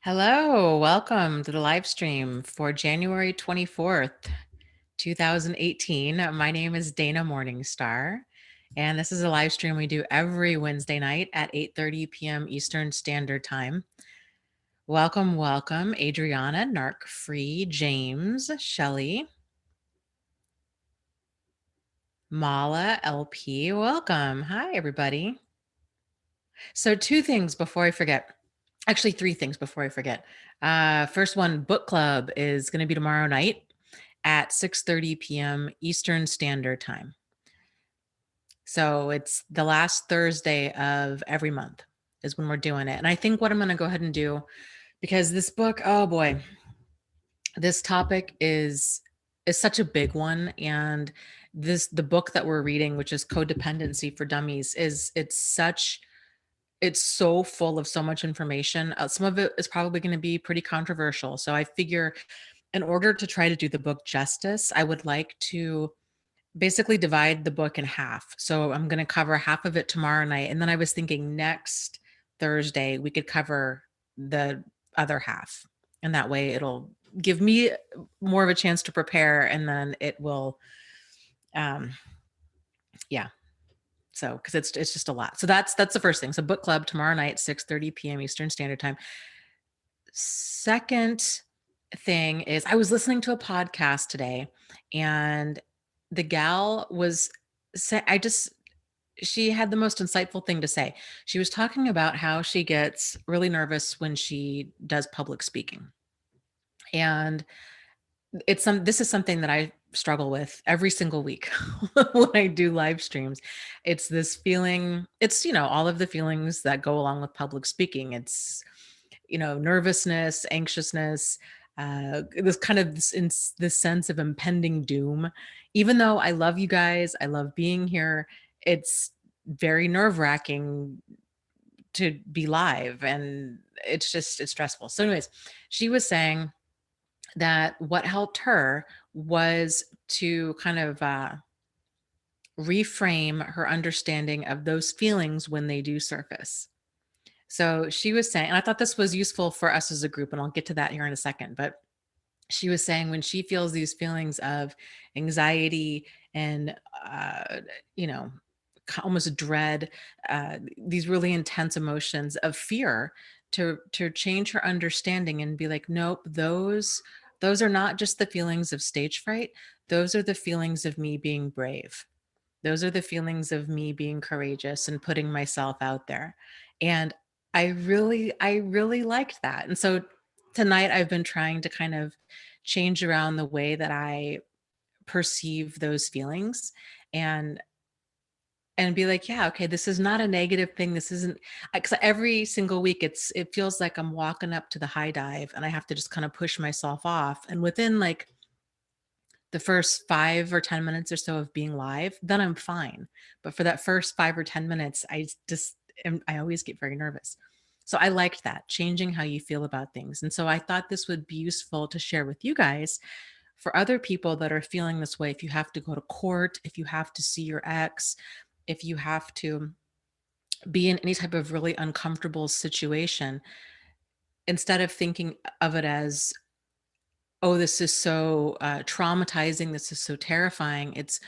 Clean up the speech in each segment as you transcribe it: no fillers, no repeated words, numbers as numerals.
Hello, welcome to the live stream for January 24th, 2018. My name is Dana Morningstar, and this is a live stream we do every Wednesday night at 8:30 p.m. Eastern Standard Time. Welcome, Adriana, Narc Free, James, Shelley, Mala, LP. Welcome. Hi, everybody. So, two things before I forget. Actually, three things before I forget. First one, book club is going to be tomorrow night at 6:30 p.m. Eastern Standard Time. So it's the last Thursday of every month is when we're doing it. And I think what I'm going to go ahead and do, because this book, oh boy, this topic is such a big one, and the book that we're reading, which is Codependency for Dummies, it's so full of so much information. Some of it is probably going to be pretty controversial. So I figure in order to try to do the book justice, I would like to basically divide the book in half. So I'm going to cover half of it tomorrow night. And then I was thinking next Thursday, we could cover the other half. And that way it'll give me more of a chance to prepare. And then it will, um, yeah. So, because it's just a lot. So that's the first thing. So book club tomorrow night, 6:30 p.m. Eastern Standard Time. Second thing is I was listening to a podcast today, and the gal was she had the most insightful thing to say. She was talking about how she gets really nervous when she does public speaking. And this is something that I struggle with every single week when I do live streams. It's this feeling, all of the feelings that go along with public speaking. It's, nervousness, anxiousness, this kind of this sense of impending doom. Even though I love you guys, I love being here, it's very nerve-wracking to be live, and it's stressful. So anyways, she was saying that what helped her was to kind of reframe her understanding of those feelings when they do surface. So she was saying, and I thought this was useful for us as a group, and I'll get to that here in a second, but she was saying when she feels these feelings of anxiety and, you know, almost dread, these really intense emotions of fear, to change her understanding and be like, nope, those are not just the feelings of stage fright. Those are the feelings of me being brave. Those are the feelings of me being courageous and putting myself out there. And I really liked that. And so tonight I've been trying to kind of change around the way that I perceive those feelings, and be like, yeah, okay, this is not a negative thing. This isn't, because every single week it feels like I'm walking up to the high dive and I have to just kind of push myself off. And within like the first 5 or 10 minutes or so of being live, then I'm fine. But for that first 5 or 10 minutes, I always get very nervous. So I liked that, changing how you feel about things. And so I thought this would be useful to share with you guys for other people that are feeling this way. If you have to go to court, if you have to see your ex, if you have to be in any type of really uncomfortable situation, instead of thinking of it as, oh, this is so traumatizing, this is so terrifying, it's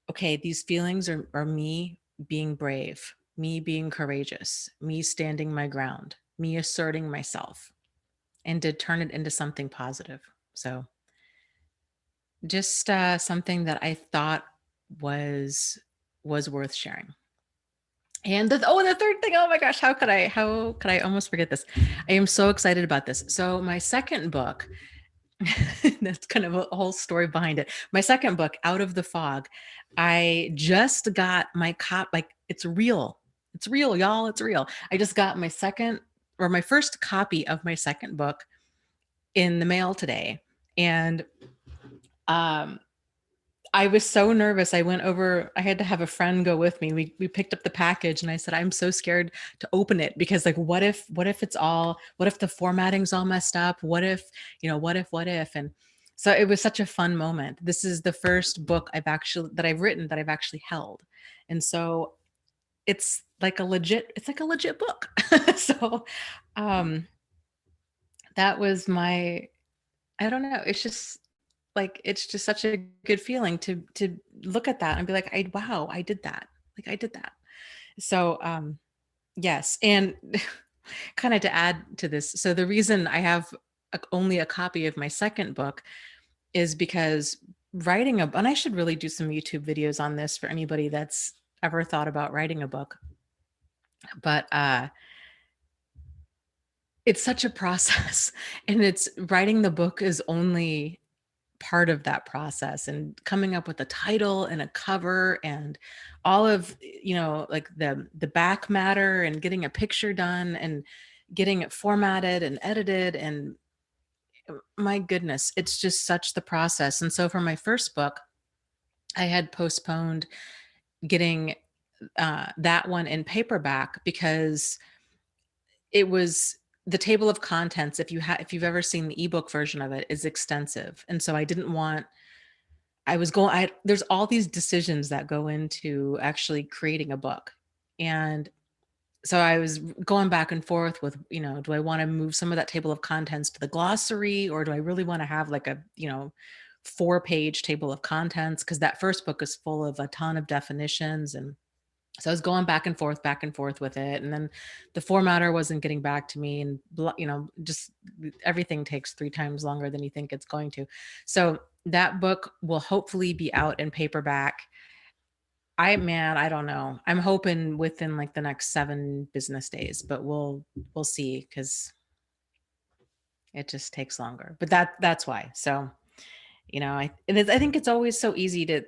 okay, these feelings are me being brave, me being courageous, me standing my ground, me asserting myself, and to turn it into something positive. So just something that I thought was worth sharing. And the third thing, oh my gosh, how could I almost forget this? I am so excited about this. So my second book, that's kind of a whole story behind it. My second book, Out of the Fog, I just got my like it's real. It's real, y'all. It's real. I just got my first copy of my second book in the mail today. And um I was so nervous. I had to have a friend go with me. We picked up the package and I said, I'm so scared to open it because like what if the formatting's all messed up? What if? And so it was such a fun moment. This is the first book that I've written that I've actually held. And so it's like a legit book. So um that was my, I don't know, it's just like, it's just such a good feeling to look at that and be like, wow, I did that. Like I did that. So, yes, and kind of to add to this, so the reason I have only a copy of my second book is because writing a, and I should really do some YouTube videos on this for anybody that's ever thought about writing a book, but it's such a process, and it's writing the book is only part of that process, and coming up with a title and a cover and all of, like the back matter and getting a picture done and getting it formatted and edited, and my goodness, it's just such the process. And so for my first book, I had postponed getting that one in paperback because it was, the table of contents, if you've ever seen the ebook version of it, is extensive. And so I didn't want, there's all these decisions that go into actually creating a book. And so I was going back and forth with, do I want to move some of that table of contents to the glossary, or do I really want to have like a, 4-page table of contents? Because that first book is full of a ton of definitions. And so I was going back and forth with it. And then the formatter wasn't getting back to me, and, just everything takes 3 times longer than you think it's going to. So that book will hopefully be out in paperback. Man, I don't know. I'm hoping within like the next 7 business days, but we'll see, because it just takes longer. But that's why. So, I think it's always so easy to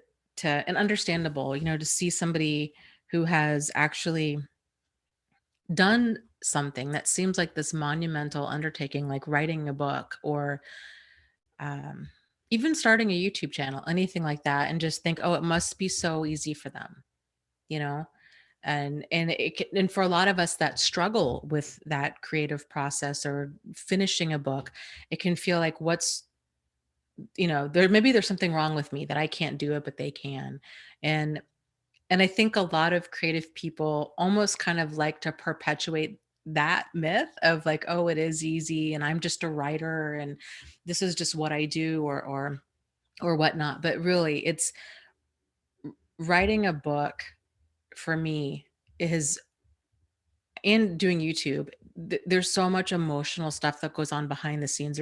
and understandable, to see somebody who has actually done something that seems like this monumental undertaking, like writing a book, or um, even starting a YouTube channel, anything like that, and just think, oh, it must be so easy for them, you know? And for a lot of us that struggle with that creative process or finishing a book, it can feel like, maybe there's something wrong with me that I can't do it, but they can. And And I think a lot of creative people almost kind of like to perpetuate that myth of like, oh, it is easy and I'm just a writer and this is just what I do, or whatnot. But really, it's writing a book for me is, and doing YouTube, there's so much emotional stuff that goes on behind the scenes.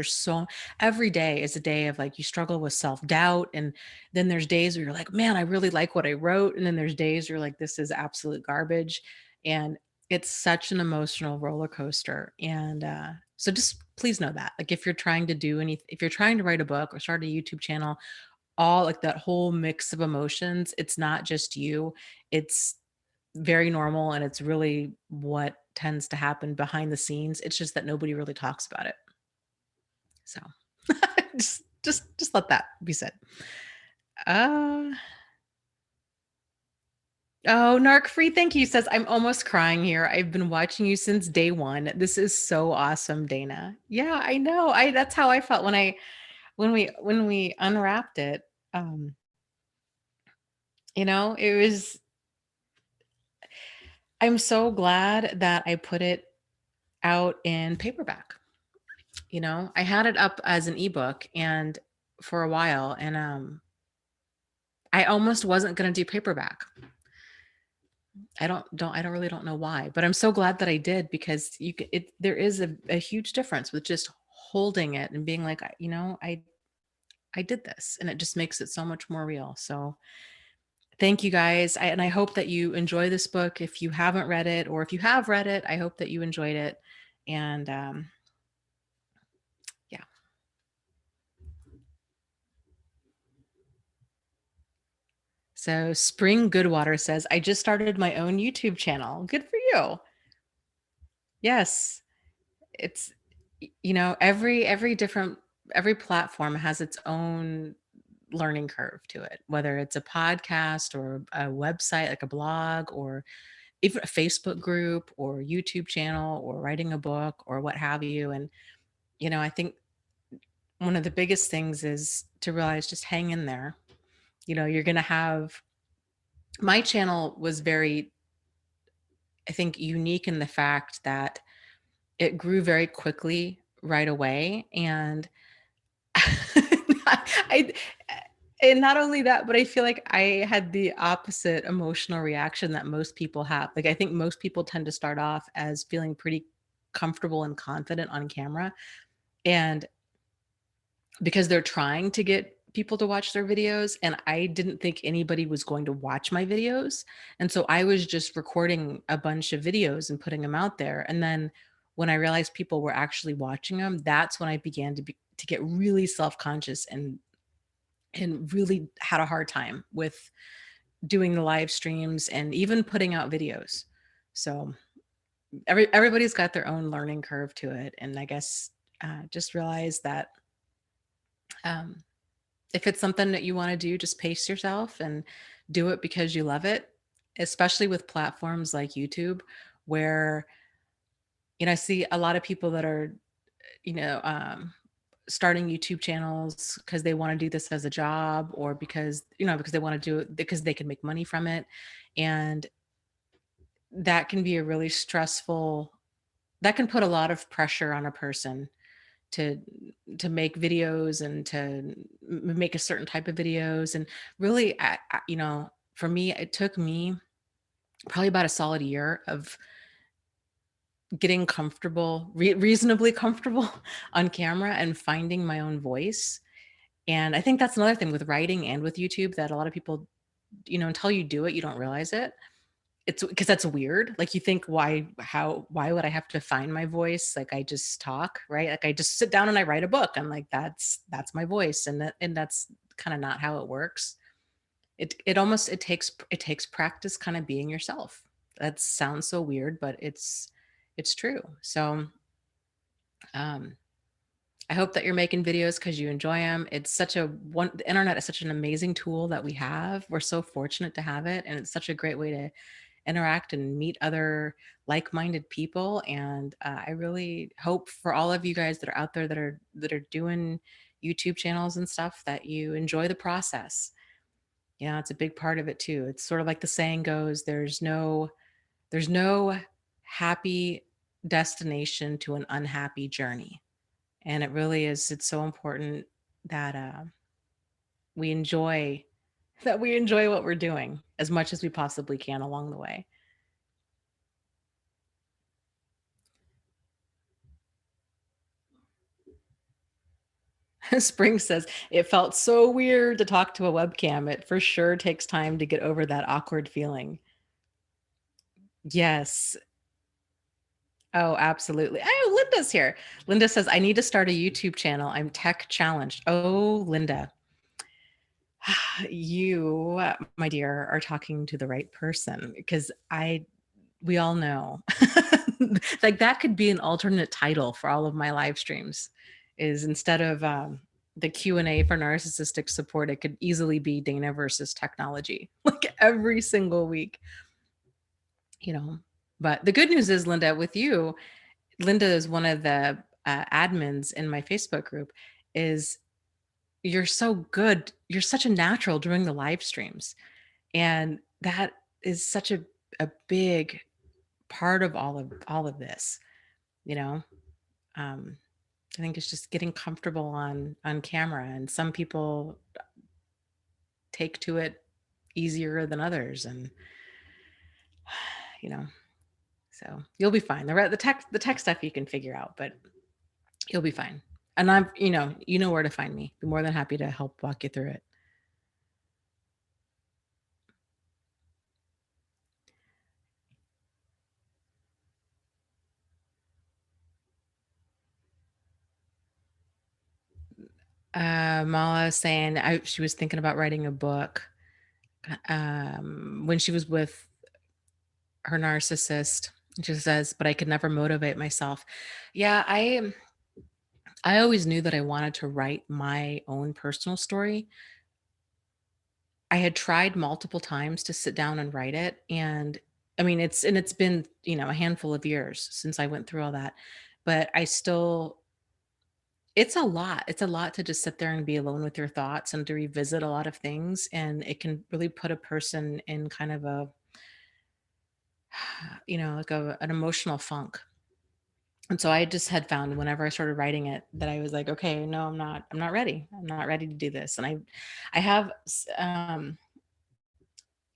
Every day is a day of like, you struggle with self-doubt. And then there's days where you're like, man, I really like what I wrote. And then there's days where you're like, this is absolute garbage. And it's such an emotional roller coaster. And so just please know that. Like, if you're trying to write a book or start a YouTube channel, all like that whole mix of emotions, it's not just you. It's very normal, and it's really what tends to happen behind the scenes. It's just that nobody really talks about it. So just let that be said. Uh oh, Narc Free, thank you, says, I'm almost crying here. I've been watching you since day one. This is so awesome, Dana. Yeah, I know. I That's how I felt when we unwrapped it. Um, it was, I'm so glad that I put it out in paperback. I had it up as an ebook and for a while, and I almost wasn't going to do paperback. I don't really don't know why, but I'm so glad that I did, because there is a huge difference with just holding it and being like, I did this, and it just makes it so much more real. So thank you guys. And I hope that you enjoy this book. If you haven't read it, or if you have read it, I hope that you enjoyed it. And yeah. So Spring Goodwater says, I just started my own YouTube channel. Good for you. Yes. It's, every platform has its own learning curve to it, whether it's a podcast or a website, like a blog, or even a Facebook group or YouTube channel, or writing a book, or what have you. And, I think one of the biggest things is to realize, just hang in there. You're going to have, my channel was very, I think, unique in the fact that it grew very quickly right away. And I and not only that, but I feel like I had the opposite emotional reaction that most people have. Like, I think most people tend to start off as feeling pretty comfortable and confident on camera, and because they're trying to get people to watch their videos, and I didn't think anybody was going to watch my videos, and so I was just recording a bunch of videos and putting them out there, and then when I realized people were actually watching them, that's when I began to get really self-conscious and really had a hard time with doing the live streams and even putting out videos. So everybody's got their own learning curve to it, and I guess just realize that um, if it's something that you want to do, just pace yourself and do it because you love it. Especially with platforms like YouTube, where I see a lot of people that are you know starting YouTube channels because they want to do this as a job, or because they want to do it because they can make money from it. And that can be a really stressful that can put a lot of pressure on a person to make videos and to make a certain type of videos. And really, for me, it took me probably about a solid year of getting comfortable, reasonably comfortable on camera and finding my own voice. And I think that's another thing with writing and with YouTube that a lot of people, until you do it, you don't realize it. It's because that's weird. Like, you think, why would I have to find my voice? Like, I just talk, right? Like, I just sit down and I write a book. I'm like, that's my voice. And that's kind of not how it works. It takes practice kind of being yourself. That sounds so weird, but it's true. So, um I hope that you're making videos because you enjoy them. The internet is such an amazing tool that we have. We're so fortunate to have it, and it's such a great way to interact and meet other like-minded people. And I really hope for all of you guys that are out there that are doing YouTube channels and stuff, that you enjoy the process. It's a big part of it too. It's sort of like the saying goes, there's no happy destination to an unhappy journey. And it really is, it's so important that we enjoy we enjoy what we're doing as much as we possibly can along the way. Spring says, it felt so weird to talk to a webcam. It for sure takes time to get over that awkward feeling. Yes. Oh, absolutely. Oh, Linda's here. Linda says, I need to start a YouTube channel. I'm tech challenged. Oh, Linda, you, my dear, are talking to the right person, because we all know like that could be an alternate title for all of my live streams, is instead of the Q&A for narcissistic support, it could easily be Dana versus technology, like every single week, you know. But the good news is, Linda, with you, Linda is one of the admins in my Facebook group. Is You're so good, you're such a natural doing the live streams, and that is such a big part of all of this, you know. um I think it's just getting comfortable on camera, and some people take to it easier than others. And you know, so you'll be fine. The tech stuff you can figure out, but you'll be fine. And you know where to find me. Be more than happy to help walk you through it. Mala saying she was thinking about writing a book when she was with her narcissist. She says, but I could never motivate myself. Yeah, I always knew that I wanted to write my own personal story. I had tried multiple times to sit down and write it, and I mean, it's been, a handful of years since I went through all that, but I still it's a lot. It's a lot to just sit there and be alone with your thoughts and to revisit a lot of things, and it can really put a person in kind of a like an emotional funk. And so I just had found whenever I started writing it that I was like, okay, no, I'm not ready. I'm not ready to do this. And I have,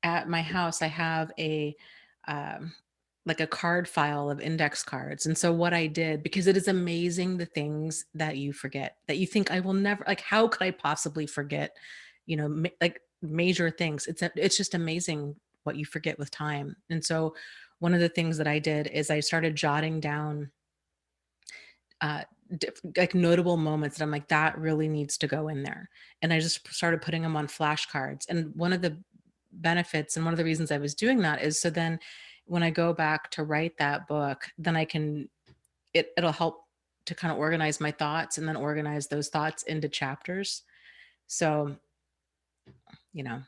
at my house, I have um, like a card file of index cards. And so what I did, because it is amazing the things that you forget, that you think I will never, like, how could I possibly forget, like major things. It's just amazing what you forget with time. And so one of the things that I did is I started jotting down uh, like notable moments that I'm like, that really needs to go in there. And I just started putting them on flashcards. And one of the benefits and one of the reasons I was doing that is so then when I go back to write that book, then I can, it'll help to kind of organize my thoughts and then organize those thoughts into chapters. So, you know,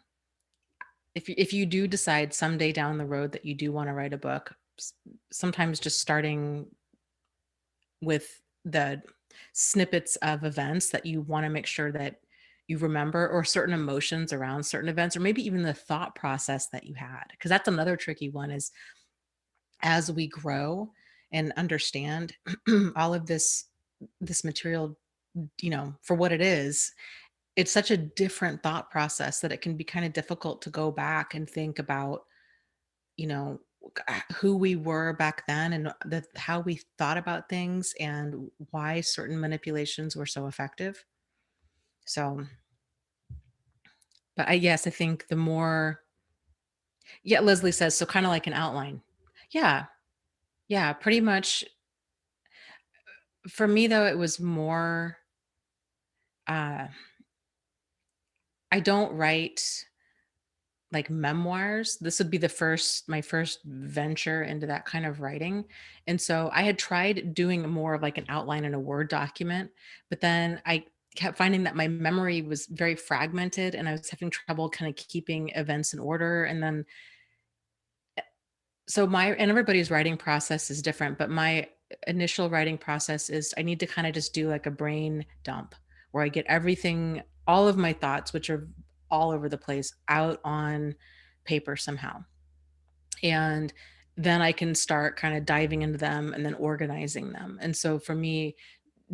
if you do decide someday down the road that you do want to write a book, sometimes just starting with the snippets of events that you want to make sure that you remember, or certain emotions around certain events, or maybe even the thought process that you had, because that's another tricky one is as we grow and understand all of this material, for what it is, it's such a different thought process that it can be kind of difficult to go back and think about, you know, who we were back then and how we thought about things and why certain manipulations were so effective. So, but yes, I think the more, yeah, Leslie says, so kind of like an outline. Yeah. Yeah. Pretty much for me, though, it was more, uh, I don't write like memoirs. This would be my first venture into that kind of writing. And so I had tried doing more of like an outline in a Word document, but then I kept finding that my memory was very fragmented and I was having trouble kind of keeping events in order. And then so my and everybody's writing process is different, but my initial writing process is I need to kind of just do like a brain dump where I get everything, all of my thoughts, which are all over the place, out on paper somehow. And then I can start kind of diving into them and then organizing them. And so for me,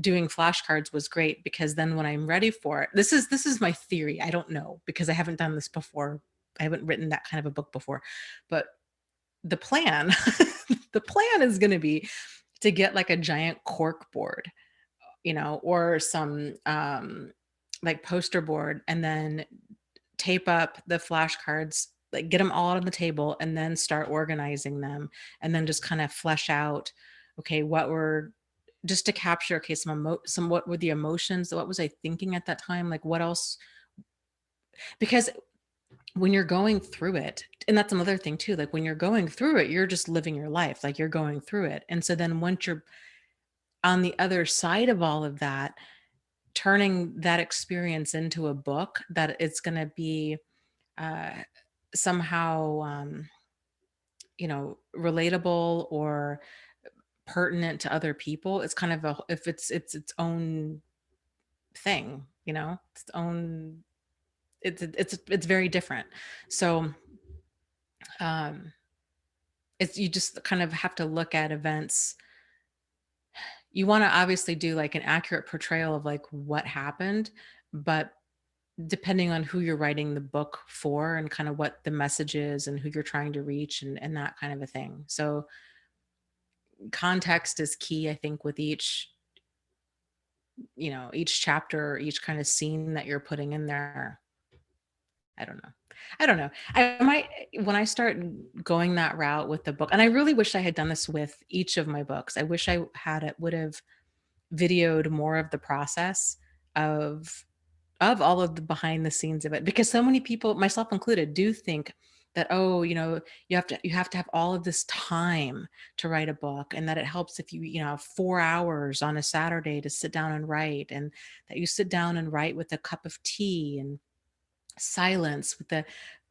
doing flashcards was great because then when I'm ready for it, this is my theory. I don't know because I haven't done this before. I haven't written that kind of a book before. But the plan the plan is going to be to get like a giant cork board, or some like poster board, and then tape up the flashcards, like get them all out on the table and then start organizing them, and then just kind of flesh out, okay, what were, just to capture, okay, some what were the emotions, what was I thinking at that time, like what else, because when you're going through it, and that's another thing too, like when you're going through it, you're just living your life, like you're going through it. And so then once you're on the other side of all of that, turning that experience into a book that it's going to be uh, somehow, relatable or pertinent to other people. It's kind of if it's its own thing, its own, it's very different. So, um, it's, you just kind of have to look at events. You want to obviously do like an accurate portrayal of like what happened, but depending on who you're writing the book for and kind of what the message is and who you're trying to reach, and that kind of a thing. So context is key, I think, with each chapter, each kind of scene that you're putting in there. I don't know. I don't know. I might, when I start going that route with the book, and I really wish I had done this with each of my books. I wish I would have videoed more of the process of all of the behind the scenes of it, because so many people, myself included, do think that, oh, you have to have all of this time to write a book, and that it helps if have 4 hours on a Saturday to sit down and write, and that you sit down and write with a cup of tea and silence with a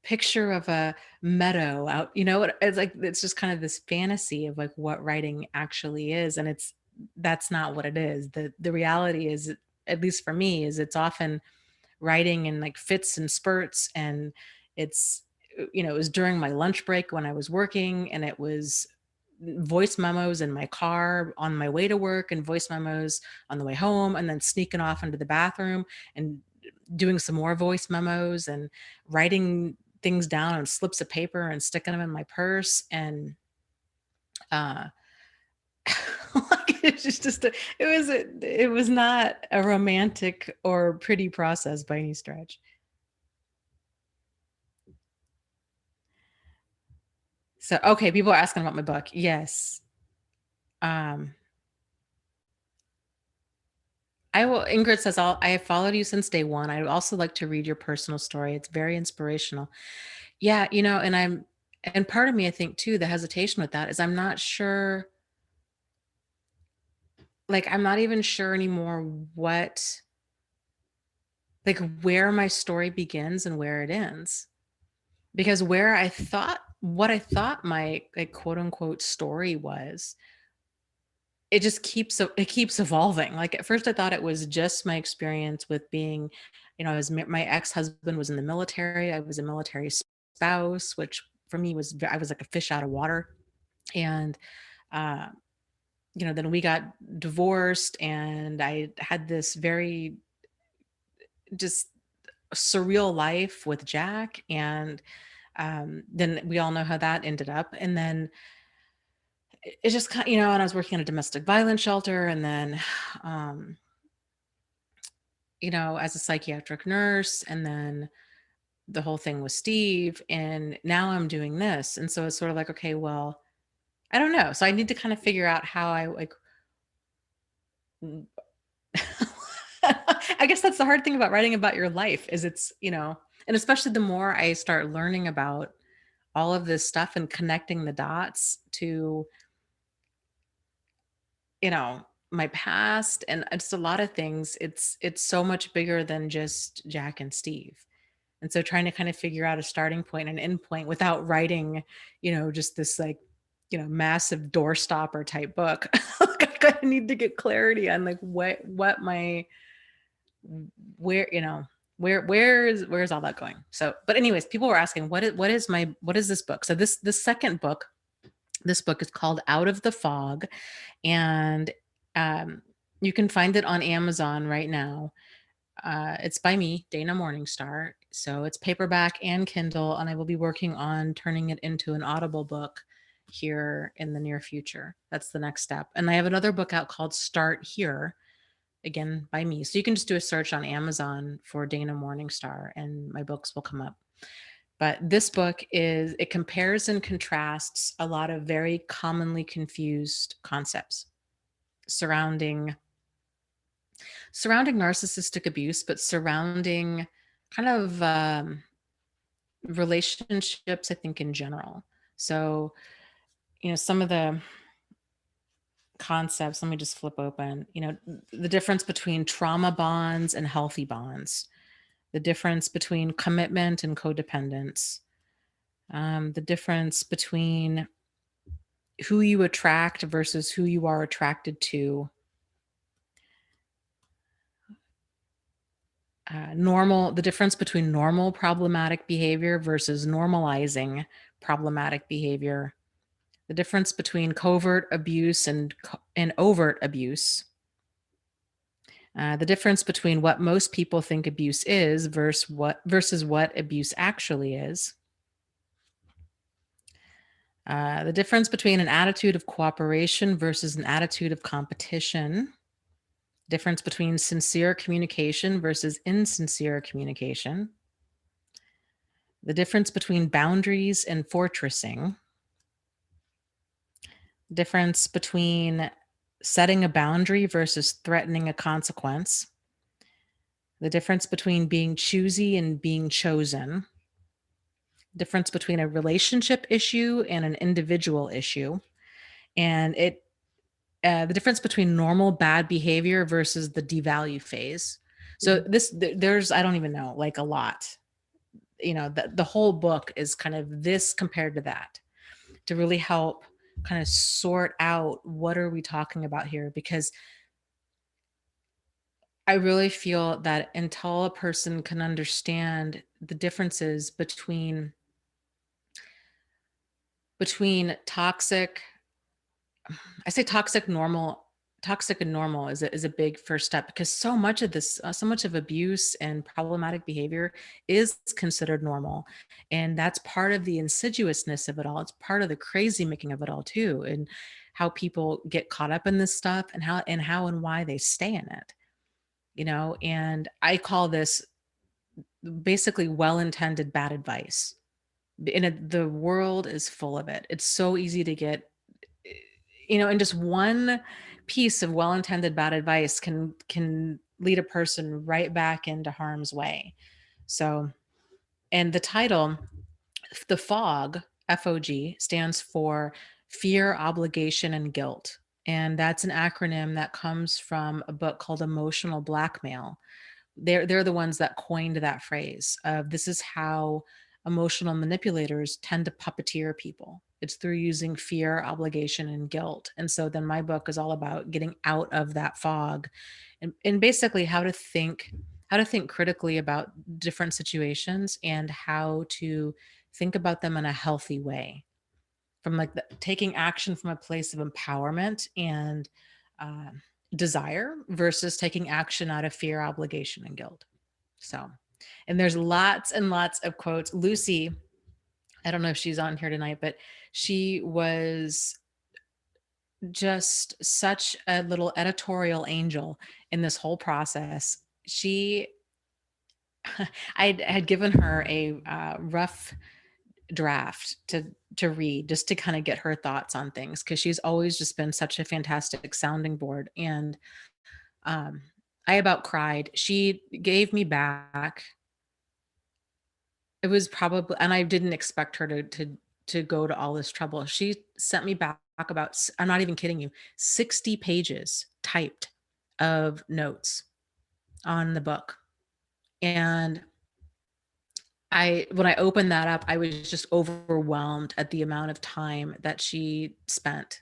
picture of a meadow out, it's like, it's just kind of this fantasy of like what writing actually is, and that's not what it is. The reality is, at least for me, is it's often writing in like fits and spurts, and it's, it was during my lunch break when I was working, and it was voice memos in my car on my way to work and voice memos on the way home, and then sneaking off into the bathroom and doing some more voice memos and writing things down on slips of paper and sticking them in my purse. And uh like, it's just it was not a romantic or pretty process by any stretch. So okay, people are asking about my book. Yes. Um I will Ingrid says, I have followed you since day one. I would also like to read your personal story. It's very inspirational. Yeah, and part of me, I think too, the hesitation with that is I'm not sure, like, I'm not even sure anymore like, where my story begins and where it ends. Because what I thought my, like, quote unquote story was, it keeps evolving. Like, at first I thought it was just my experience with being, my ex-husband was in the military. I was a military spouse, which for me I was like a fish out of water. And uh, then we got divorced, and I had this very just surreal life with Jack. And then we all know how that ended up. And then it's just kind, and I was working in a domestic violence shelter, and then um, as a psychiatric nurse, and then the whole thing with Steve, and now I'm doing this. And so it's sort of like, okay, well, I don't know. So I need to kind of figure out how I like I guess that's the hard thing about writing about your life is and especially the more I start learning about all of this stuff and connecting the dots to, you know, my past and just a lot of things, it's so much bigger than just Jack and Steve. And so trying to kind of figure out a starting point and end point without writing, just this like, massive door stopper type book. Like, I kind of need to get clarity on like what my where where's all that going. So but anyways, people were asking what is this book. So this second book, this book is called Out of the Fog. And um you can find it on Amazon right now. It's by me, Dana Morningstar. So it's paperback and Kindle, and I will be working on turning it into an Audible book here in the near future. That's the next step. And I have another book out called Start Here, again by me. So you can just do a search on Amazon for Dana Morningstar and my books will come up. But this book it compares and contrasts a lot of very commonly confused concepts surrounding narcissistic abuse, but surrounding kind of relationships, I think, in general. So, some of the concepts, let me just flip open, the difference between trauma bonds and healthy bonds, the difference between commitment and codependence, the difference between who you attract versus who you are attracted to, the difference between normal problematic behavior versus normalizing problematic behavior, the difference between covert abuse and overt abuse, the difference between what most people think abuse is versus what abuse actually is, the difference between an attitude of cooperation versus an attitude of competition, difference between sincere communication versus insincere communication, the difference between boundaries and fortressing, difference between setting a boundary versus threatening a consequence, the difference between being choosy and being chosen, difference between a relationship issue and an individual issue, and the difference between normal bad behavior versus the devalue phase. So there's, I don't even know, like a lot. The whole book is kind of this compared to that, to really help kind of sort out what are we talking about here, because I really feel that until a person can understand the differences between toxic I say toxic and normal is a big first step, because so much of this, so much of abuse and problematic behavior is considered normal. And that's part of the insidiousness of it all. It's part of the crazy making of it all too. And how people get caught up in this stuff, and how and why they stay in it, and I call this basically well-intended bad advice. And the world is full of it. It's so easy to get, and just one piece of well-intended bad advice can lead a person right back into harm's way. So, and the title, the fog, FOG, stands for fear, obligation, and guilt. And that's an acronym that comes from a book called Emotional Blackmail. They're the ones that coined that phrase of, this is how emotional manipulators tend to puppeteer people. It's through using fear, obligation, and guilt. And so then my book is all about getting out of that fog, and basically how to think critically about different situations, and how to think about them in a healthy way, from like taking action from a place of empowerment and uh, desire, versus taking action out of fear, obligation, and guilt. So, and there's lots and lots of quotes. Lucy, I don't know if she's on here tonight, but she was just such a little editorial angel in this whole process. She, I had given her a rough draft to read, just to kind of get her thoughts on things, because she's always just been such a fantastic sounding board. And um, I about cried. She gave me back, it was probably, and I didn't expect her to go to all this trouble. She sent me back about, I'm not even kidding you, 60 pages typed of notes on the book. And when I opened that up, I was just overwhelmed at the amount of time that she spent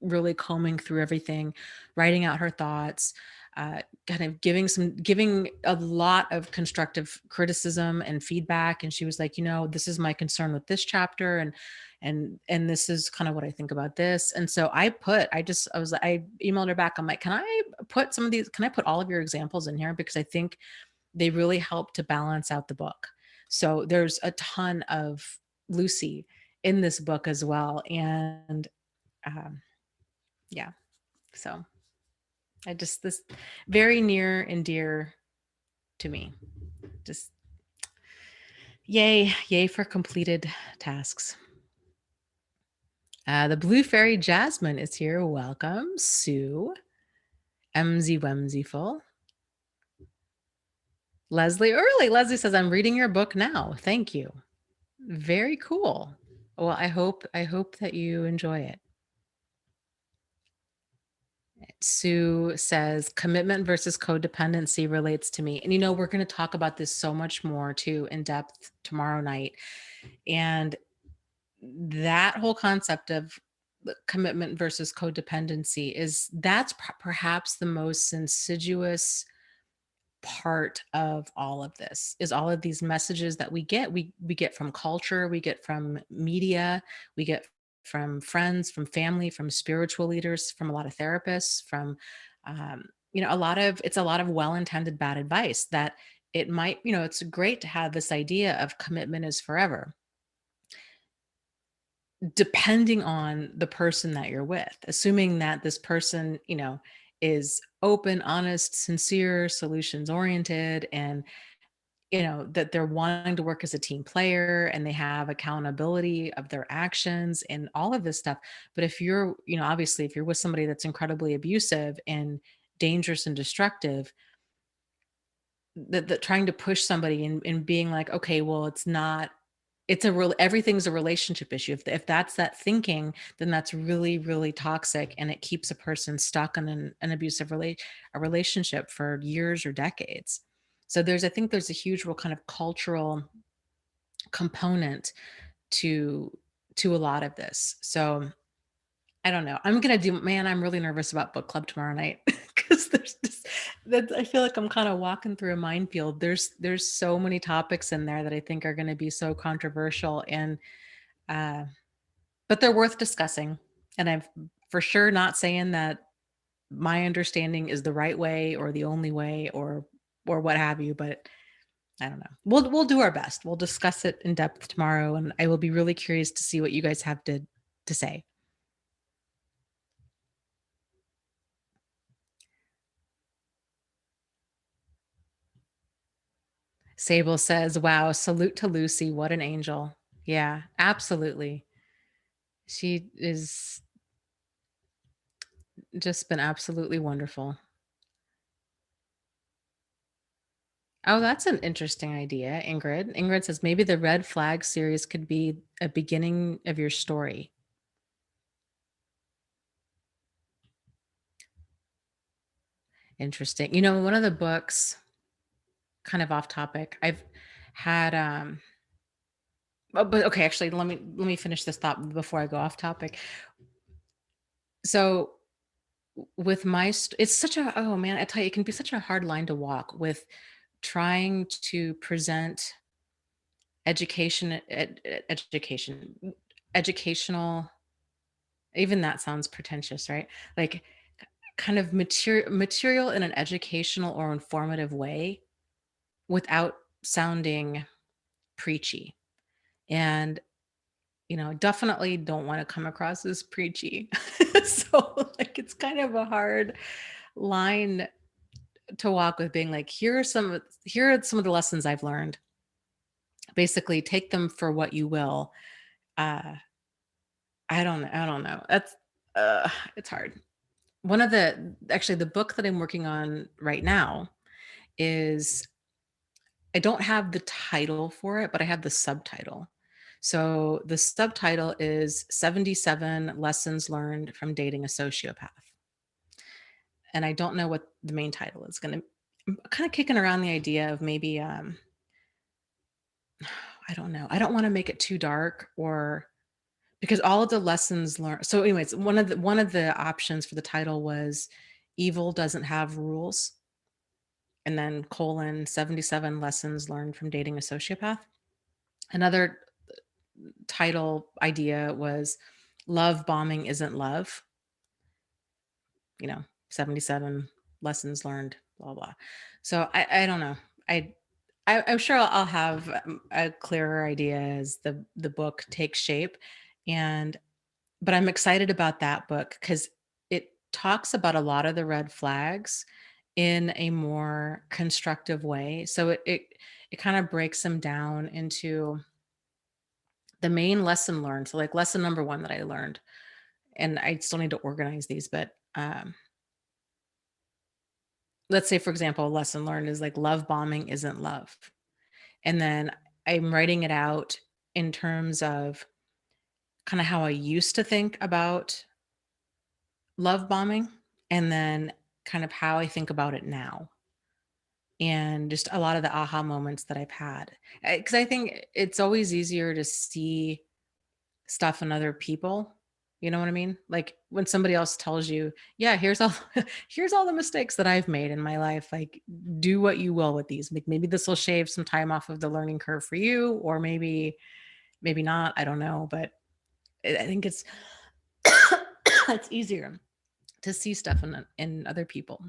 really combing through everything, writing out her thoughts, kind of giving a lot of constructive criticism and feedback. And she was like, this is my concern with this chapter, and this is kind of what I think about this. And so I emailed her back. I'm like, can I put all of your examples in here? Because I think they really help to balance out the book. So there's a ton of Lucy in this book as well. And um, yeah, so this very near and dear to me. Just yay for completed tasks. The Blue Fairy Jasmine is here. Welcome, Sue. Emsy Wemsyful. Leslie Early. Leslie says, I'm reading your book now. Thank you. Very cool. Well, I hope that you enjoy it. Sue says, commitment versus codependency relates to me. And we're going to talk about this so much more too in depth tomorrow night. And that whole concept of commitment versus codependency that's perhaps the most insidious part of all of this, is all of these messages that we get from culture, we get from media, we get from friends, from family, from spiritual leaders, from a lot of therapists, from it's a lot of well-intended bad advice that it might, it's great to have this idea of commitment is forever, depending on the person that you're with, assuming that this person, is open, honest, sincere, solutions oriented, and that they're wanting to work as a team player, and they have accountability of their actions and all of this stuff. But if you're, obviously if you're with somebody that's incredibly abusive and dangerous and destructive, that trying to push somebody and being like, okay, well, it's not, it's a real, everything's a relationship issue. If that's that thinking, then that's really, really toxic, and it keeps a person stuck in an abusive a relationship for years or decades. So I think there's a huge real kind of cultural component to a lot of this. So I don't know. I'm really nervous about book club tomorrow night, because there's just that, I feel like I'm kind of walking through a minefield. There's so many topics in there that I think are going to be so controversial, and uh but they're worth discussing. And For sure not saying that my understanding is the right way or the only way or what have you, but I don't know. We'll do our best. We'll discuss it in depth tomorrow, and I will be really curious to see what you guys have to say. Sable says, "Wow, salute to Lucy. What an angel." Yeah, absolutely. She is just been absolutely wonderful. Oh, that's an interesting idea, Ingrid. Ingrid says maybe the red flag series could be a beginning of your story. Interesting. You know, one of the books, kind of off topic, I've had but okay, actually let me finish this thought before I go off topic. So with it's such a, oh man, I tell you, it can be such a hard line to walk with trying to present education, educational, even that sounds pretentious, right? Like kind of material in an educational or informative way without sounding preachy. And definitely don't want to come across as preachy. So like it's kind of a hard line to walk with being like, here are some of the lessons I've learned. Basically, take them for what you will. Uh I don't know. That's it's hard. One of the actually the book that I'm working on right now is, I don't have the title for it, but I have the subtitle. So the subtitle is 77 Lessons Learned from Dating a Sociopath. And I don't know what the main title is going to, I'm kind of kicking around the idea of maybe I don't know. I don't want to make it too dark, or because all of the lessons learned. So anyways, one of the options for the title was Evil Doesn't Have Rules, and then colon 77 lessons learned from dating a sociopath. Another title idea was Love Bombing Isn't Love, 77 lessons learned, blah, blah. So I don't know. I'm sure I'll have a clearer idea as the book takes shape. And but I'm excited about that book because it talks about a lot of the red flags in a more constructive way. So it kind of breaks them down into the main lesson learned. So like lesson number one that I learned, and I still need to organize these, but let's say for example, a lesson learned is like love bombing isn't love. And then I'm writing it out in terms of kind of how I used to think about love bombing, and then kind of how I think about it now, and just a lot of the aha moments that I've had. Because I think it's always easier to see stuff in other people. You know what I mean? Like when somebody else tells you, yeah, here's all here's all the mistakes that I've made in my life. Like do what you will with these. Like maybe this will shave some time off of the learning curve for you, or maybe not. I don't know. But I think it's it's easier to see stuff in other people.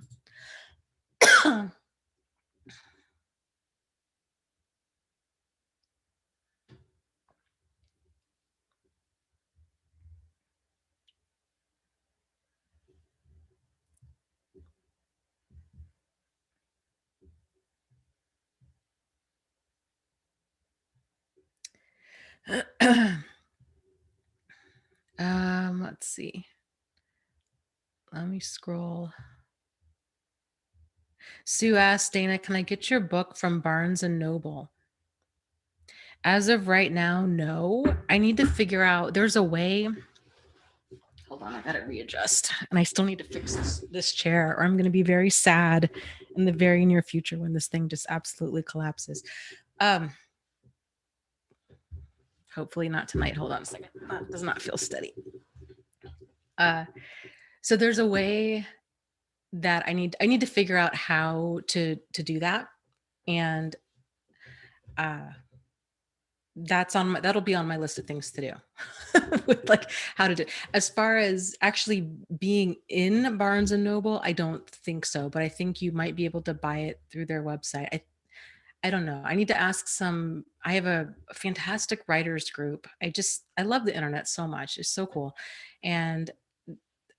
Let's see. Let me scroll. Sue asked, Dana, can I get your book from Barnes and Noble? As of right now, no. I need to figure out, there's a way. Hold on, I gotta readjust. And I still need to fix this chair, or I'm gonna be very sad in the very near future when this thing just absolutely collapses. Hopefully not tonight. Hold on a second. That does not feel steady. So there's a way that I need to figure out how to do that. And that'll be on my list of things to do. With like how to do. As far as actually being in Barnes and Noble, I don't think so, but I think you might be able to buy it through their website. I don't know. I need to ask some. I have a fantastic writers group. I love the internet so much. It's so cool. And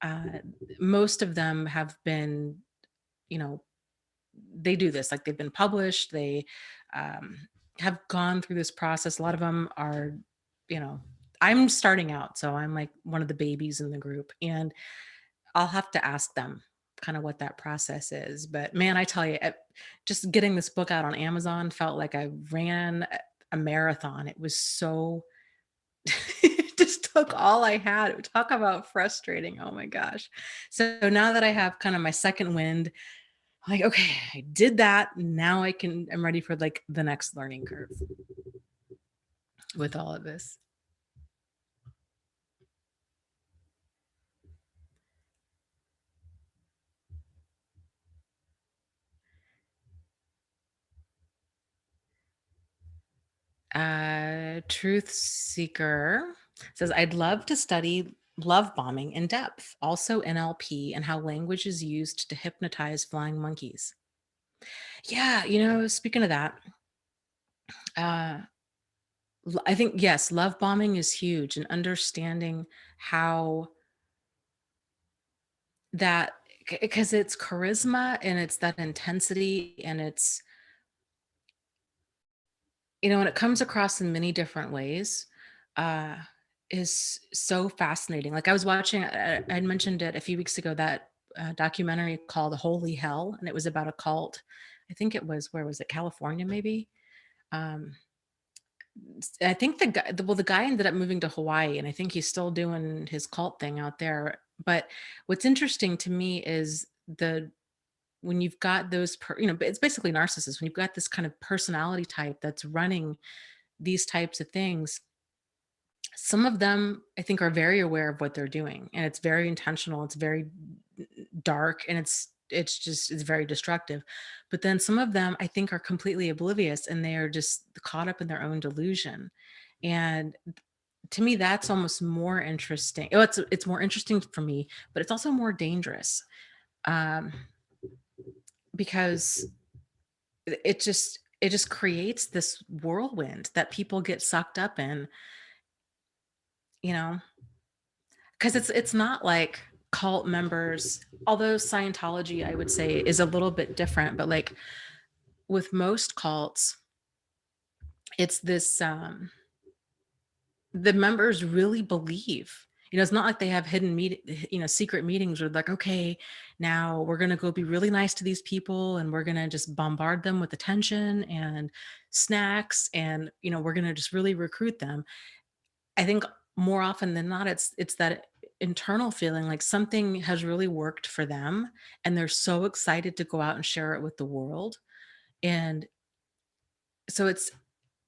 uh, most of them have been, you know, they do this, like they've been published, they um, have gone through this process. A lot of them are, you know, I'm starting out, so I'm like one of the babies in the group, and I'll have to ask them kind of what that process is. But man, I tell you, just getting this book out on Amazon felt like I ran a marathon. It was so it just took all I had. Talk about frustrating. Oh my gosh. So now that I have kind of my second wind, like, okay, I did that. Now I'm ready for like the next learning curve with all of this. Truth Seeker says, I'd love to study love bombing in depth, also NLP and how language is used to hypnotize flying monkeys. Yeah, speaking of that, uh, I think, yes, love bombing is huge and understanding how that, because it's charisma and it's that intensity and it's, and it comes across in many different ways, uh, is so fascinating. Like I was watching, I mentioned it a few weeks ago, that documentary called Holy Hell, and it was about a cult. I think it was, where was it? California, maybe. Um, I think the guy ended up moving to Hawaii, and I think he's still doing his cult thing out there. But what's interesting to me is when you've got it's basically narcissists. When you've got this kind of personality type that's running these types of things, some of them I think are very aware of what they're doing, and it's very intentional, it's very dark, and it's very destructive. But then some of them I think are completely oblivious, and they are just caught up in their own delusion. And to me, that's almost more interesting. Oh, it's more interesting for me, but it's also more dangerous, um, because it just creates this whirlwind that people get sucked up in, you know, because it's not like cult members, although Scientology I would say is a little bit different, but like with most cults, it's this the members really believe. It's not like they have secret meetings where like, okay, now we're going to go be really nice to these people and we're going to just bombard them with attention and snacks, and we're going to just really recruit them. I think more often than not, it's that internal feeling like something has really worked for them, and they're so excited to go out and share it with the world. And so it's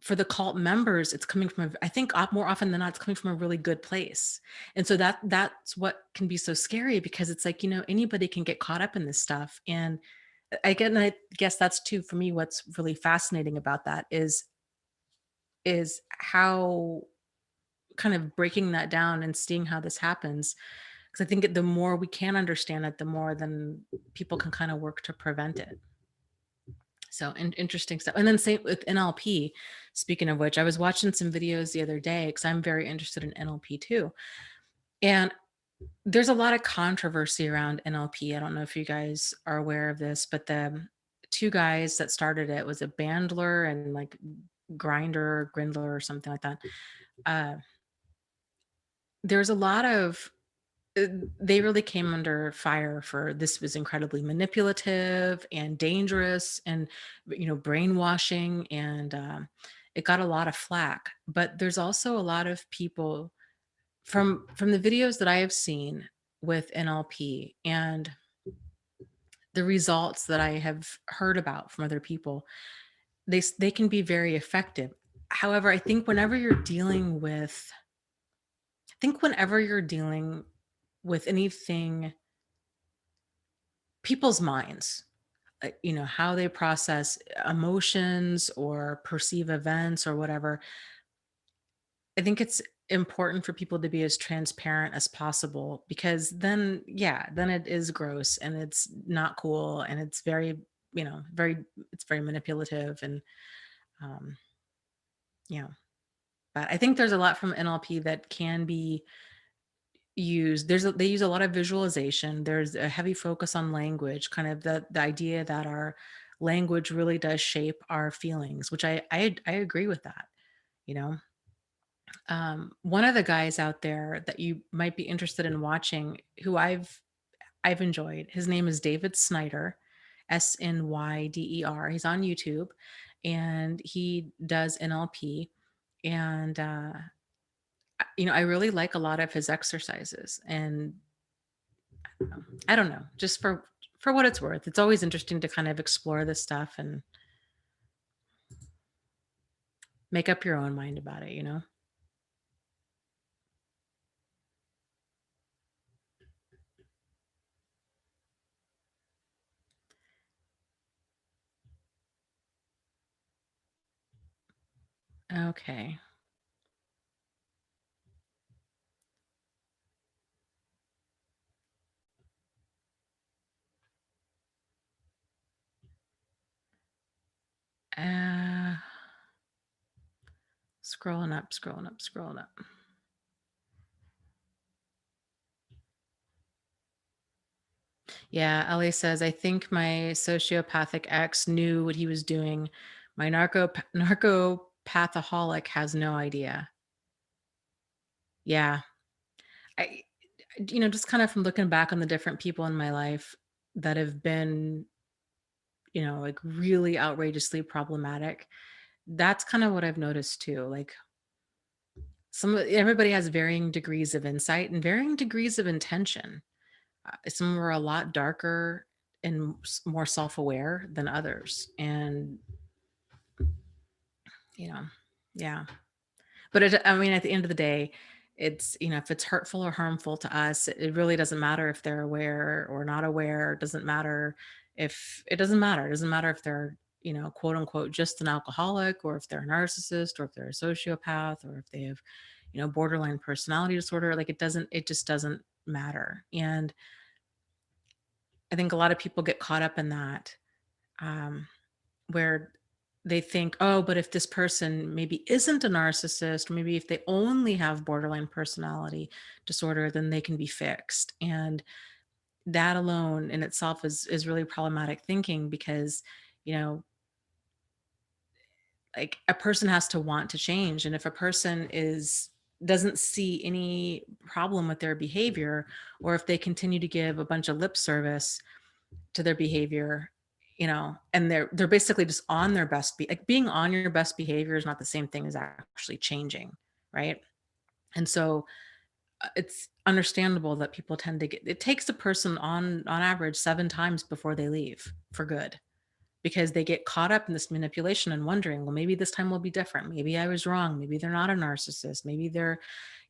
for the cult members, it's coming from I think more often than not, it's coming from a really good place. And so that's what can be so scary, because it's like, anybody can get caught up in this stuff. And I guess that's too, for me, what's really fascinating about that is how kind of breaking that down and seeing how this happens. Because I think the more we can understand it, the more then people can kind of work to prevent it. So interesting stuff. And then same with NLP. Speaking of which, I was watching some videos the other day because I'm very interested in NLP too. And there's a lot of controversy around NLP. I don't know if you guys are aware of this, but the two guys that started it was a Bandler and like Grindler or something like that. Uh, there's a lot of uh, they really came under fire for this was incredibly manipulative and dangerous and brainwashing, and it got a lot of flack. But there's also a lot of people from the videos that I have seen with NLP and the results that I have heard about from other people, they can be very effective. However, I think whenever you're dealing with anything, people's minds, how they process emotions or perceive events or whatever, I think it's important for people to be as transparent as possible, because then, yeah, then it is gross and it's not cool and it's very, very, it's very manipulative and, um, you know, but I think there's a lot from NLP that can be used. They use a lot of visualization. There's a heavy focus on language, kind of the idea that our language really does shape our feelings, which I agree with that, you know. One of the guys out there that you might be interested in watching, who I've enjoyed, his name is David Snyder, Snyder. He's on YouTube, and he does NLP. And I really like a lot of his exercises. And I don't know, just for what it's worth, it's always interesting to kind of explore this stuff and make up your own mind about it. Okay. Uh, scrolling up, scrolling up, scrolling up. Yeah, Ellie says, I think my sociopathic ex knew what he was doing. My narcopathaholic has no idea. Yeah. I, just kind of from looking back on the different people in my life that have been, like really outrageously problematic, that's kind of what I've noticed too. Like everybody has varying degrees of insight and varying degrees of intention. Some are a lot darker and more self-aware than others. And, you know, yeah. But I mean, at the end of the day, it's, if it's hurtful or harmful to us, it really doesn't matter if they're aware or not aware. It doesn't matter if it doesn't matter. It doesn't matter if they're, quote unquote, just an alcoholic, or if they're a narcissist, or if they're a sociopath, or if they have, borderline personality disorder. Like it just doesn't matter. And I think a lot of people get caught up in that, um, where they think, oh, but if this person maybe isn't a narcissist, or maybe if they only have borderline personality disorder, then they can be fixed. And that alone in itself is really problematic thinking, because, you know, like a person has to want to change. And if a person doesn't see any problem with their behavior, or if they continue to give a bunch of lip service to their behavior, and they're basically just on their like being on your best behavior is not the same thing as actually changing, right? And so it's understandable that people tend to it takes a person on average 7 times before they leave for good, because they get caught up in this manipulation and wondering, well, maybe this time will be different, maybe I was wrong, maybe they're not a narcissist, maybe they're,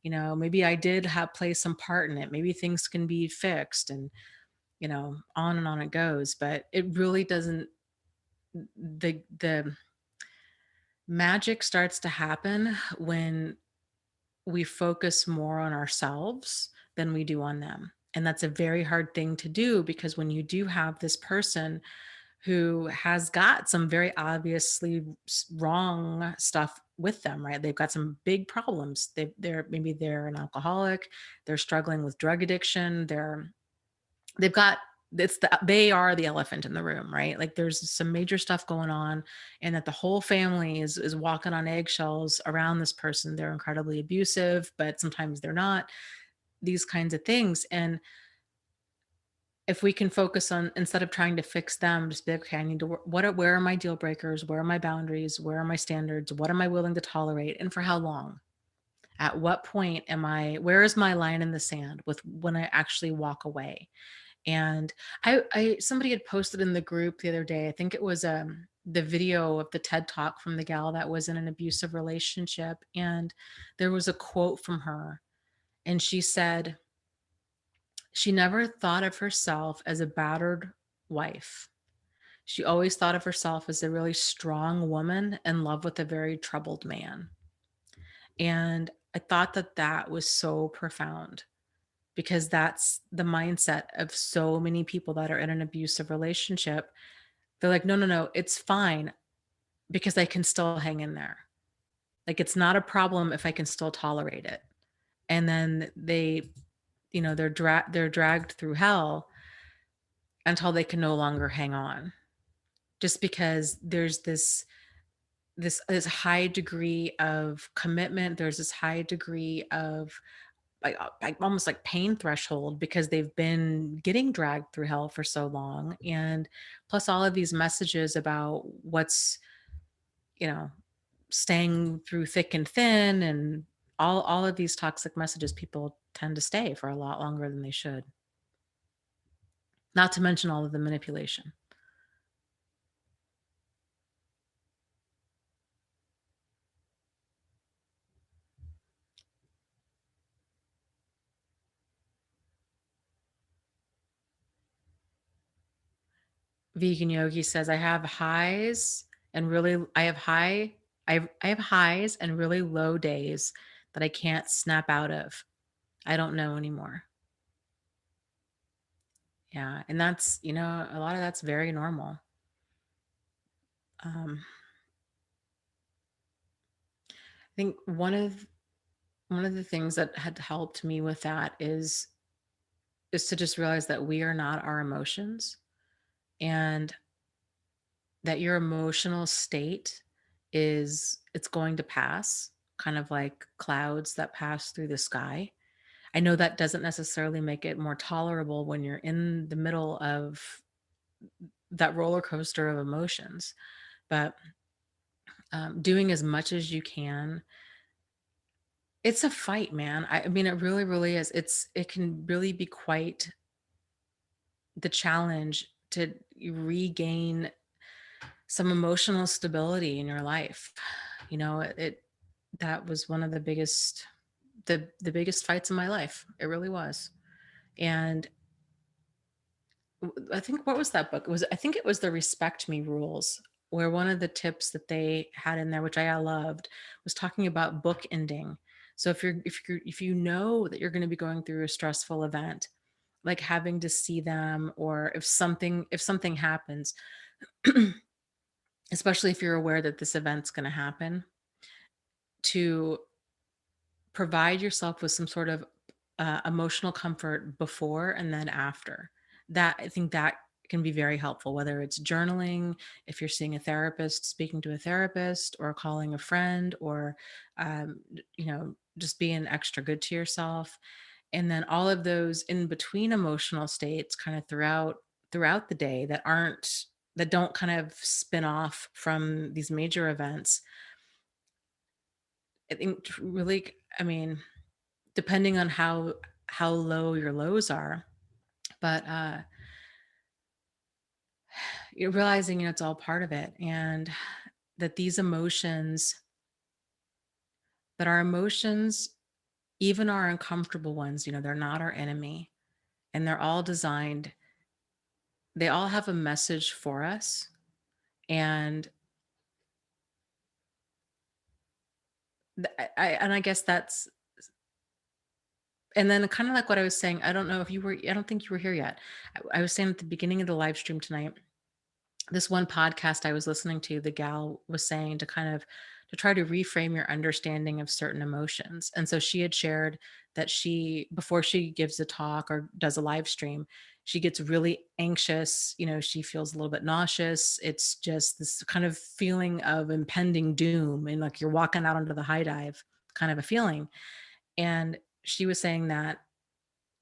maybe I did have play some part in it, maybe things can be fixed, and on and on it goes. But it really doesn't. The magic starts to happen when we focus more on ourselves than we do on them. And that's a very hard thing to do, because when you do have this person who has got some very obviously wrong stuff with them, right? They've got some big problems. They're an alcoholic, they're struggling with drug addiction, they've got they are the elephant in the room, right? Like there's some major stuff going on, and that the whole family is walking on eggshells around this person. They're incredibly abusive, but sometimes they're not, these kinds of things. And if we can focus on, instead of trying to fix them, just be like, okay, I need to where are my deal breakers, where are my boundaries, where are my standards, what am I willing to tolerate, and for how long? At what point where is my line in the sand with when I actually walk away? And I somebody had posted in the group the other day, I think it was the video of the TED talk from the gal that was in an abusive relationship, and there was a quote from her, and she said she never thought of herself as a battered wife. She always thought of herself as a really strong woman in love with a very troubled man. And I thought that that was so profound because that's the mindset of so many people that are in an abusive relationship. They're like, no, no, no, it's fine because I can still hang in there. Like, it's not a problem if I can still tolerate it. And then they're dragged through hell until they can no longer hang on. Just because there's this high degree of commitment, there's this high degree of like almost like pain threshold because they've been getting dragged through hell for so long, and plus all of these messages about what's, you know, staying through thick and thin, and all of these toxic messages, people tend to stay for a lot longer than they should. Not to mention all of the manipulation. Vegan Yogi says, I have highs and really low days that I can't snap out of. I don't know anymore. Yeah, and that's, a lot of that's very normal. Um, I think one of the things that had helped me with that is to just realize that we are not our emotions, and that your emotional state it's going to pass, kind of like clouds that pass through the sky. I know that doesn't necessarily make it more tolerable when you're in the middle of that roller coaster of emotions, but doing as much as you can. It's a fight, man. I mean, it really, really is. It can really be quite the challenge to regain some emotional stability in your life. That was one of the biggest fights in my life. It really was. And I think, what was that book? I think it was the Respect Me rules, where one of the tips that they had in there, which I loved, was talking about book ending. So if you know that you're going to be going through a stressful event, like having to see them, or if something happens, especially if you're aware that this event's going to happen, to provide yourself with some sort of emotional comfort before and then after. That, I think, that can be very helpful, whether it's journaling, if you're seeing a therapist, speaking to a therapist, or calling a friend, or just being extra good to yourself. And then all of those in between emotional states, kind of throughout the day, that don't kind of spin off from these major events. I think really, I mean, depending on how low your lows are, but you're realizing, it's all part of it, and that these emotions, that our emotions, even our uncomfortable ones, they're not our enemy, and they're all designed, they all have a message for us. And I guess that's, and then kind of like what I was saying, I don't think you were here yet. I was saying at the beginning of the live stream tonight, this one podcast I was listening to, the gal was saying to kind of to try to reframe your understanding of certain emotions. And so she had shared that before she gives a talk or does a live stream, she gets really anxious. She feels a little bit nauseous. It's just this kind of feeling of impending doom, and like you're walking out onto the high dive kind of a feeling. And she was saying that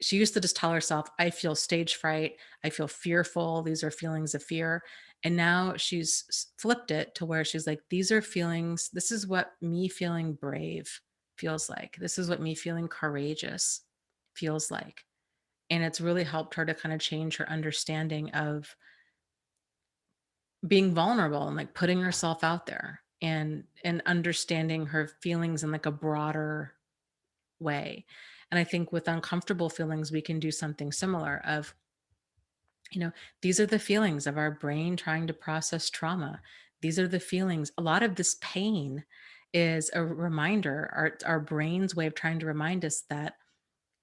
she used to just tell herself, I feel stage fright. I feel fearful. These are feelings of fear. And now she's flipped it to where she's like, these are feelings. This is what me feeling brave feels like. This is what me feeling courageous feels like. And it's really helped her to kind of change her understanding of being vulnerable and like putting herself out there, and understanding her feelings in like a broader way. And I think with uncomfortable feelings, we can do something similar of, you know, these are the feelings of our brain trying to process trauma. These are the feelings, a lot of this pain is a reminder, our brain's way of trying to remind us that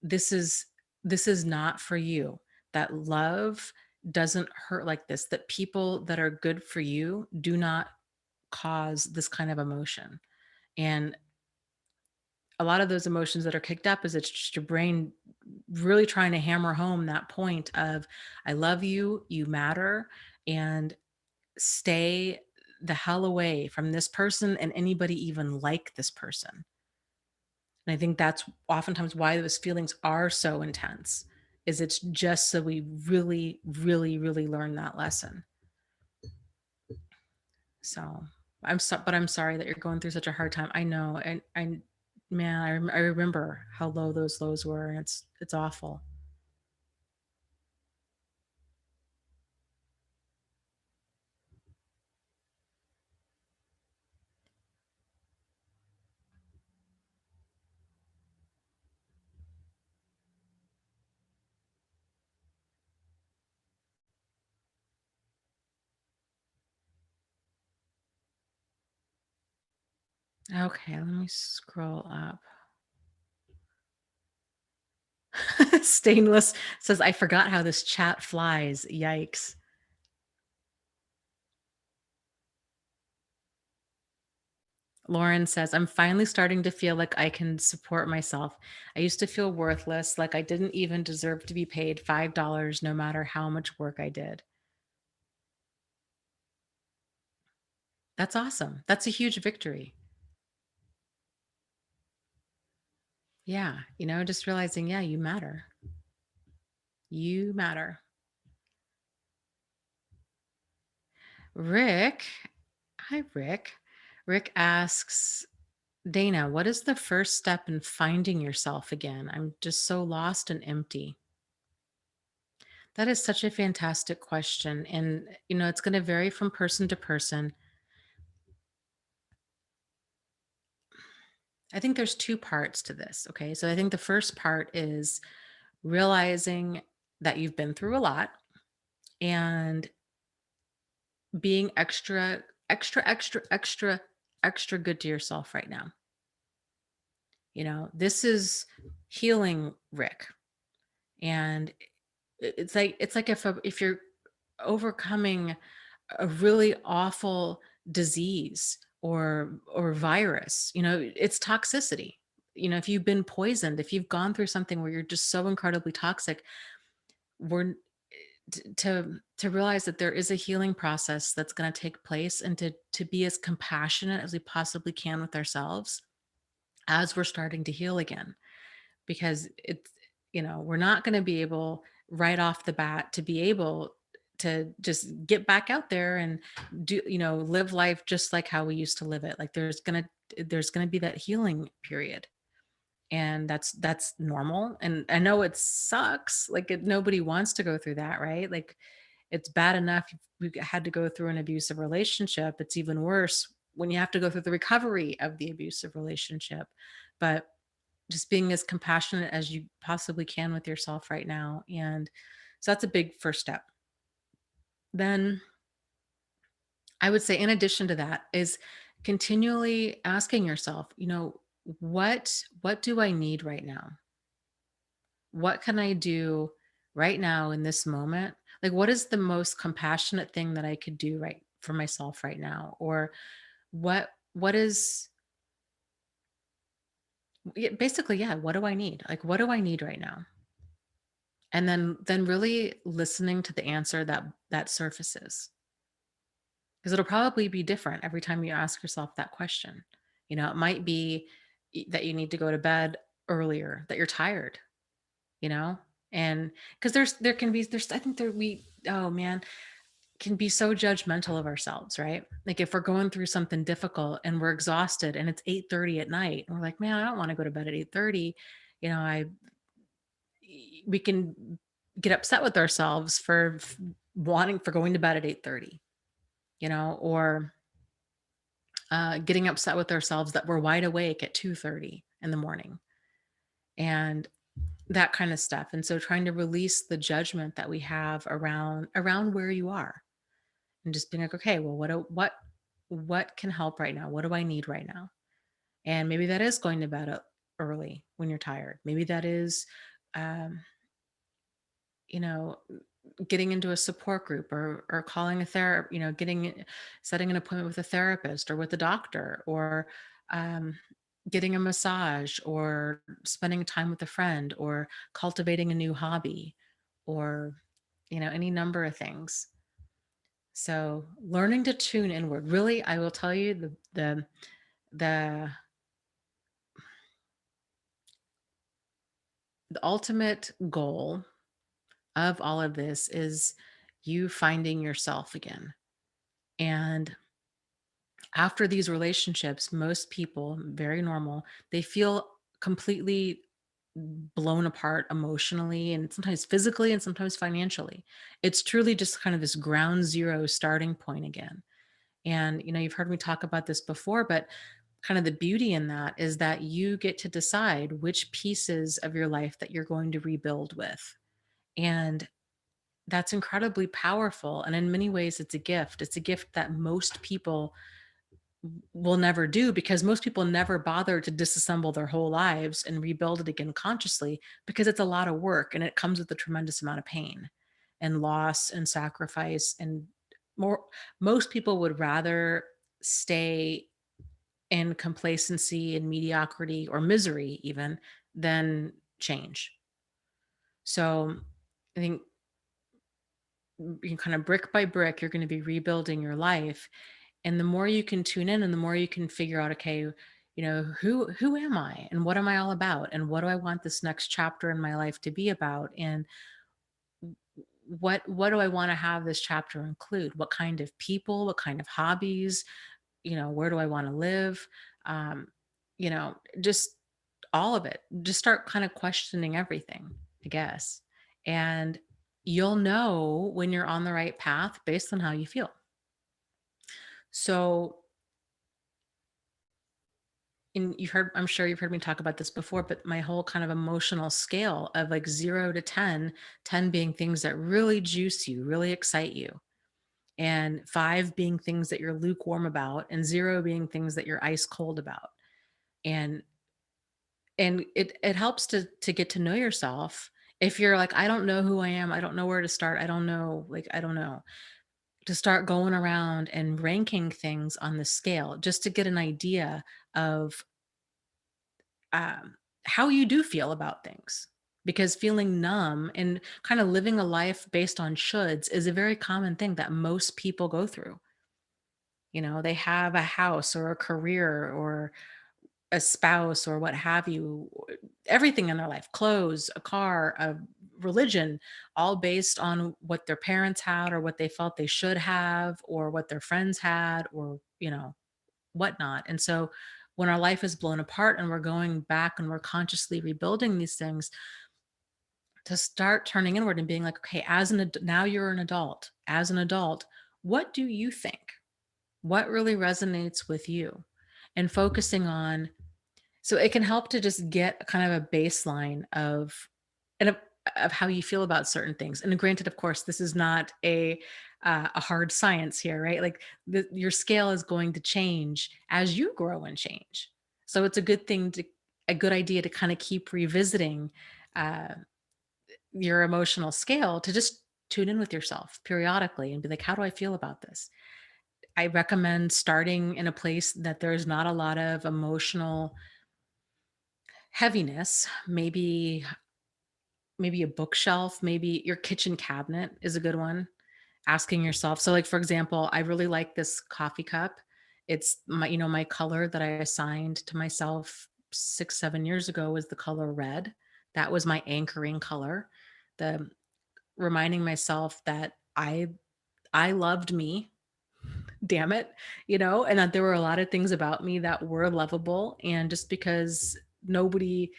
this is this is not for you, that love doesn't hurt like this, that people that are good for you do not cause this kind of emotion. And a lot of those emotions that are kicked up is it's just your brain really trying to hammer home that point of, I love you, you matter, and stay the hell away from this person and anybody even like this person. And I think that's oftentimes why those feelings are so intense, is it's just so we really, really, really learn that lesson. So but I'm sorry that you're going through such a hard time. I know, and man, I remember how low those lows were, and it's awful. Okay, let me scroll up. Stainless says, I forgot how this chat flies. Yikes. Lauren says, I'm finally starting to feel like I can support myself. I used to feel worthless, like I didn't even deserve to be paid $5 no matter how much work I did. That's awesome. That's a huge victory. Yeah. Just realizing, yeah, you matter. You matter. Rick, hi, Rick. Rick asks, Dana, what is the first step in finding yourself again? I'm just so lost and empty. That is such a fantastic question. And, it's going to vary from person to person. I think there's two parts to this. Okay. So I think the first part is realizing that you've been through a lot and being extra, extra, extra, extra, extra good to yourself right now. This is healing Rick. And it's like if you're overcoming a really awful disease or virus, it's toxicity. If you've been poisoned, if you've gone through something where you're just so incredibly toxic, we're to realize that there is a healing process that's going to take place, and to be as compassionate as we possibly can with ourselves as we're starting to heal again, because we're not going to be able right off the bat to be able to just get back out there and live life just like how we used to live it. Like there's going to be that healing period, and that's normal. And I know it sucks, like nobody wants to go through that, right? Like it's bad enough if we had to go through an abusive relationship. It's even worse when you have to go through the recovery of the abusive relationship. But just being as compassionate as you possibly can with yourself right now. And so that's a big first step. Then I would say, in addition to that, is continually asking yourself, what do I need right now? What can I do right now in this moment? Like, what is the most compassionate thing that I could do right for myself right now? Or what is yeah, basically, yeah, what do I need? Like, what do I need right now? And then really listening to the answer that surfaces, because it'll probably be different every time you ask yourself that question. It might be that you need to go to bed earlier, that you're tired, you know and because there's I think there we oh man, can be so judgmental of ourselves, right? Like if we're going through something difficult and we're exhausted and it's 8:30 at night and we're like, man, I don't want to go to bed at 8:30. I we can get upset with ourselves for wanting for going to bed at 8:30, or getting upset with ourselves that we're wide awake at 2:30 in the morning, and that kind of stuff. And so trying to release the judgment that we have around where you are, and just being like, okay, well, what can help right now? What do I need right now? And maybe that is going to bed early when you're tired. Maybe that is, um, you know, getting into a support group, or calling a therapist, setting an appointment with a therapist or with a doctor, or um, getting a massage, or spending time with a friend, or cultivating a new hobby, or any number of things. So learning to tune inward, really, I will tell you, the the ultimate goal of all of this is you finding yourself again. And after these relationships, most people, very normal, they feel completely blown apart emotionally, and sometimes physically, and sometimes financially. It's truly just kind of this ground zero starting point again. And you've heard me talk about this before, but kind of the beauty in that is that you get to decide which pieces of your life that you're going to rebuild with. And that's incredibly powerful. And in many ways, it's a gift. It's a gift that most people will never do, because most people never bother to disassemble their whole lives and rebuild it again consciously, because it's a lot of work and it comes with a tremendous amount of pain and loss and sacrifice. And more most people would rather stay in complacency and mediocrity or misery even than change. So I think you kind of brick by brick, you're going to be rebuilding your life. And the more you can tune in, and the more you can figure out, okay, who am I, and what am I all about, and what do I want this next chapter in my life to be about, and what do I want to have this chapter include? What kind of people, what kind of hobbies, where do I want to live? Um, just all of it. Just start kind of questioning everything, I guess. And you'll know when you're on the right path based on how you feel. So, and I'm sure you've heard me talk about this before, but my whole kind of emotional scale of like 0 to 10, 10 being things that really juice you, really excite you, and 5 being things that you're lukewarm about, and 0 being things that you're ice cold about. And it helps to get to know yourself. If you're like, I don't know who I am, I don't know where to start, I don't know, like, I don't know, to start going around and ranking things on the scale just to get an idea of um, how you do feel about things. Because feeling numb and kind of living a life based on shoulds is a very common thing that most people go through. They have a house or a career or a spouse or what have you, everything in their life, clothes, a car, a religion, all based on what their parents had, or what they felt they should have, or what their friends had, or, whatnot. And so when our life is blown apart and we're going back and we're consciously rebuilding these things, to start turning inward and being like, okay, now you're an adult, as an adult, what do you think? What really resonates with you? And focusing on, so it can help to just get kind of a baseline and of, of how you feel about certain things. And granted, of course, this is not a hard science here, right? Like your scale is going to change as you grow and change. So it's a good idea to kind of keep revisiting uh, your emotional scale, to just tune in with yourself periodically and be like, how do I feel about this? I recommend starting in a place that there's not a lot of emotional heaviness. Maybe a bookshelf, maybe your kitchen cabinet is a good one. Asking yourself, so like for example, I really like this coffee cup. It's my color that I assigned to myself 6 7 years ago was the color red. That was my anchoring color. The Reminding myself that I loved me, damn it, and that there were a lot of things about me that were lovable. And just because nobody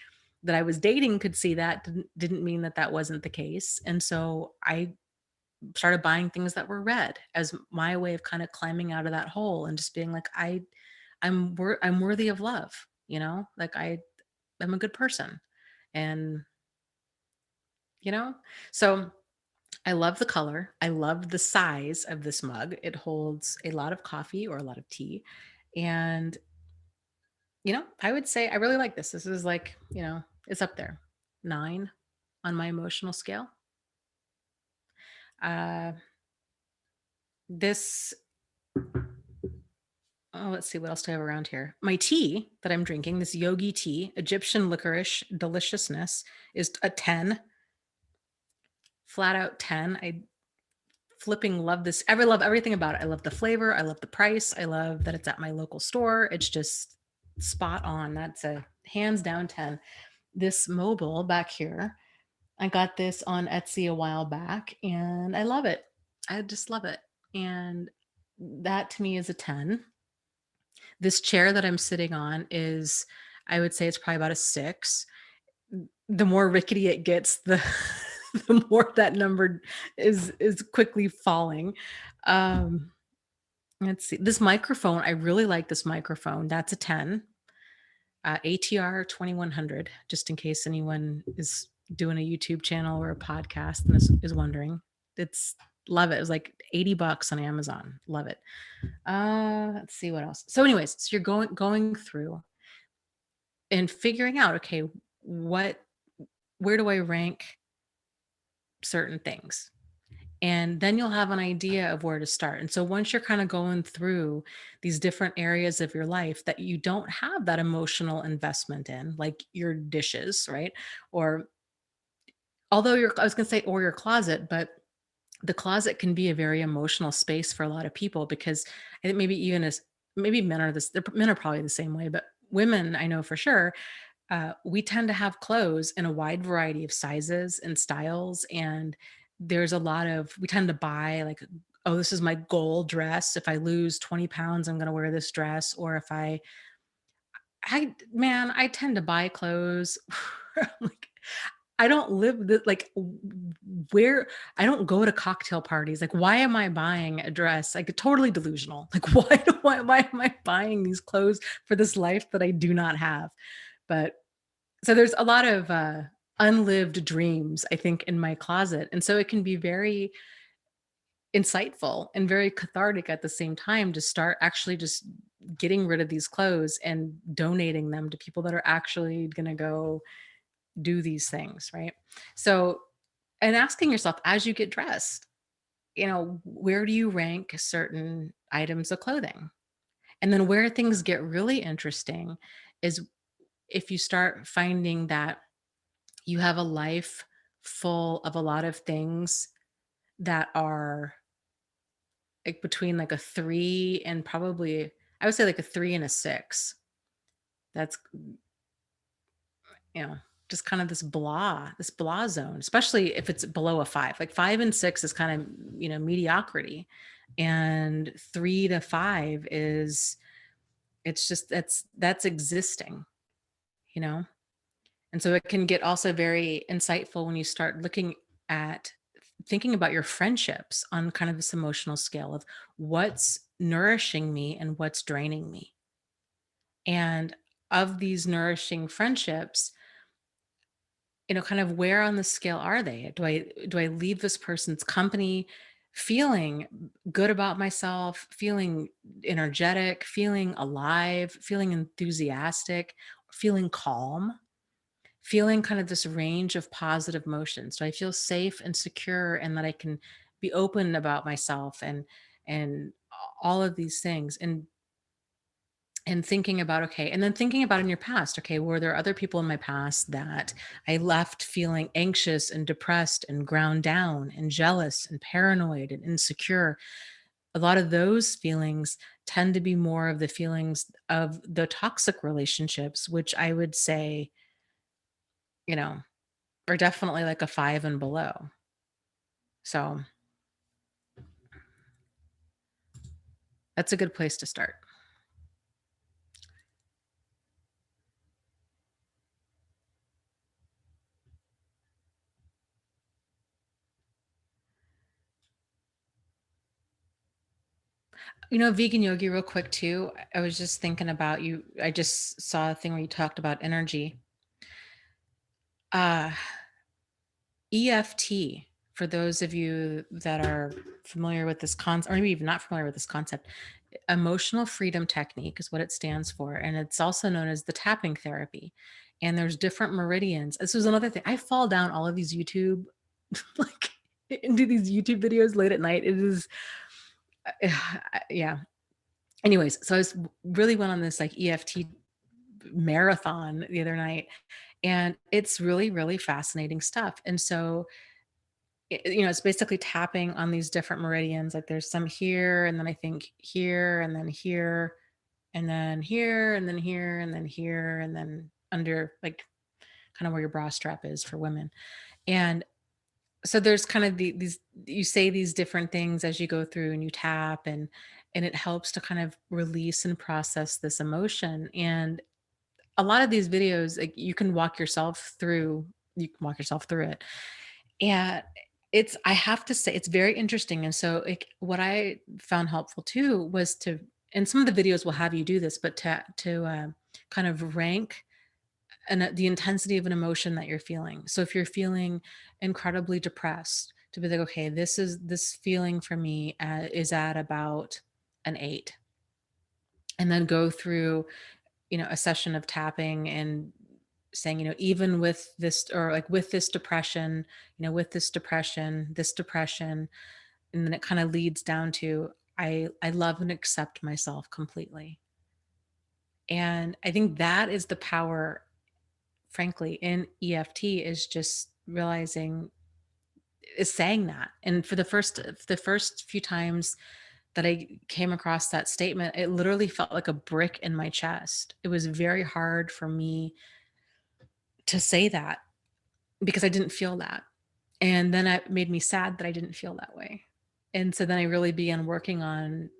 that I was dating could see that didn't mean that that wasn't the case. And so I started buying things that were red as my way of kind of climbing out of that hole and just being like, I'm worthy of love, like I'm a good person. And you know so I love the color. I love the size of this mug. It holds a lot of coffee or a lot of tea. And I would say I really like this. This is like, it's up there. 9 on my emotional scale. Uh, this Oh, let's see, what else do I have around here? My tea that I'm drinking, this yogi tea, Egyptian licorice deliciousness, is a 10, flat out 10. I flipping love this. I love everything about it. I love the flavor. I love the price. I love that it's at my local store. It's just spot on. That's a hands down 10. This mobile back here, I got this on Etsy a while back and I love it. I just love it. And that to me is a 10. This chair that I'm sitting on is, I would say it's probably about a 6. The more rickety it gets, the the more that number is quickly falling. Um, let's see. This microphone, I really like this microphone. That's a 10. ATR 2100, just in case anyone is doing a YouTube channel or a podcast and is wondering. It's love it. It was like $80 on Amazon. Love it. Let's see what else. So anyways, so you're going through and figuring out, okay, what where do I rank certain things? And then you'll have an idea of where to start. And so once you're kind of going through these different areas of your life that you don't have that emotional investment in, like your dishes, right? Or although I was going to say, or your closet, but the closet can be a very emotional space for a lot of people because I think maybe even as maybe men are men are probably the same way, but women, I know for sure, we tend to have clothes in a wide variety of sizes and styles. And there's a lot of, we tend to buy like, oh, this is my goal dress. If I lose 20 pounds, I'm going to wear this dress. Or if man, I tend to buy clothes. Like, I don't live like where I don't go to cocktail parties. Like, why am I buying a dress? Like, totally delusional. Like, why am I buying these clothes for this life that I do not have? But so there's a lot of unlived dreams, I think, in my closet. And so it can be very insightful and very cathartic at the same time to start actually just getting rid of these clothes and donating them to people that are actually going to go do these things. Right. So, and asking yourself as you get dressed, where do you rank certain items of clothing? And then where things get really interesting is if you start finding that you have a life full of a lot of things that are like between like a 3 and probably I would say like a 3 and a 6. That's, you know, just kind of this blah zone, especially if it's below a 5. Like 5 and 6 is kind of, mediocrity. And 3 to 5 is it's just that's existing, you know? And so it can get also very insightful when you start looking at thinking about your friendships on kind of this emotional scale of what's nourishing me and what's draining me. And of these nourishing friendships, kind of where on the scale are they? Do I leave this person's company feeling good about myself, feeling energetic, feeling alive, feeling enthusiastic, feeling calm? Feeling kind of this range of positive motions. So I feel safe and secure and that I can be open about myself and all of these things and thinking about okay and then thinking about in your past, okay, were there other people in my past that I left feeling anxious and depressed and ground down and jealous and paranoid and insecure? A lot of those feelings tend to be more of the feelings of the toxic relationships, which I would say, you know or definitely like a 5 and below. So, that's a good place to start. Vegan yogi real quick too. I was just thinking about you. I just saw a thing where you talked about energy. Uh, EFT, for those of you that are familiar with this concept, or maybe even not familiar with this concept, Emotional freedom technique is what it stands for, and it's also known as the tapping therapy. And there's different meridians. This was another thing. I fall down all of these YouTube, like into these YouTube videos late at night. It is, yeah. Anyways, so really went on this like EFT marathon the other night, and it's really, really fascinating stuff. And so, it's basically tapping on these different meridians. Like there's some here, and then I think here, and then here, and then here, and then here, and then here, and then under like kind of where your bra strap is for women. And so there's kind of these, you say these different things as you go through and you tap, and it helps to kind of release and process this emotion. And a lot of these videos, like you can walk yourself through it. And I have to say, it's very interesting. And so, what I found helpful too was and some of the videos will have you do this, but to kind of rank the intensity of an emotion that you're feeling. So if you're feeling incredibly depressed, to be like, okay, this feeling for me is at about an 8, and then go through, a session of tapping and saying, even with this, or like with this depression, with this depression, and then it kind of leads down to I love and accept myself completely. And I think that is the power, frankly, in EFT, is just realizing, is saying that. And for the first few times that I came across that statement, it literally felt like a brick in my chest. It was very hard for me to say that because I didn't feel that. And then it made me sad that I didn't feel that way. And so then I really began working on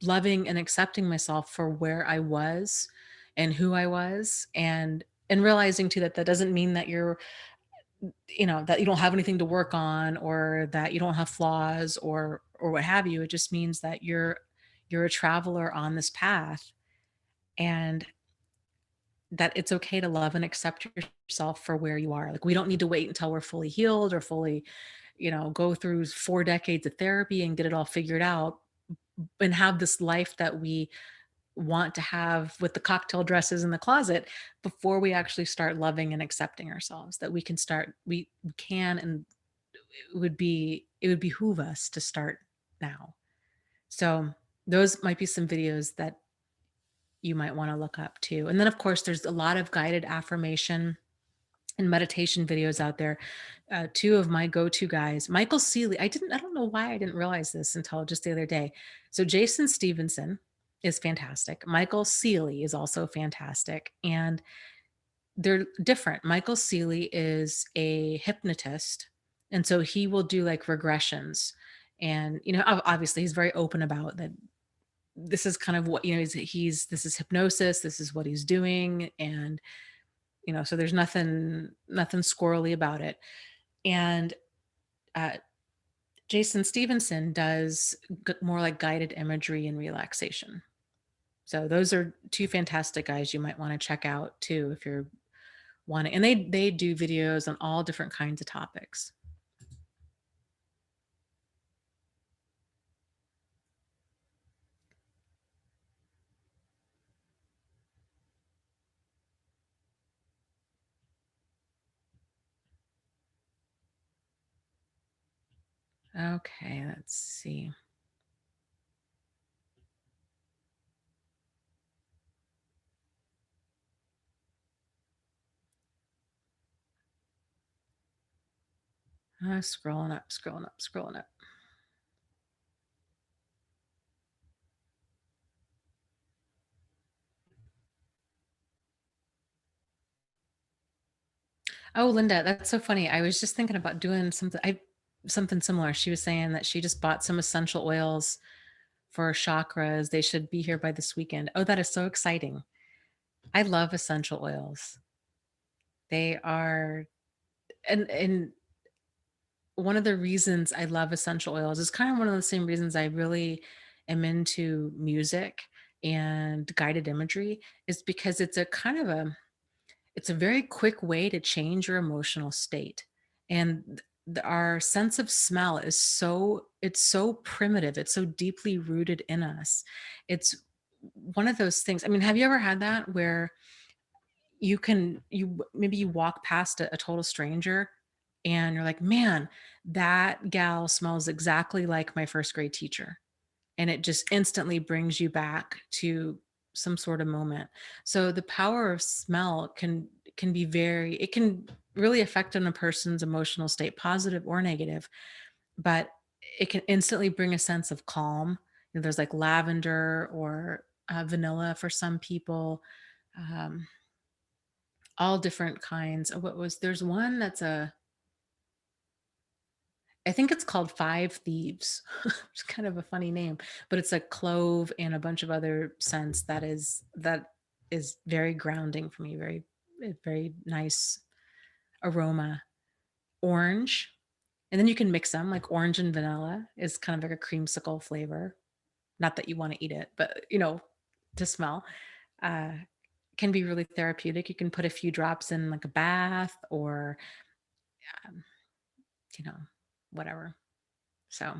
loving and accepting myself for where I was and who I was, and realizing too that that doesn't mean that that you don't have anything to work on, or that you don't have flaws, or what have you. It just means that you're a traveler on this path, and that it's okay to love and accept yourself for where you are. Like, we don't need to wait until we're fully healed, or fully, go through 4 decades of therapy and get it all figured out, and have this life that we want to have with the cocktail dresses in the closet, before we actually start loving and accepting ourselves. That we can, and it would behoove us to start now. So those might be some videos that you might want to look up too. And then of course there's a lot of guided affirmation and meditation videos out there. Two of my go-to guys, Michael Seeley. I don't know why I didn't realize this until just the other day. So Jason Stevenson is fantastic. Michael Seeley is also fantastic. And they're different. Michael Seeley is a hypnotist. And so he will do like regressions. And, obviously he's very open about that. This is kind of what, this is hypnosis. This is what he's doing. And, so there's nothing squirrely about it. And uh, Jason Stevenson does more like guided imagery and relaxation. So those are two fantastic guys you might want to check out too if you're wanting. And they do videos on all different kinds of topics. Okay, let's see. Scrolling up, scrolling up, scrolling up. Oh, Linda, that's so funny. I was just thinking about doing something similar. She was saying that she just bought some essential oils for chakras. They should be here by this weekend. Oh, that is so exciting. I love essential oils. They are, and one of the reasons I love essential oils is kind of one of the same reasons I really am into music and guided imagery, is because it's a very quick way to change your emotional state. And our sense of smell is so, it's so primitive, it's so deeply rooted in us. It's one of those things. I mean, have you ever had that where maybe you walk past a total stranger and you're like, man, that gal smells exactly like my first grade teacher, and it just instantly brings you back to some sort of moment. So the power of smell can be very, it can really affect on a person's emotional state, positive or negative, but it can instantly bring a sense of calm. There's like lavender or vanilla for some people, um, all different kinds. What was there's one that's a, I think it's called Five Thieves. It's kind of a funny name, but it's a clove and a bunch of other scents that is very grounding for me, very very nice aroma. Orange, and then you can mix them, like orange and vanilla is kind of like a creamsicle flavor. Not that you want to eat it, but to smell. Uh, can be really therapeutic. You can put a few drops in like a bath or um, you know, whatever. So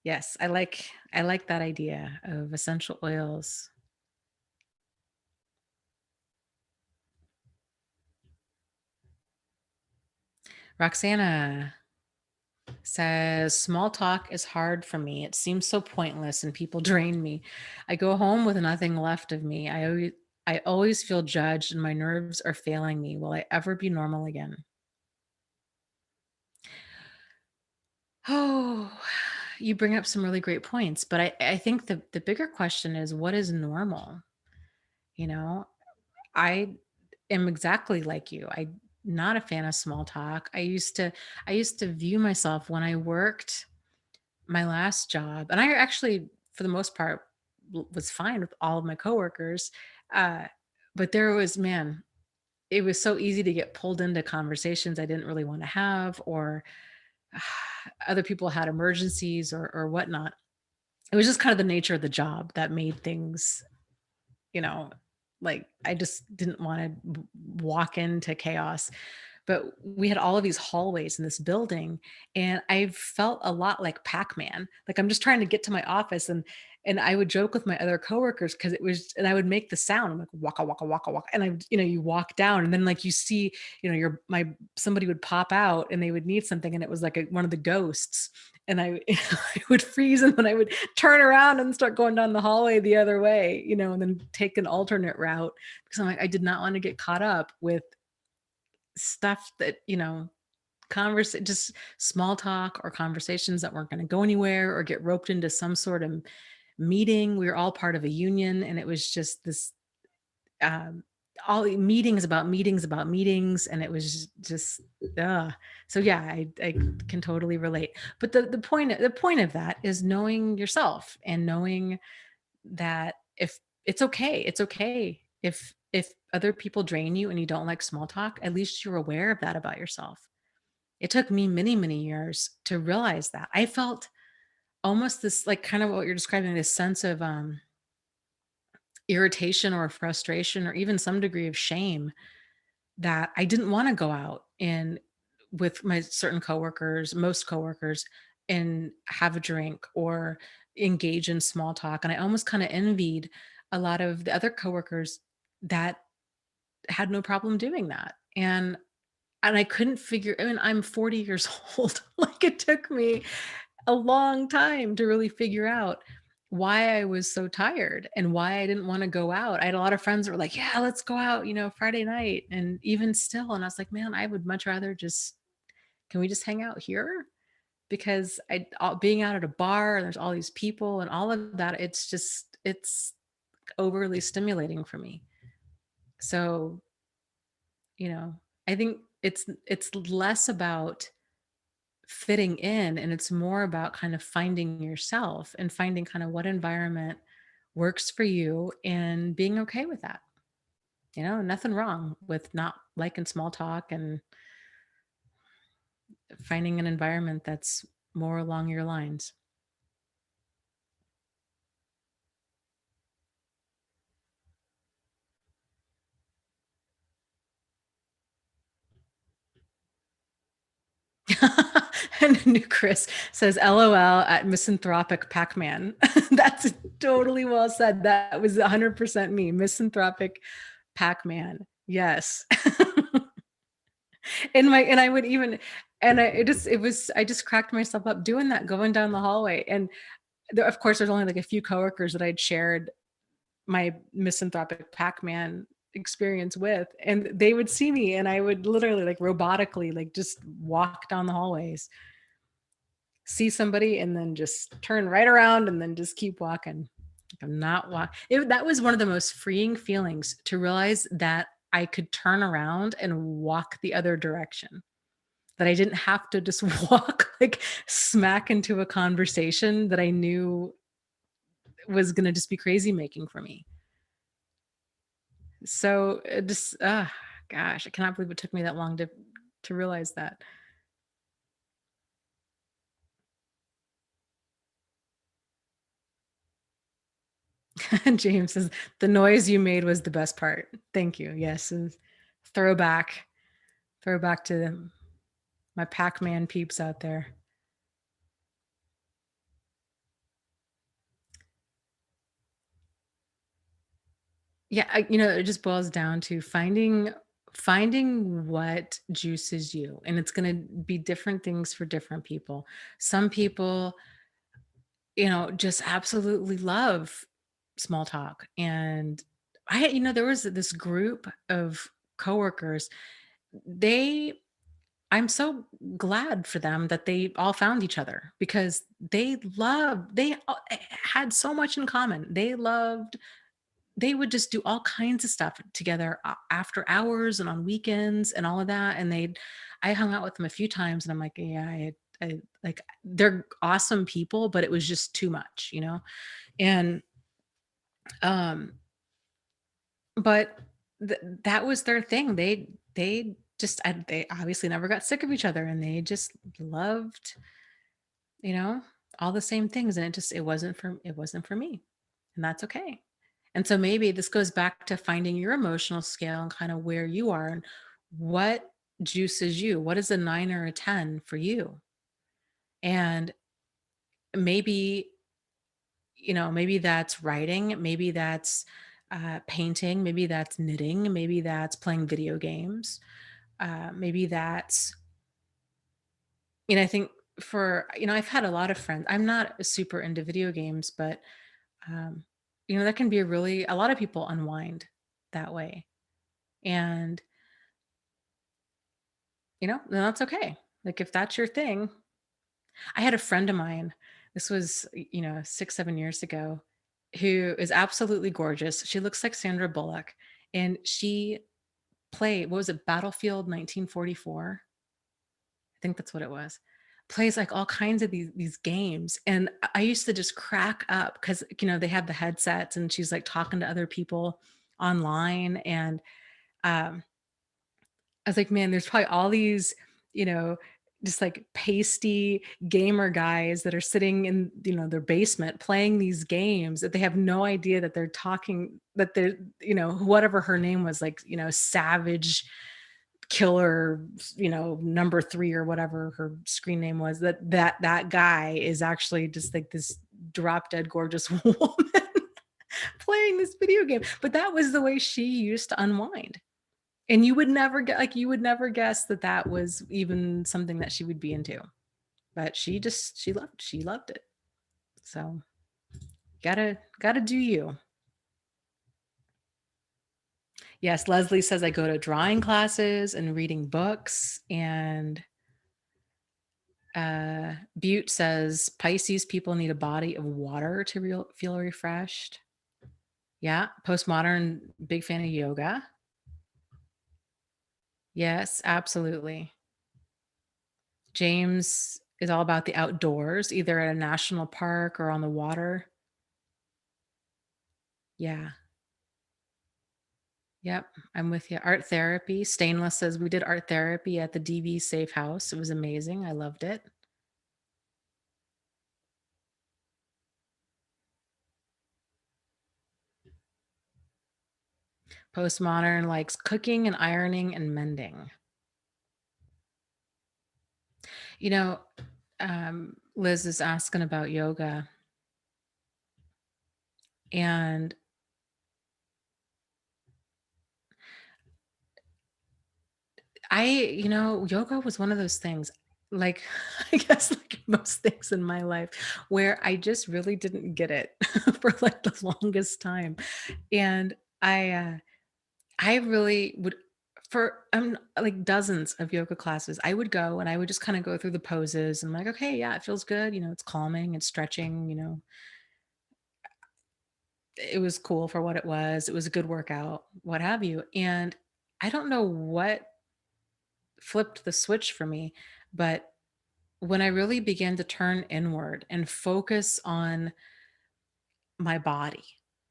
yes, I like that idea of essential oils. Roxana says, small talk is hard for me. It seems so pointless and people drain me. I go home with nothing left of me. I always feel judged and my nerves are failing me. Will I ever be normal again? Oh, you bring up some really great points, but I think the bigger question is, what is normal? You know, I am exactly like you. I'm not a fan of small talk. I used to view myself when I worked my last job, and I actually, for the most part, was fine with all of my coworkers. Uh, but there was, man, it was so easy to get pulled into conversations I didn't really want to have, or other people had emergencies or whatnot. It was just kind of the nature of the job that made things, you know, like I just didn't want to walk into chaos. But we had all of these hallways in this building, and I felt a lot like Pac-Man. Like I'm just trying to get to my office, and I would joke with my other coworkers because it was, and I would make the sound. I'm like waka waka waka waka, and you walk down, and then like you see, your my somebody would pop out, and they would need something, and it was like one of the ghosts, and I I would freeze, and then I would turn around and start going down the hallway the other way, and then take an alternate route because I'm like, I did not want to get caught up with stuff that, just small talk or conversations that weren't going to go anywhere or get roped into some sort of meeting. We were all part of a union, and it was just this um, all meetings about meetings about meetings, and it was just so yeah, I can totally relate. But the point of that is knowing yourself and knowing that if it's okay if other people drain you and you don't like small talk, at least you're aware of that about yourself. It took me many, many years to realize that. I felt almost this, like, kind of what you're describing, this sense of irritation or frustration or even some degree of shame that I didn't want to go out and with my certain coworkers, most coworkers, and have a drink or engage in small talk. And I almost kind of envied a lot of the other coworkers that had no problem doing that. And I couldn't figure, I mean, I'm 40 years old. Like it took me a long time to really figure out why I was so tired and why I didn't want to go out. I had a lot of friends that were like, "Yeah, let's go out, Friday night." And even still, and I was like, "Man, I would much rather just, can we just hang out here?" Because being out at a bar and there's all these people and all of that, it's overly stimulating for me. So, you know, I think it's less about fitting in, and it's more about kind of finding yourself and finding kind of what environment works for you and being okay with that. Nothing wrong with not liking small talk and finding an environment that's more along your lines. And new Chris says, LOL at misanthropic Pac-Man. That's totally well said. That was 100% me. Misanthropic Pac-Man. Yes. And I would even, and I just cracked myself up doing that, going down the hallway. And there, of course, there's only like a few coworkers that I'd shared my misanthropic Pac-Man experience with, and they would see me and I would literally like robotically like just walk down the hallways, see somebody and then just turn right around and then just keep walking. I'm not walking. That was one of the most freeing feelings, to realize that I could turn around and walk the other direction. That I didn't have to just walk like smack into a conversation that I knew was going to just be crazy making for me. So it just, gosh, I cannot believe it took me that long to realize that. James says the noise you made was the best part. Thank you. Yes, and throwback, throwback to my Pac-Man peeps out there. Yeah, it just boils down to finding what juices you, and it's going to be different things for different people. Some people, just absolutely love small talk. And there was this group of coworkers. They, I'm so glad for them that they all found each other, because they all had so much in common. They would just do all kinds of stuff together after hours and on weekends and all of that. And I hung out with them a few times and I'm like, yeah, I like, they're awesome people, but it was just too much. And, um, but that was their thing. They obviously never got sick of each other, and they just loved, you know, all the same things. And it wasn't for me. And that's okay. And so maybe this goes back to finding your emotional scale and kind of where you are and what juices you. What is a 9 or a 10 for you? And maybe, maybe that's writing, maybe that's painting, maybe that's knitting, maybe that's playing video games, maybe that's, I think I've had a lot of friends. I'm not super into video games, but um, that can be a lot of people unwind that way. And, then that's okay. Like if that's your thing. I had a friend of mine, this was, 6, 7 years ago, who is absolutely gorgeous. She looks like Sandra Bullock. And she played, what was it, Battlefield 1944? I think that's what it was. Plays like all kinds of these games. And I used to just crack up because, they have the headsets and she's like talking to other people online. And um, I was like, man, there's probably all these, you know, just like pasty gamer guys that are sitting in, their basement playing these games that they have no idea that they're talking, that they're, whatever her name was, like, Savage Killer, number 3 or whatever her screen name was, that guy is actually just like this drop dead gorgeous woman playing this video game. But that was the way she used to unwind. And you would never guess that that was even something that she would be into. But she loved it. So gotta do you. Yes, Leslie says I go to drawing classes and reading books. And Butte says Pisces people need a body of water to feel refreshed. Yeah, postmodern, big fan of yoga. Yes, absolutely. James is all about the outdoors, either at a national park or on the water. Yeah. Yep. I'm with you. Art therapy. Stainless says we did art therapy at the DV Safe House. It was amazing. I loved it. Postmodern likes cooking and ironing and mending. You know, Liz is asking about yoga, and yoga was one of those things, like, I guess like most things in my life, where I just really didn't get it for like the longest time. And I really would, for like dozens of yoga classes, I would go and I would just kind of go through the poses and I'm like, okay, yeah, it feels good. It's calming, it's stretching, it was cool for what it was. It was a good workout, what have you. And I don't know what flipped the switch for me, but when I really began to turn inward and focus on my body,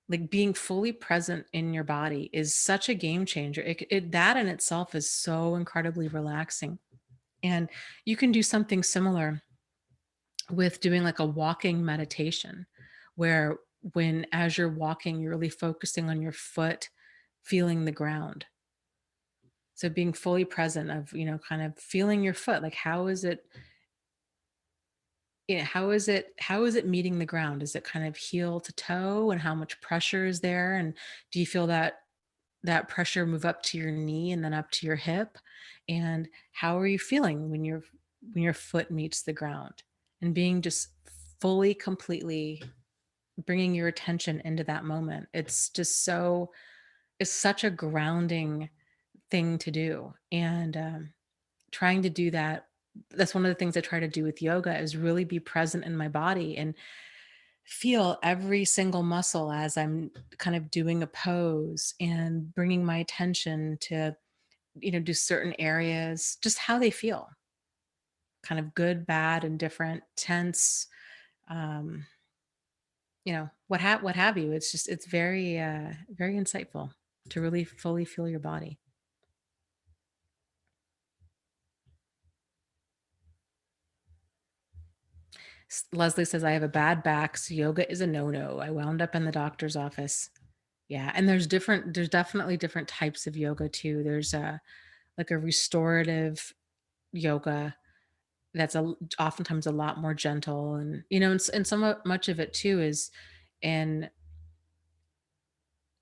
like being fully present in your body is such a game changer. That in itself is so incredibly relaxing. And you can do something similar with doing like a walking meditation, where when as you're walking, you're really focusing on your foot, feeling the ground. So being fully present of, kind of feeling your foot, like how is it meeting the ground? Is it kind of heel to toe, and how much pressure is there? And do you feel that pressure move up to your knee and then up to your hip? And how are you feeling when your foot meets the ground? And being just fully, completely bringing your attention into that moment. It's such a grounding thing to do. And trying to do that's one of the things I try to do with yoga, is really be present in my body and feel every single muscle as I'm kind of doing a pose, and bringing my attention to, do certain areas, just how they feel, kind of good, bad, and different, tense, um, what have you. It's very, very insightful to really fully feel your body. Leslie says, I have a bad back, so yoga is a no-no. I wound up in the doctor's office. Yeah, and there's definitely different types of yoga too. There's a like a restorative yoga that's oftentimes a lot more gentle, and much of it too is in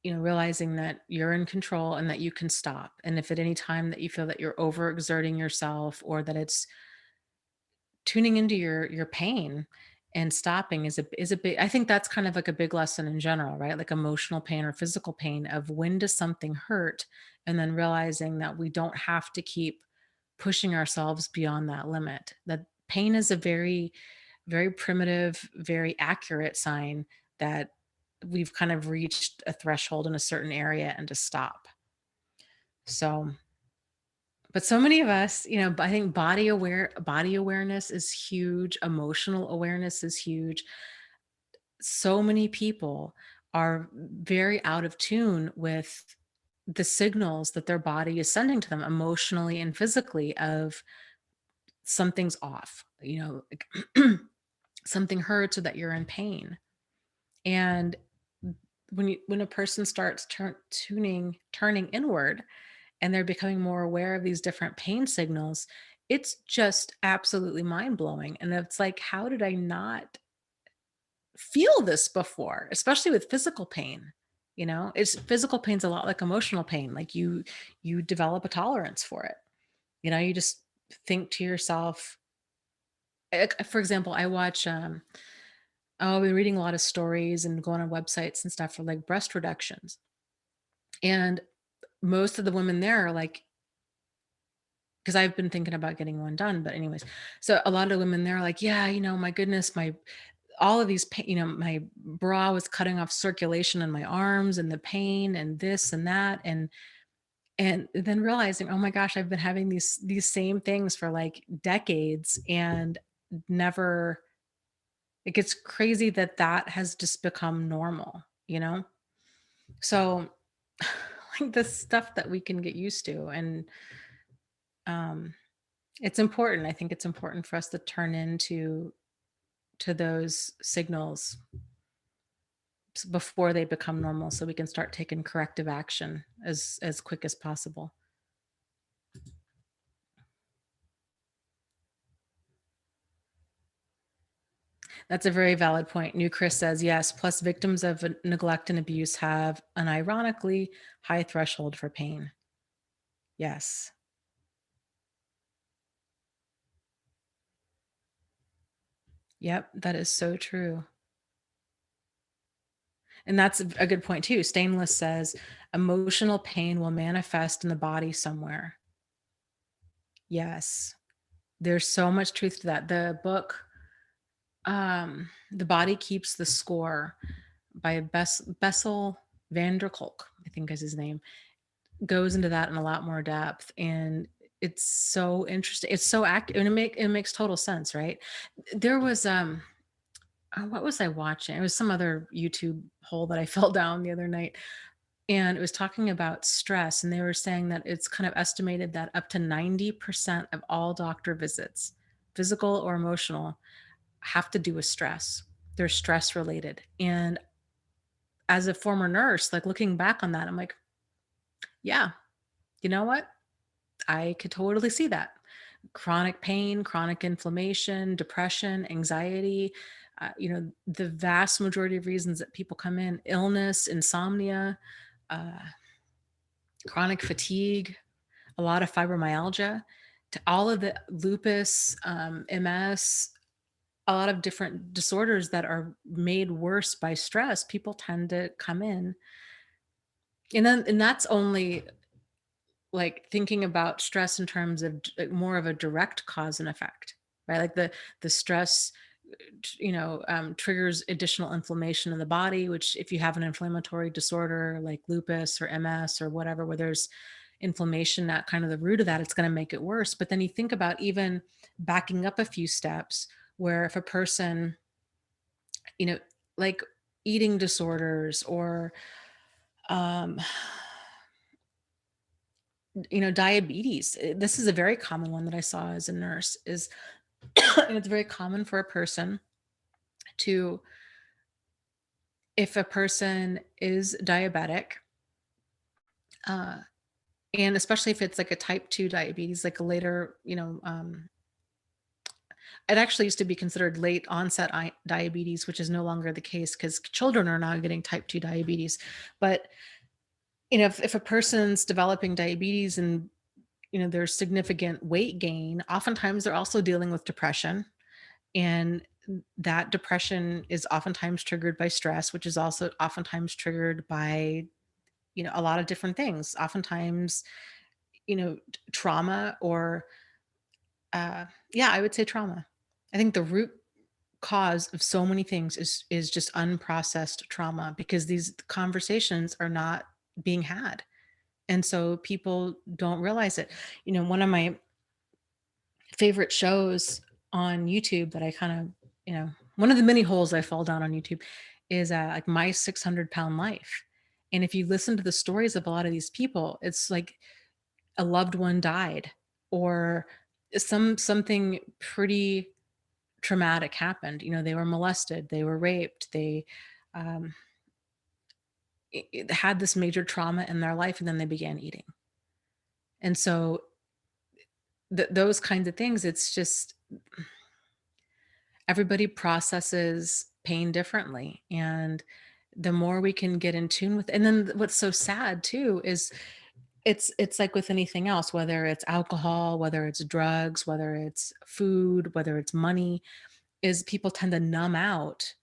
realizing that you're in control and that you can stop. And if at any time that you feel that you're overexerting yourself, or that it's tuning into your pain and stopping, is a big, I think that's kind of like a big lesson in general, right? Like emotional pain or physical pain, of when does something hurt, and then realizing that we don't have to keep pushing ourselves beyond that limit. That pain is a very, very primitive, very accurate sign that we've kind of reached a threshold in a certain area, and to stop. So, but so many of us, I think body awareness is huge, emotional awareness is huge. So many people are very out of tune with the signals that their body is sending to them emotionally and physically, of something's off, like something hurts, or that you're in pain. And when a person starts turning inward, and they're becoming more aware of these different pain signals, it's just absolutely mind-blowing. And it's like, how did I not feel this before? Especially with physical pain. It's physical pain's a lot like emotional pain. Like you develop a tolerance for it. You just think to yourself, for example, I watch I'll be reading a lot of stories and going on websites and stuff for like breast reductions. And most of the women there are like, because I've been thinking about getting one done, but anyways, so a lot of women there are like, yeah, my goodness, my all of these pain, my bra was cutting off circulation in my arms, and the pain, and this and that, and then realizing, oh my gosh, I've been having these same things for like decades, and never. It gets crazy that that has just become normal. So, like the stuff that we can get used to, and um it's important. I think it's important for us to turn into to those signals before they become normal, so we can start taking corrective action as quick as possible. That's a very valid point. New Chris says, yes, plus victims of neglect and abuse have an ironically high threshold for pain. Yes. Yep, that is so true. And that's a good point too. Stainless says emotional pain will manifest in the body somewhere. Yes. There's so much truth to that. The book, The Body Keeps the Score by Bessel van der Kolk, I think is his name, goes into that in a lot more depth. And it's so interesting. It's so accurate and it makes total sense, right? There was what was I watching? It was some other YouTube hole that I fell down the other night. And it was talking about stress. And they were saying that it's kind of estimated that up to 90% of all doctor visits, physical or emotional, have to do with stress. They're stress related. And as a former nurse, like looking back on that, I'm like, yeah, you know what? I could totally see that. Chronic pain, chronic inflammation, depression, anxiety, the vast majority of reasons that people come in, illness, insomnia, uh, chronic fatigue, a lot of fibromyalgia, to all of the lupus, MS, a lot of different disorders that are made worse by stress, people tend to come in. And that's only like thinking about stress in terms of like more of a direct cause and effect, right? Like the stress triggers additional inflammation in the body, which if you have an inflammatory disorder like lupus or MS or whatever, where there's inflammation at kind of the root of that, it's going to make it worse. But then you think about even backing up a few steps, where if a person, you know, like eating disorders or um diabetes. This is a very common one that I saw as a nurse is and it's very common for a person to, if a person is diabetic, uh, and especially if it's like a type 2 diabetes, like a later, it actually used to be considered late onset diabetes, which is no longer the case because children are now getting type 2 diabetes. But, if a person's developing diabetes and, there's significant weight gain, oftentimes they're also dealing with depression. And that depression is oftentimes triggered by stress, which is also oftentimes triggered by, a lot of different things. Oftentimes, trauma or, yeah, I would say trauma. I think the root cause of so many things is just unprocessed trauma because these conversations are not being had. And so people don't realize it. One of my favorite shows on YouTube that I kind of, one of the many holes I fall down on YouTube is like My 600-Pound Life. And if you listen to the stories of a lot of these people, it's like a loved one died or something pretty traumatic happened. They were molested, they were raped, they um, had this major trauma in their life, and then they began eating. And so those kinds of things, it's just everybody processes pain differently. And the more we can get in tune with, and then what's so sad too is it's like with anything else, whether it's alcohol, whether it's drugs, whether it's food, whether it's money, is people tend to numb out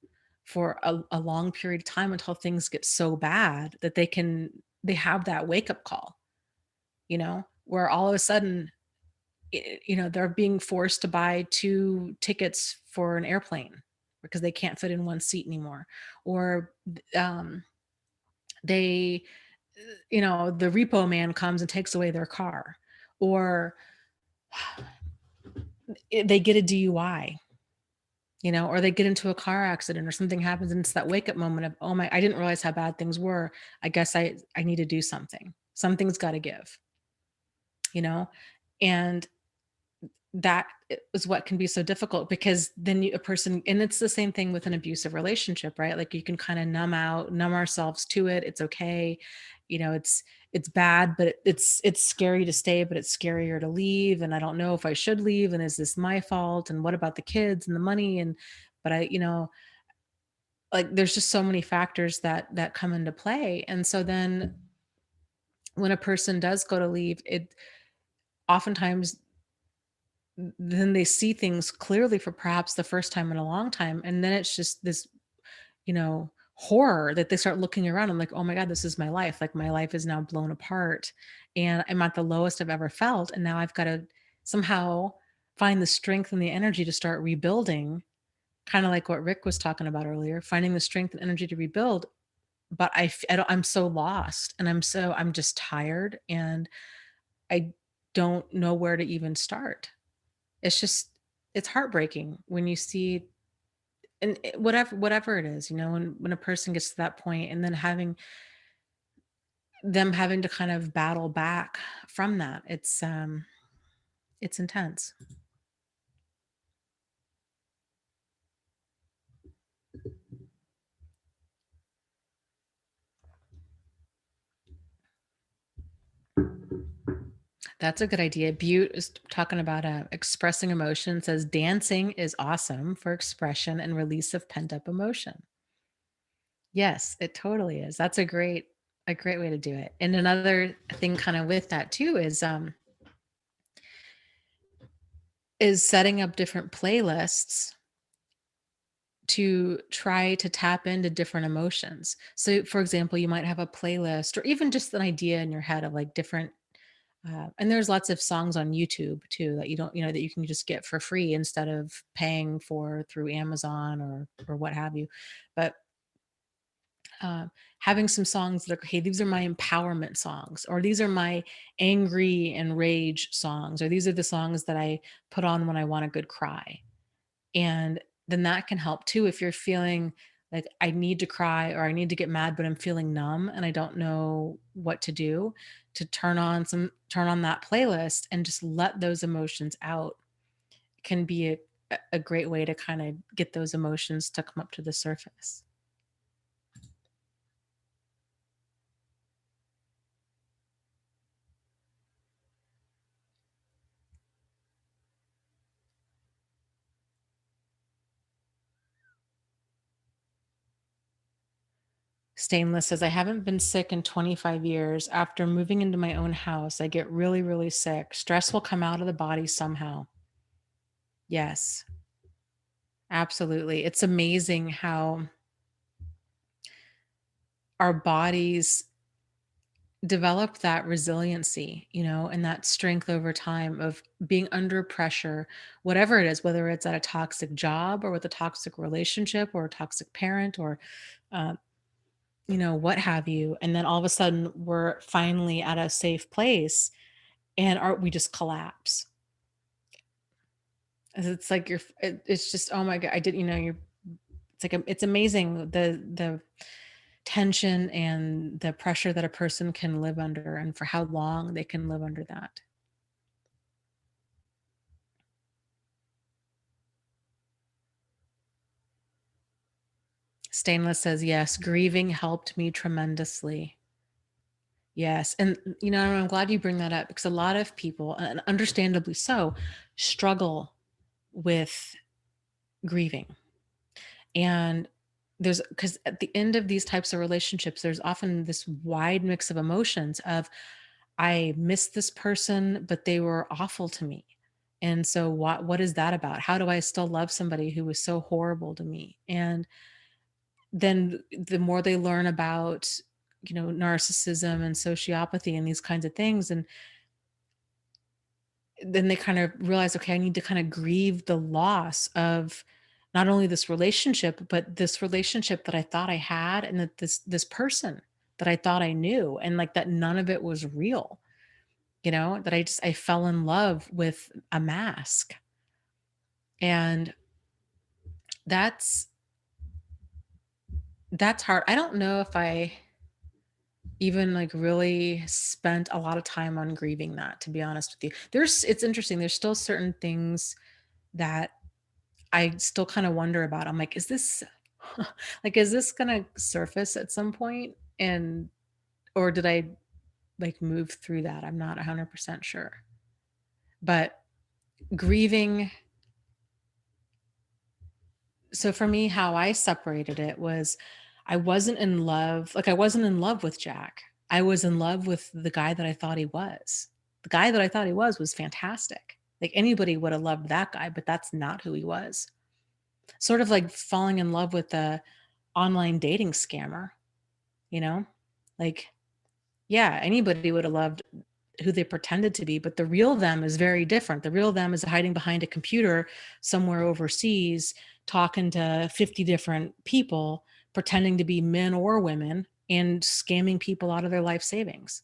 for a long period of time until things get so bad that they have that wake up call, where all of a sudden they're being forced to buy 2 tickets for an airplane because they can't fit in one seat anymore. Or um, they, the repo man comes and takes away their car. Or they get a DUI, or they get into a car accident or something happens. And it's that wake up moment of, oh my, I didn't realize how bad things were. I guess I need to do something. Something's got to give, you know? And that is what can be so difficult because then a person, and it's the same thing with an abusive relationship, right? Like you can kind of numb ourselves to it. It's okay. It's bad, but it's scary to stay, but it's scarier to leave. And I don't know if I should leave. And is this my fault? And what about the kids and the money? And but like there's just so many factors that come into play. And so then when a person does go to leave, it oftentimes then they see things clearly for perhaps the first time in a long time. And then it's just this, horror that they start looking around and like, oh my God, this is my life. Like my life is now blown apart and I'm at the lowest I've ever felt. And now I've got to somehow find the strength and the energy to start rebuilding, kind of like what Rick was talking about earlier, finding the strength and energy to rebuild. But I don't, I'm so lost and I'm just tired and I don't know where to even start. It's just, it's heartbreaking when you see, and whatever it is, when a person gets to that point and then having to kind of battle back from that, it's intense. That's a good idea. Butte is talking about expressing emotion, says dancing is awesome for expression and release of pent up emotion. Yes, it totally is. That's a great way to do it. And another thing kind of with that too is setting up different playlists to try to tap into different emotions. So, for example, you might have a playlist or even just an idea in your head of like different, and there's lots of songs on YouTube too that you don't, that you can just get for free instead of paying for through Amazon or what have you. But um, having some songs that are, hey, these are my empowerment songs, or these are my angry and rage songs, or these are the songs that I put on when I want a good cry. And then that can help too if you're feeling like I need to cry or I need to get mad, but I'm feeling numb and I don't know what to do, to turn on that playlist and just let those emotions out can be a great way to kind of get those emotions to come up to the surface. Stainless says, I haven't been sick in 25 years. After moving into my own house, I get really, really sick. Stress will come out of the body somehow. Yes, absolutely. It's amazing how our bodies develop that resiliency, and that strength over time of being under pressure, whatever it is, whether it's at a toxic job or with a toxic relationship or a toxic parent or, uh, what have you. And then all of a sudden we're finally at a safe place and we just collapse. It's like it's just, oh my God, I did, it's like, it's amazing the tension and the pressure that a person can live under and for how long they can live under that. Stainless says, yes, grieving helped me tremendously. Yes. And, I'm glad you bring that up because a lot of people, and understandably so, struggle with grieving. And because at the end of these types of relationships, there's often this wide mix of emotions of, I miss this person, but they were awful to me. And so what is that about? How do I still love somebody who was so horrible to me? And then the more they learn about, narcissism and sociopathy and these kinds of things, and then they kind of realize, okay, I need to kind of grieve the loss of not only this relationship, but this relationship that I thought I had, and that this person that I thought I knew, and like that none of it was real, that I fell in love with a mask. And that's that's hard. I don't know if I even like really spent a lot of time on grieving that, to be honest with you. It's interesting. There's still certain things that I still kind of wonder about. I'm like, is this like, is this gonna surface at some point? And or did I like move through that? I'm not 100% sure. But grieving So for me, how I separated it was I wasn't in love. Like I wasn't in love with Jack. I was in love with the guy that I thought he was. The guy that I thought he was fantastic. Like anybody would have loved that guy, but that's not who he was. Sort of like falling in love with the online dating scammer, you know? Like, yeah, anybody would have loved who they pretended to be, but the real them is very different. The real them is hiding behind a computer somewhere overseas, talking to 50 different people, pretending to be men or women and scamming people out of their life savings.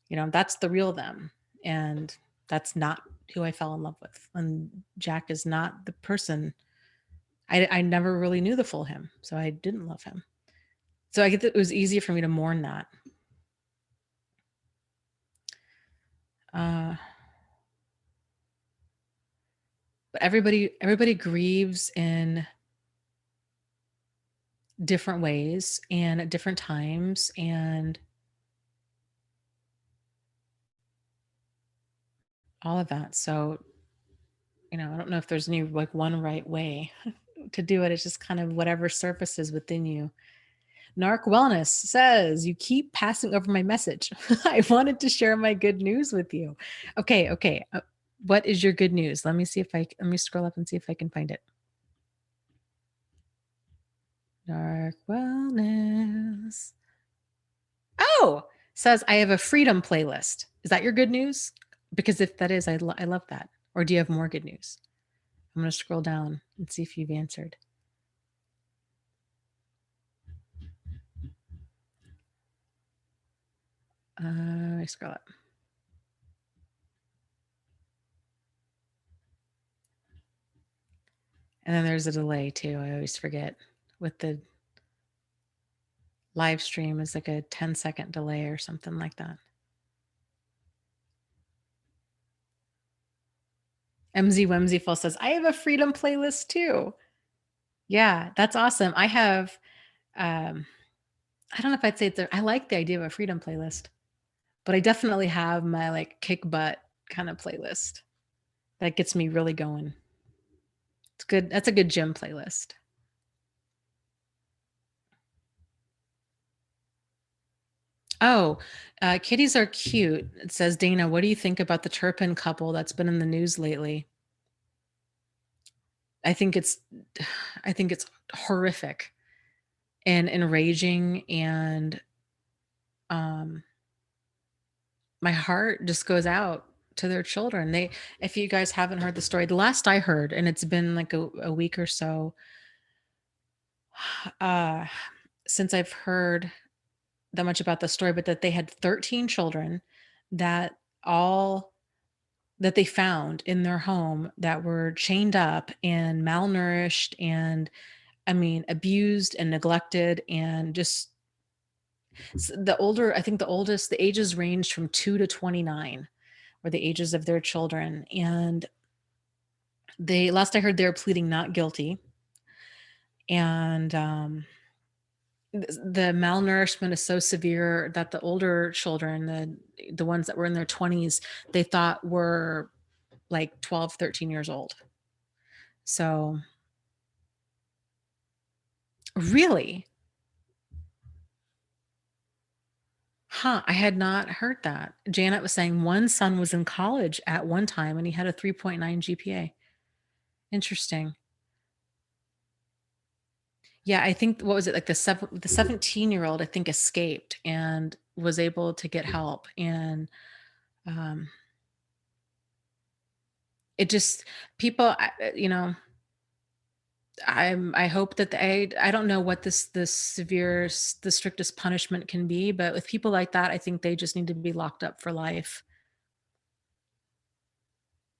That's the real them. And that's not who I fell in love with. And Jack is not the person. I never really knew the full him, so I didn't love him. So I get that it was easier for me to mourn that. Uh, but everybody grieves in different ways and at different times, and all of that. So, I don't know if there's any like one right way to do it. It's just kind of whatever surfaces within you. Narc Wellness says, you keep passing over my message. I wanted to share my good news with you. Okay, okay. What is your good news? Let me scroll up and see if I can find it. Narc Wellness. Oh, says I have a freedom playlist. Is that your good news? Because if that is, I love that. Or do you have more good news? I'm going to scroll down and see if you've answered. I scroll up. And then there's a delay too. I always forget with the live stream is like a 10-second delay or something like that. MZ Whimsyful says, I have a freedom playlist too. Yeah, that's awesome. I have, I don't know if I'd say I like the idea of a freedom playlist, but I definitely have my like kick butt kind of playlist that gets me really going. It's good. That's a good gym playlist. Oh, kitties are cute. It says, Dana, what do you think about the Turpin couple that's been in the news lately? I think it's I think it's horrific and enraging, and um my heart just goes out to their children. If you guys haven't heard the story, the last I heard, and it's been like a week or so uh since I've heard that much about the story, but that they had 13 children that all that they found in their home that were chained up and malnourished and I mean abused and neglected and just the older I think the oldest the ages ranged from 2 to 29 were the ages of their children, and they last I heard they were pleading not guilty, and the malnourishment is so severe that the older children, the ones that were in their 20s, they thought were like 12, 13 years old. So really? Huh, I had not heard that. Janet was saying one son was in college at one time and he had a 3.9 GPA. Interesting. Yeah, I think what was it like the 17-year-old I think escaped and was able to get help, and um it just people I hope that I don't know what the strictest punishment can be, but with people like that, I think they just need to be locked up for life.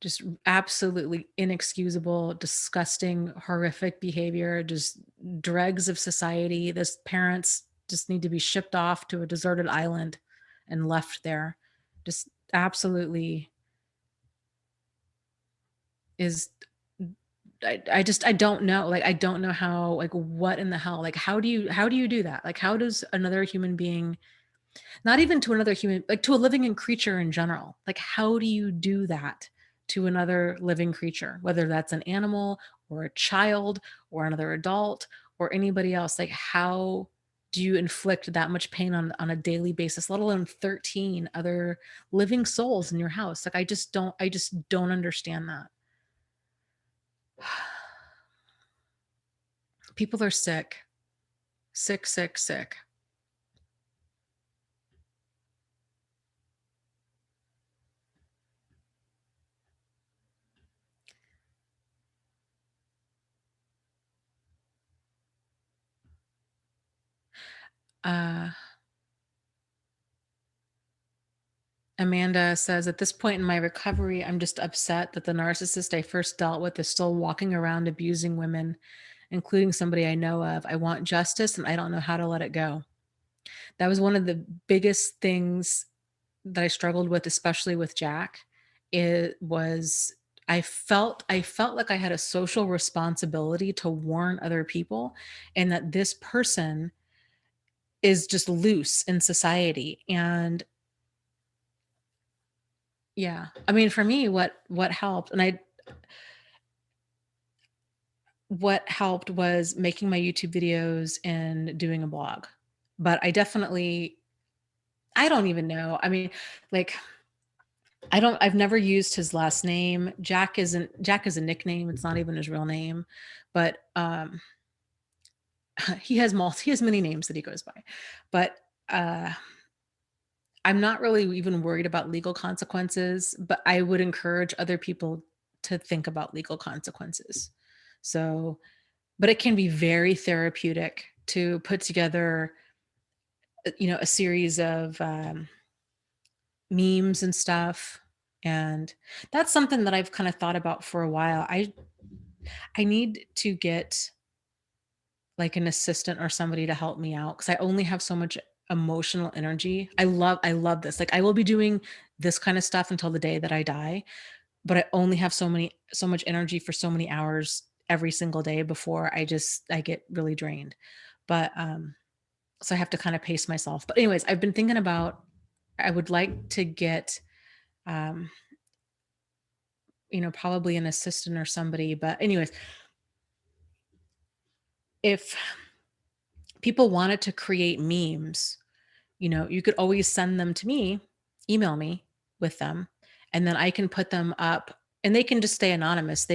Just absolutely inexcusable, disgusting, horrific behavior, just dregs of society. This parents just need to be shipped off to a deserted island and left there. Just absolutely is I don't know. Like I don't know how like what in the hell? Like how do you do that? Like how does another human being, not even to another human, like to a living creature in general, like how do you do that to another living creature, whether that's an animal or a child or another adult or anybody else. Like, how do you inflict that much pain on a daily basis, let alone 13 other living souls in your house? Like, I just don't understand that. People are sick, sick, sick, sick. Uh, Amanda says, at this point in my recovery, I'm just upset that the narcissist I first dealt with is still walking around abusing women, including somebody I know of. I want justice and I don't know how to let it go. That was one of the biggest things that I struggled with, especially with Jack. It was I felt like I had a social responsibility to warn other people and that this person is just loose in society. And yeah, I mean, for me, what helped, and I what helped was making my YouTube videos and doing a blog. But I don't even know. I mean, like, I've never used his last name. Jack is a nickname. It's not even his real name. But he has many names that he goes by. But uh I'm not really even worried about legal consequences, but I would encourage other people to think about legal consequences. So, but it can be very therapeutic to put together, a series of memes and stuff. And that's something that I've kind of thought about for a while. I need to get like an assistant or somebody to help me out because I only have so much emotional energy. I love this. Like, I will be doing this kind of stuff until the day that I die, but I only have so much energy for so many hours every single day before I get really drained. But so I have to kind of pace myself. But anyways, I've been thinking about I would like to get um probably an assistant or somebody. But anyways, if people wanted to create memes, you could always send them to me, email me with them, and then I can put them up and they can just stay anonymous.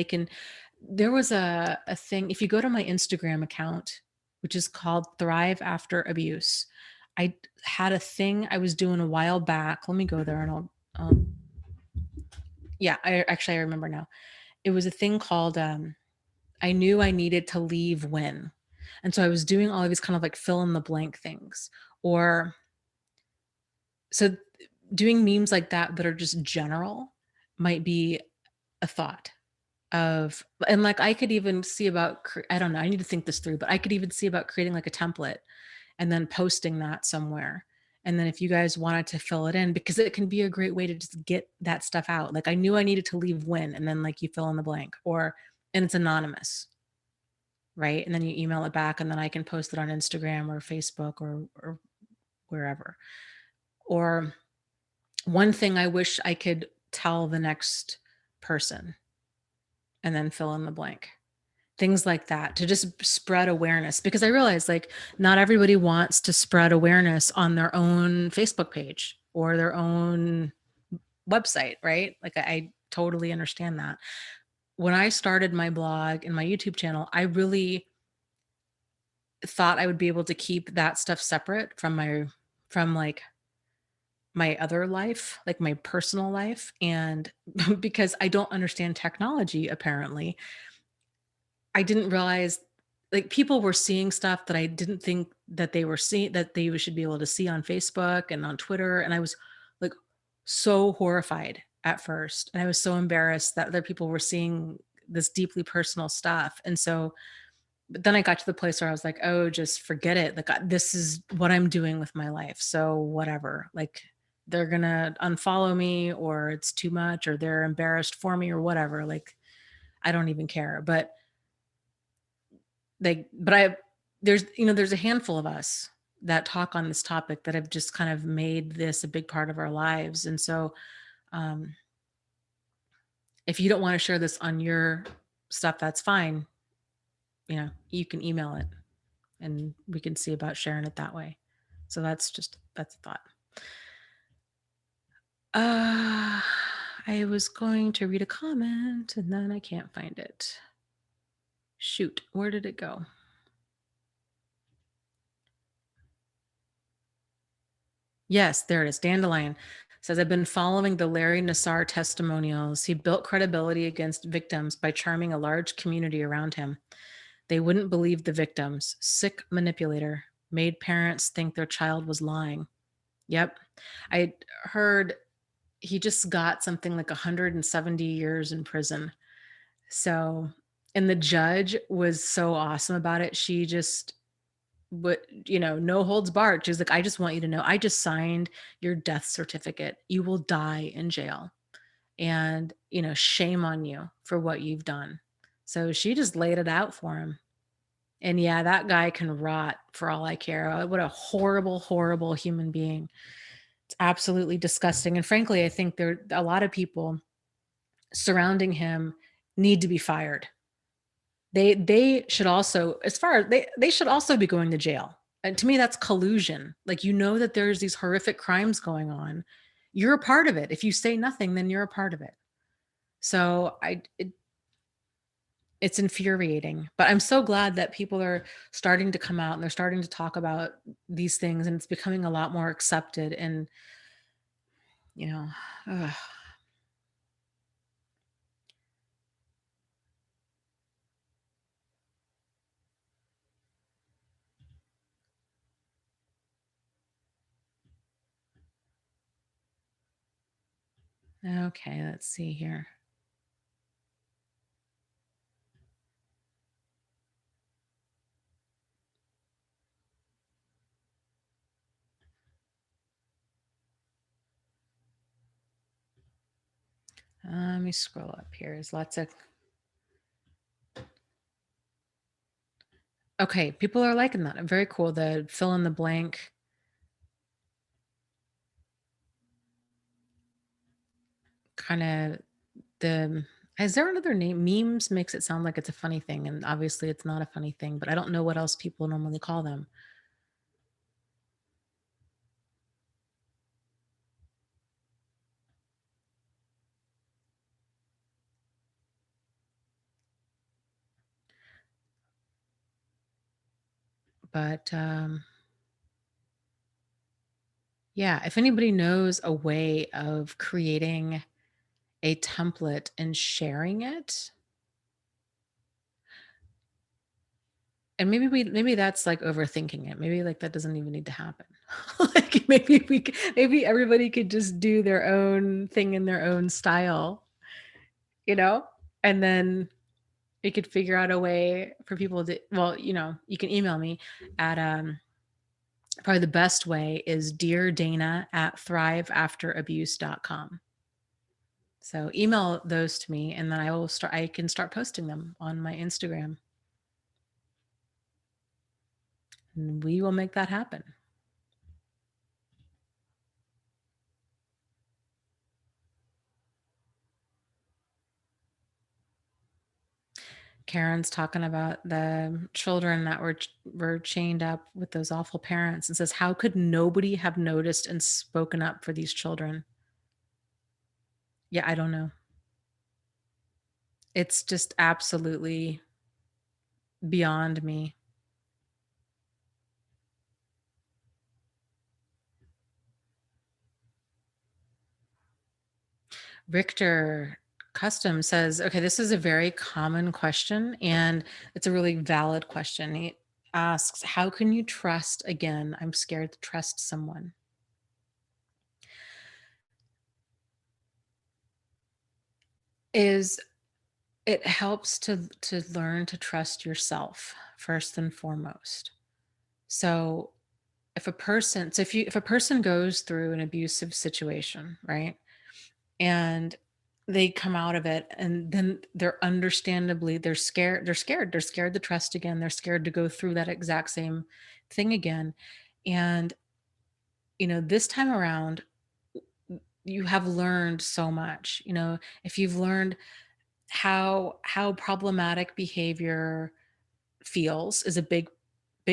There was a thing, if you go to my Instagram account, which is called Thrive After Abuse, I had a thing I was doing a while back. Let me go there and yeah, I remember now. It was a thing called I knew I needed to leave when. And so I was doing all of these kind of like fill in the blank things. Or so doing memes like that are just general might be a thought of, and like I could even see about I don't know, I need to think this through, but I could even see about creating like a template and then posting that somewhere. And then if you guys wanted to fill it in, because it can be a great way to just get that stuff out. Like, I knew I needed to leave when, and then like you fill in the blank, or and it's anonymous, right? And then you email it back and then I can post it on Instagram or Facebook or wherever. Or one thing I wish I could tell the next person, and then fill in the blank. Things like that to just spread awareness, because I realize like not everybody wants to spread awareness on their own Facebook page or their own website, right? Like, I totally understand that. When I started my blog and my YouTube channel, I really thought I would be able to keep that stuff separate from like my other life, like my personal life. And because I don't understand technology, apparently, I didn't realize like people were seeing stuff that I didn't think that they were seeing, that they should be able to see on Facebook and on Twitter. And I was like so horrified at first. And I was so embarrassed that other people were seeing this deeply personal stuff. And so, but then I got to the place where I was like, oh, just forget it. Like, this is what I'm doing with my life. So whatever, like, they're going to unfollow me, or it's too much, or they're embarrassed for me, or whatever. Like, I don't even care. But but there's a handful of us that talk on this topic that have just kind of made this a big part of our lives. And so, um, if you don't want to share this on your stuff, that's fine. You can email it and we can see about sharing it that way. So that's a thought. Uh, I was going to read a comment and then I can't find it. Shoot, where did it go? Yes, there it is. Dandelion says, I've been following the Larry Nassar testimonials. He built credibility against victims by charming a large community around him. They wouldn't believe the victims. Sick manipulator. Made parents think their child was lying. Yep. I heard he just got something like 170 years in prison. So, and the judge was so awesome about it. She just, but no holds barred. She's like, I just want you to know, I just signed your death certificate. You will die in jail. And, shame on you for what you've done. So she just laid it out for him. And yeah, that guy can rot for all I care. What a horrible, horrible human being. It's absolutely disgusting. And frankly, I think there a lot of people surrounding him need to be fired. They should also, as far as they should also be going to jail. And to me, that's collusion. Like, that there's these horrific crimes going on. You're a part of it. If you say nothing, then you're a part of it. So it's infuriating, but I'm so glad that people are starting to come out and they're starting to talk about these things, and it's becoming a lot more accepted. And you know, ugh. Okay, let's see here. Let me scroll up here. There's lots of okay. People are liking that. Very cool. The fill in the blank. Kind of the. Is there another name? Memes makes it sound like it's a funny thing, and obviously it's not a funny thing. But I don't know what else people normally call them. But yeah, if anybody knows a way of creating a template and sharing it, and maybe that's like overthinking it. Maybe like that doesn't even need to happen. Like maybe everybody could just do their own thing in their own style, you know? And then we could figure out a way for people to, well, you can email me at probably the best way is dear Dana at thriveafterabuse.com. So email those to me and then I can start posting them on my Instagram. And we will make that happen. Karen's talking about the children that were chained up with those awful parents and says, how could nobody have noticed and spoken up for these children? Yeah, I don't know. It's just absolutely beyond me. Richter Custom says, okay, this is a very common question and it's a really valid question. He asks, how can you trust again? I'm scared to trust someone. Is it helps to learn to trust yourself first and foremost. So if a person goes through an abusive situation, right? And they come out of it and then they're scared to trust again, they're scared to go through that exact same thing again. And this time around you have learned so much. If you've learned how problematic behavior feels is a big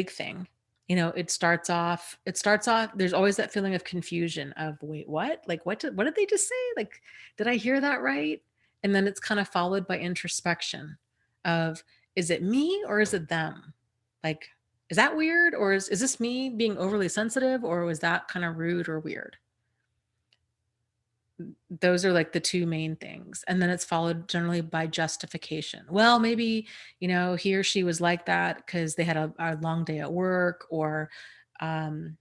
thing. It starts off there's always that feeling of confusion of, "Wait, what? Like, what did they just say? Like, did I hear that right?" And then it's kind of followed by introspection of, "Is it me or is it them? Like, is that weird, or is this me being overly sensitive, or was that kind of rude or weird?" Those are like the 2 main things, and then it's followed generally by justification. Well, maybe, he or she was like that because they had a long day at work, or, um,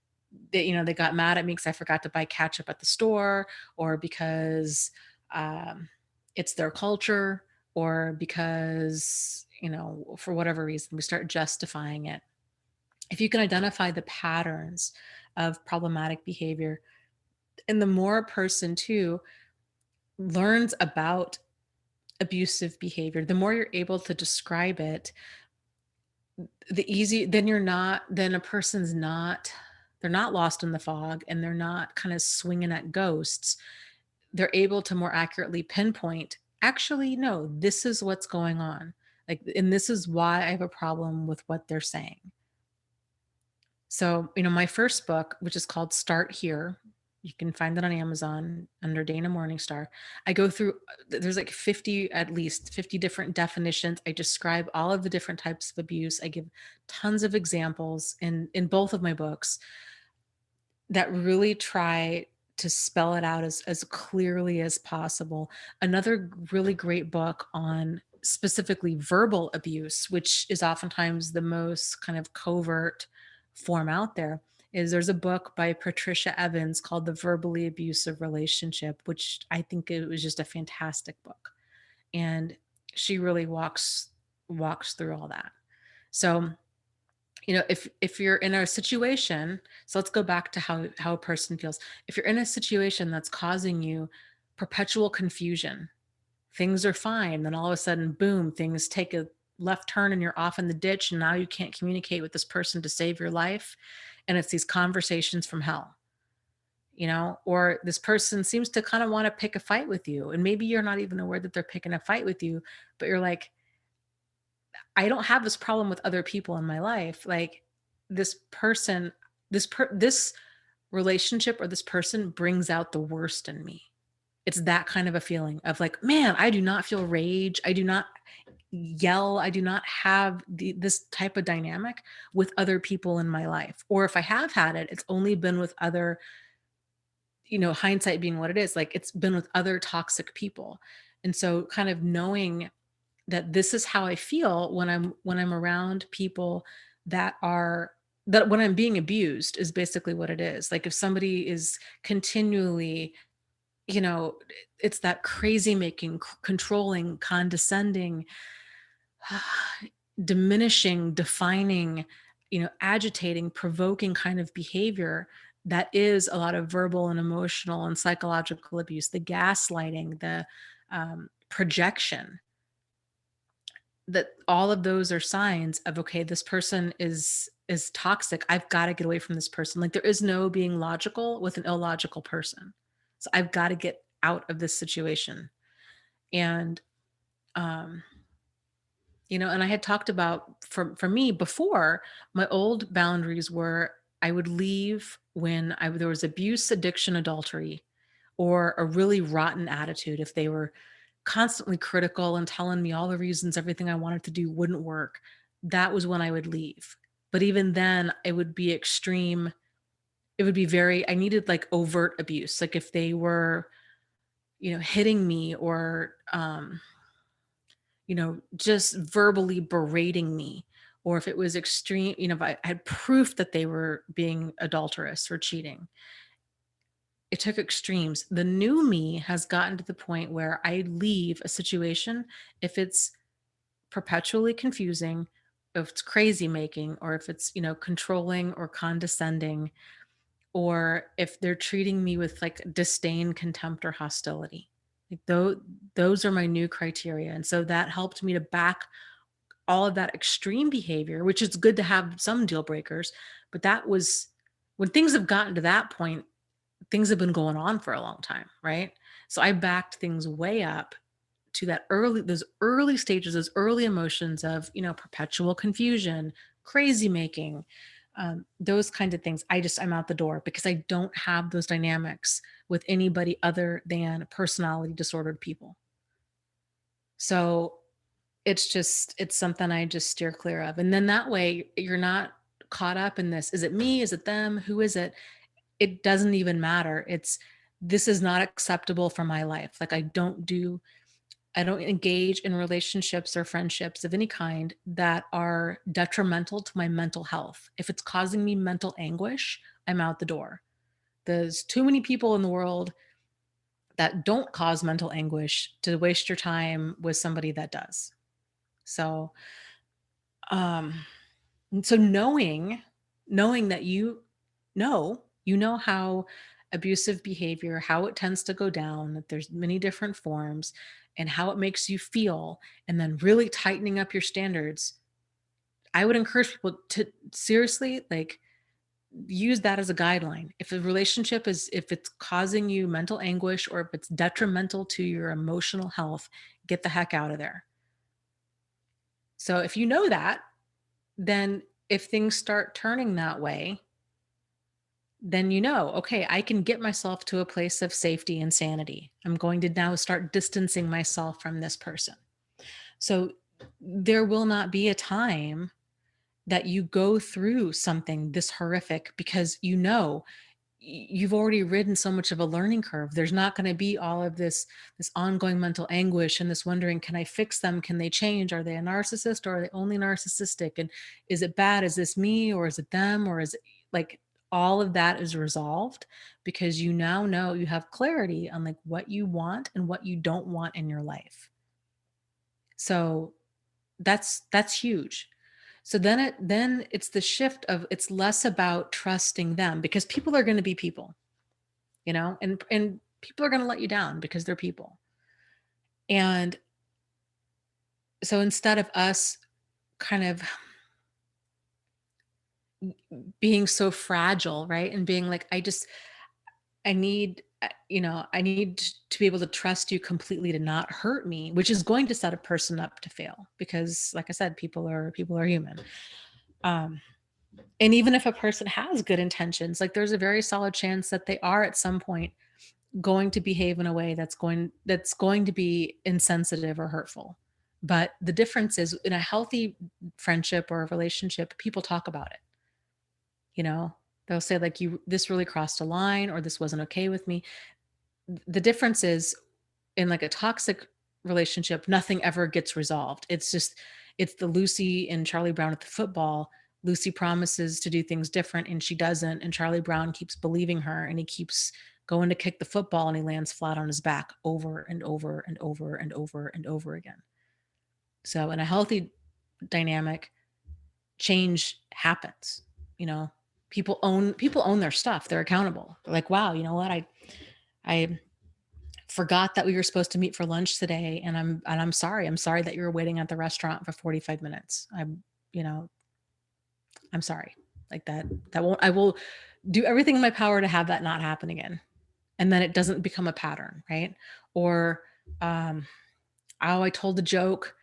they got mad at me because I forgot to buy ketchup at the store, or because, um, it's their culture, or because, for whatever reason, we start justifying it. If you can identify the patterns of problematic behavior, and the more a person too learns about abusive behavior, the more you're able to describe it, the easy then you're not then a person's not they're not lost in the fog, and they're not kind of swinging at ghosts. They're able to more accurately pinpoint, actually, no, this is what's going on. Like, and this is why I have a problem with what they're saying. So, my first book, which is called Start Here, you can find it on Amazon under Dana Morningstar. I go through, there's like 50, at least 50 different definitions. I describe all of the different types of abuse. I give tons of examples in both of my books that really try to spell it out as clearly as possible. Another really great book on specifically verbal abuse, which is oftentimes the most kind of covert form out there, is there's a book by Patricia Evans called The Verbally Abusive Relationship, which I think it was just a fantastic book. And she really walks through all that. So, if you're in a situation, so let's go back to how a person feels. If you're in a situation that's causing you perpetual confusion, things are fine, then all of a sudden, boom, things take a left turn and you're off in the ditch, and now you can't communicate with this person to save your life, and it's these conversations from hell. Or this person seems to kind of want to pick a fight with you, and maybe you're not even aware that they're picking a fight with you, but you're like, I don't have this problem with other people in my life. Like, this person, this relationship or this person brings out the worst in me. It's that kind of a feeling of like, man, I do not feel rage. I do not yell. I do not have this type of dynamic with other people in my life. Or if I have had it, it's only been with other, hindsight being what it is, like it's been with other toxic people. And so kind of knowing that this is how I feel when I'm around people that are that when I'm being abused is basically what it is. Like, if somebody is continually, you know, it's that crazy making, controlling, condescending, diminishing, defining, agitating, provoking kind of behavior, that is a lot of verbal and emotional and psychological abuse, the gaslighting, the projection, that all of those are signs of, okay, this person is toxic. I've got to get away from this person. Like, there is no being logical with an illogical person. So I've got to get out of this situation. And um and I had talked about, for me before, my old boundaries were I would leave when there was abuse, addiction, adultery, or a really rotten attitude. If they were constantly critical and telling me all the reasons everything I wanted to do wouldn't work, that was when I would leave. But even then, it would be extreme. It would be very, I needed like overt abuse. Like, if they were, hitting me, or, just verbally berating me, or if it was extreme, if I had proof that they were being adulterous or cheating, it took extremes. The new me has gotten to the point where I leave a situation if it's perpetually confusing, if it's crazy making, or if it's, controlling or condescending, or if they're treating me with like disdain, contempt, or hostility. Like, those are my new criteria. And so that helped me to back all of that extreme behavior, which is good to have some deal breakers. But that was when things have gotten to that point, things have been going on for a long time, right? So I backed things way up to those early stages, those early emotions of, perpetual confusion, crazy making, those kinds of things, I'm out the door because I don't have those dynamics with anybody other than personality disordered people. So it's something I just steer clear of. And then that way you're not caught up in this. Is it me? Is it them? Who is it? It doesn't even matter. This is not acceptable for my life. Like I don't engage in relationships or friendships of any kind that are detrimental to my mental health. If it's causing me mental anguish, I'm out the door. There's too many people in the world that don't cause mental anguish to waste your time with somebody that does. So, um, so knowing that you know how abusive behavior, how it tends to go down, that there's many different forms and how it makes you feel, and then really tightening up your standards. I would encourage people to seriously, like, use that as a guideline. If it's causing you mental anguish or if it's detrimental to your emotional health, get the heck out of there. So if you know that, then if things start turning that way, then okay, I can get myself to a place of safety and sanity. I'm going to now start distancing myself from this person. So there will not be a time that you go through something this horrific because you've already ridden so much of a learning curve. There's not going to be all of this ongoing mental anguish and this wondering, can I fix them? Can they change? Are they a narcissist or are they only narcissistic? And is it bad? Is this me or is it them? Or is it like all of that is resolved because you now know you have clarity on like what you want and what you don't want in your life. So that's huge. So then it's the shift of it's less about trusting them because people are going to be people, and people are going to let you down because they're people. And so instead of us kind of being so fragile, right? And being like, I need, I need to be able to trust you completely to not hurt me, which is going to set a person up to fail because like I said, people are human. Um, and even if a person has good intentions, like there's a very solid chance that they are at some point going to behave in a way that's going to be insensitive or hurtful. But the difference is in a healthy friendship or a relationship, people talk about it. You know, they'll say like this really crossed a line or this wasn't okay with me. The difference is in like a toxic relationship, nothing ever gets resolved. It's the Lucy and Charlie Brown at the football. Lucy promises to do things different and she doesn't. And Charlie Brown keeps believing her and he keeps going to kick the football and he lands flat on his back over and over and over and over and over again. So in a healthy dynamic, change happens. You know, people own their stuff. They're accountable. They're like, wow, you know what? I forgot that we were supposed to meet for lunch today and I'm sorry. I'm sorry that you were waiting at the restaurant for 45 minutes. I'm sorry. Like that won't I will do everything in my power to have that not happen again. And then it doesn't become a pattern, right? Or um oh, I told a joke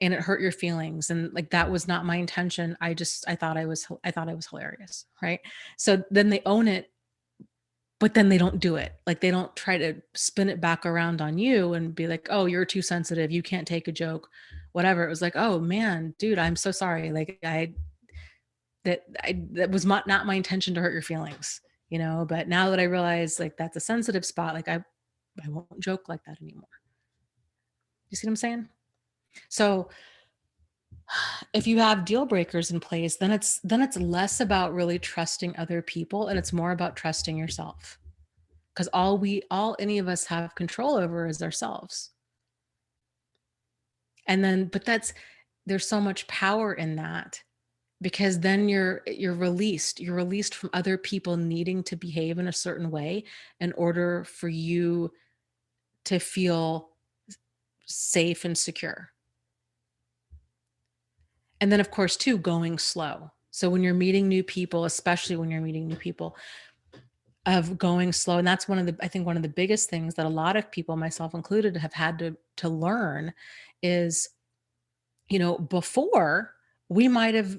and it hurt your feelings and like that was not my intention. I thought I was hilarious, right? So then they own it, but then they don't do it. Like they don't try to spin it back around on you and be like, "Oh, you're too sensitive. You can't take a joke." Whatever. It was like, "Oh man, dude, I'm so sorry. Like that was not my intention to hurt your feelings, but now that I realize like that's a sensitive spot, like I won't joke like that anymore." You see what I'm saying? So if you have deal breakers in place, then it's less about really trusting other people and it's more about trusting yourself. Because all any of us have control over is ourselves. And then, but there's so much power in that because then you're released from other people needing to behave in a certain way in order for you to feel safe and secure. And then of course too, going slow. So when you're meeting new people, especially when you're meeting new people, of going slow. And that's one of the, I think one of the biggest things that a lot of people, myself included, have had to learn is, before we might have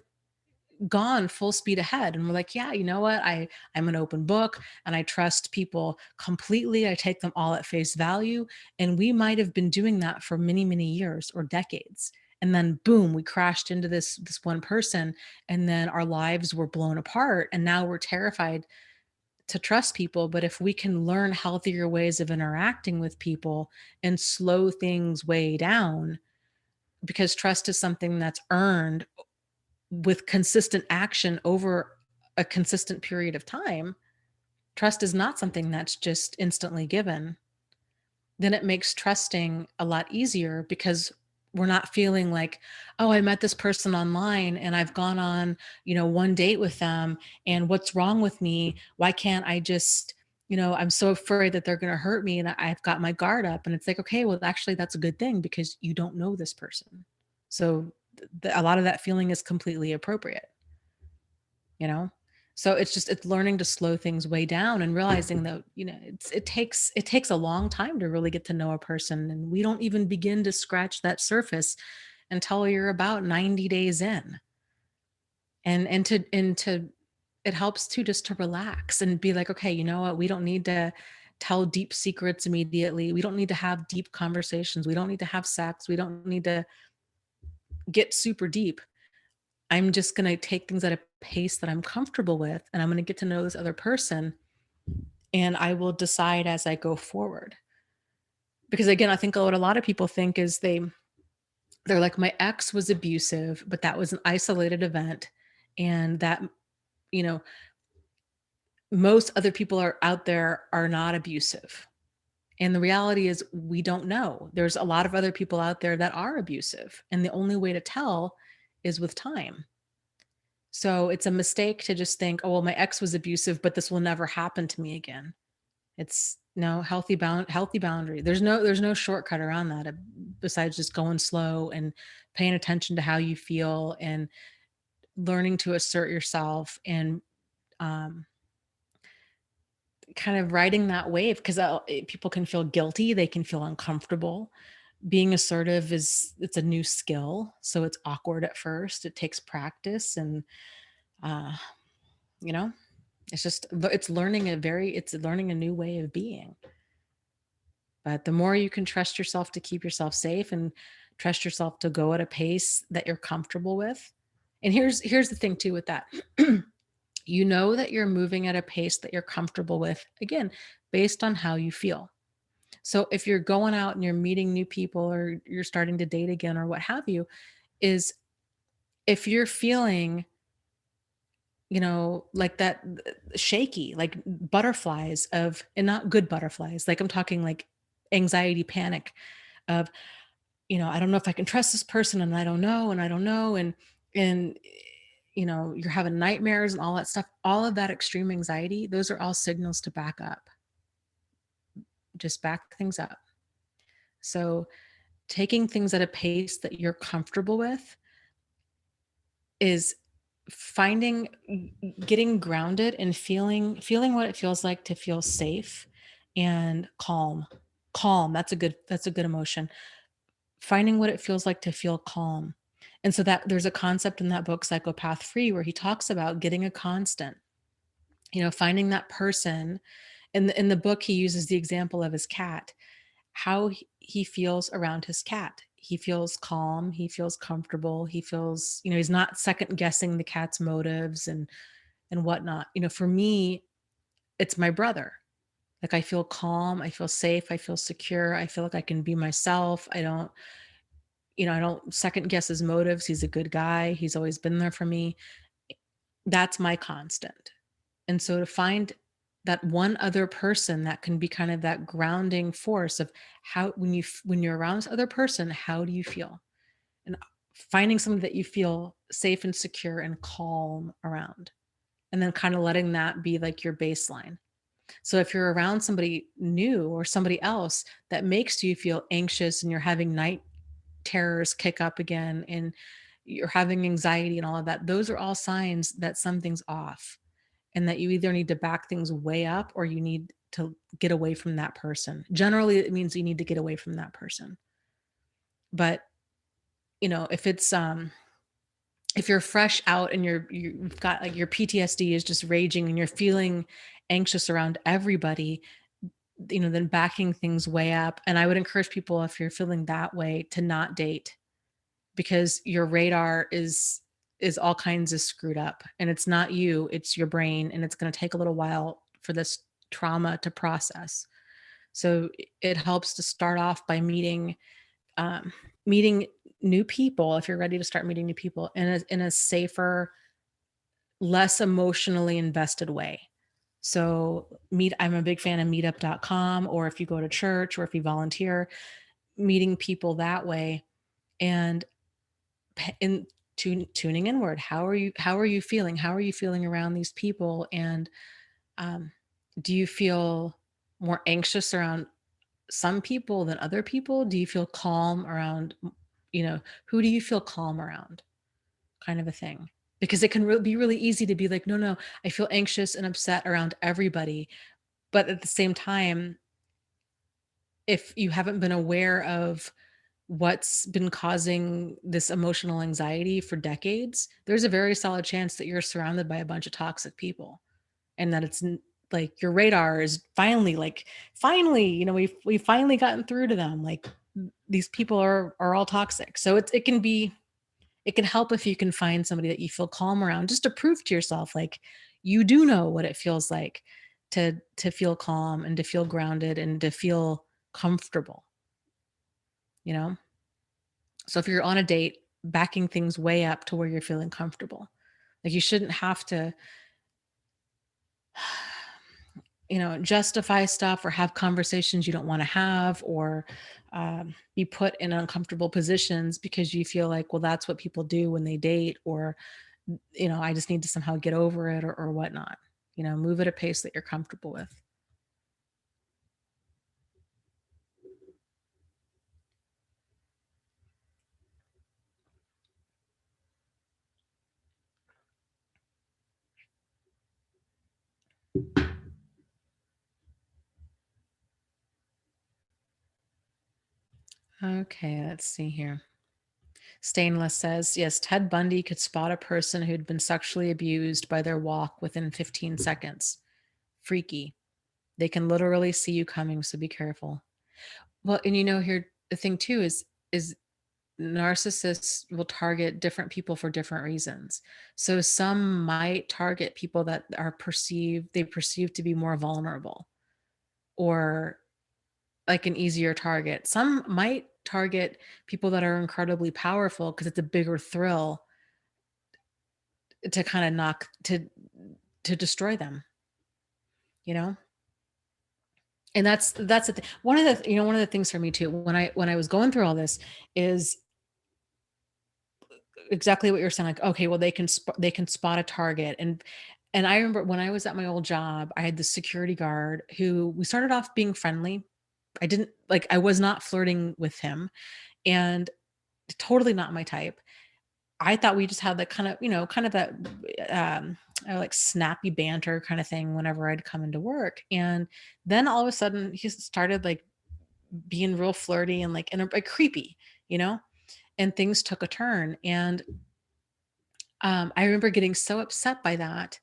gone full speed ahead and we're like, yeah, you know what, I'm an open book and I trust people completely, I take them all at face value, and we might have been doing that for many, many years or decades, and then boom, we crashed into this one person, and then our lives were blown apart, and now we're terrified to trust people. But if we can learn healthier ways of interacting with people and slow things way down, because trust is something that's earned with consistent action over a consistent period of time. Trust is not something that's just instantly given. Then it makes trusting a lot easier because we're not feeling like, oh, I met this person online and I've gone on, one date with them. And what's wrong with me? Why can't I just, I'm so afraid that they're going to hurt me and I've got my guard up. And it's like, okay, well, actually, that's a good thing because you don't know this person. So a lot of that feeling is completely appropriate, you know? So it's learning to slow things way down and realizing that, it takes a long time to really get to know a person. And we don't even begin to scratch that surface until you're about 90 days in. And it helps to just to relax and be like, okay, you know what? We don't need to tell deep secrets immediately. We don't need to have deep conversations. We don't need to have sex. We don't need to get super deep. I'm just going to take things at a pace that I'm comfortable with, and I'm going to get to know this other person, and I will decide as I go forward. Because again, I think what a lot of people think is they're like, my ex was abusive, but that was an isolated event, and that, you know, most other people are out there are not abusive. And the reality is we don't know. There's a lot of other people out there that are abusive, and the only way to tell is with time. So it's a mistake to just think, oh, well, my ex was abusive, but this will never happen to me again. It's no healthy boundary. There's no shortcut around that, besides just going slow and paying attention to how you feel and learning to assert yourself and um, kind of riding that wave because people can feel guilty, they can feel uncomfortable. Being assertive it's a new skill, so it's awkward at first. It takes practice and uh, you know it's learning a new way of being. But the more you can trust yourself to keep yourself safe and trust yourself to go at a pace that you're comfortable with. And here's the thing too with that. You know that you're moving at a pace that you're comfortable with, again, based on how you feel. So if you're going out and you're meeting new people or you're starting to date again or what have you, is if you're feeling like that, shaky, like butterflies of, and not good butterflies, like I'm talking like anxiety, panic of, I don't know if I can trust this person, and I don't know, and I don't know, and you're having nightmares and all that stuff, all of that extreme anxiety, those are all signals to back up. Just back things up. So taking things at a pace that you're comfortable with is finding getting grounded and feeling what it feels like to feel safe and calm. That's a good emotion. Finding what it feels like to feel calm. And so that there's a concept in that book, Psychopath Free, where he talks about getting a constant, finding that person. In the book he uses the example of his cat, how he feels around his cat. He feels calm, he feels comfortable, he feels, he's not second guessing the cat's motives and whatnot. For me, it's my brother. Like I feel calm, I feel safe, I feel secure, I feel like I can be myself. I don't second guess his motives. He's a good guy. He's always been there for me. That's my constant. And so to find that one other person that can be kind of that grounding force of how, when you're around this other person, how do you feel? And finding somebody that you feel safe and secure and calm around, and then kind of letting that be like your baseline. So if you're around somebody new or somebody else that makes you feel anxious and you're having night terrors kick up again and you're having anxiety and all of that, those are all signs that something's off. and that you either need to back things way up or you need to get away from that person. Generally, it means you need to get away from that person. But, if it's if you're fresh out and you've got like your PTSD is just raging and you're feeling anxious around everybody, then backing things way up. And I would encourage people, if you're feeling that way, to not date, because your radar is all kinds of screwed up, and it's not you, it's your brain, and it's going to take a little while for this trauma to process. So it helps to start off by meeting new people, if you're ready to start meeting new people in a safer, less emotionally invested way. So I'm a big fan of meetup.com, or if you go to church or if you volunteer, meeting people that way, and in tuning inward. How are you feeling? How are you feeling around these people? And um, do you feel more anxious around some people than other people? Do you feel calm around, who do you feel calm around? Kind of a thing. Because it can be really easy to be like, no, no, I feel anxious and upset around everybody. But at the same time, if you haven't been aware of what's been causing this emotional anxiety for decades, there's a very solid chance that you're surrounded by a bunch of toxic people, and that like your radar is finally, we've finally gotten through to them. Like these people are all toxic. So it can help if you can find somebody that you feel calm around, just to prove to yourself like you do know what it feels like to feel calm and to feel grounded and to feel comfortable, you know? So if you're on a date, backing things way up to where you're feeling comfortable. Like you shouldn't have to, justify stuff or have conversations you don't want to have, or be put in uncomfortable positions because you feel like, well, that's what people do when they date, or, I just need to somehow get over it, or whatnot. Move at a pace that you're comfortable with. Okay, let's see here. Stainless says, yes, Ted Bundy could spot a person who'd been sexually abused by their walk within 15 seconds. Freaky. They can literally see you coming, so be careful. Well, and here the thing too is narcissists will target different people for different reasons. So some might target people that they perceive to be more vulnerable, or like an easier target. Some might target people that are incredibly powerful because it's a bigger thrill to kind of to destroy them, you know? And that's the thing. One of the things for me too, when I was going through all this, is exactly what you're saying. Like, okay, well, they can spot a target. And I remember when I was at my old job, I had the security guard who we started off being friendly. I was not flirting with him, and totally not my type. I thought we just had that kind of that like snappy banter kind of thing whenever I'd come into work. And then all of a sudden he started like being real flirty and like creepy, you know, and things took a turn. And I remember getting so upset by that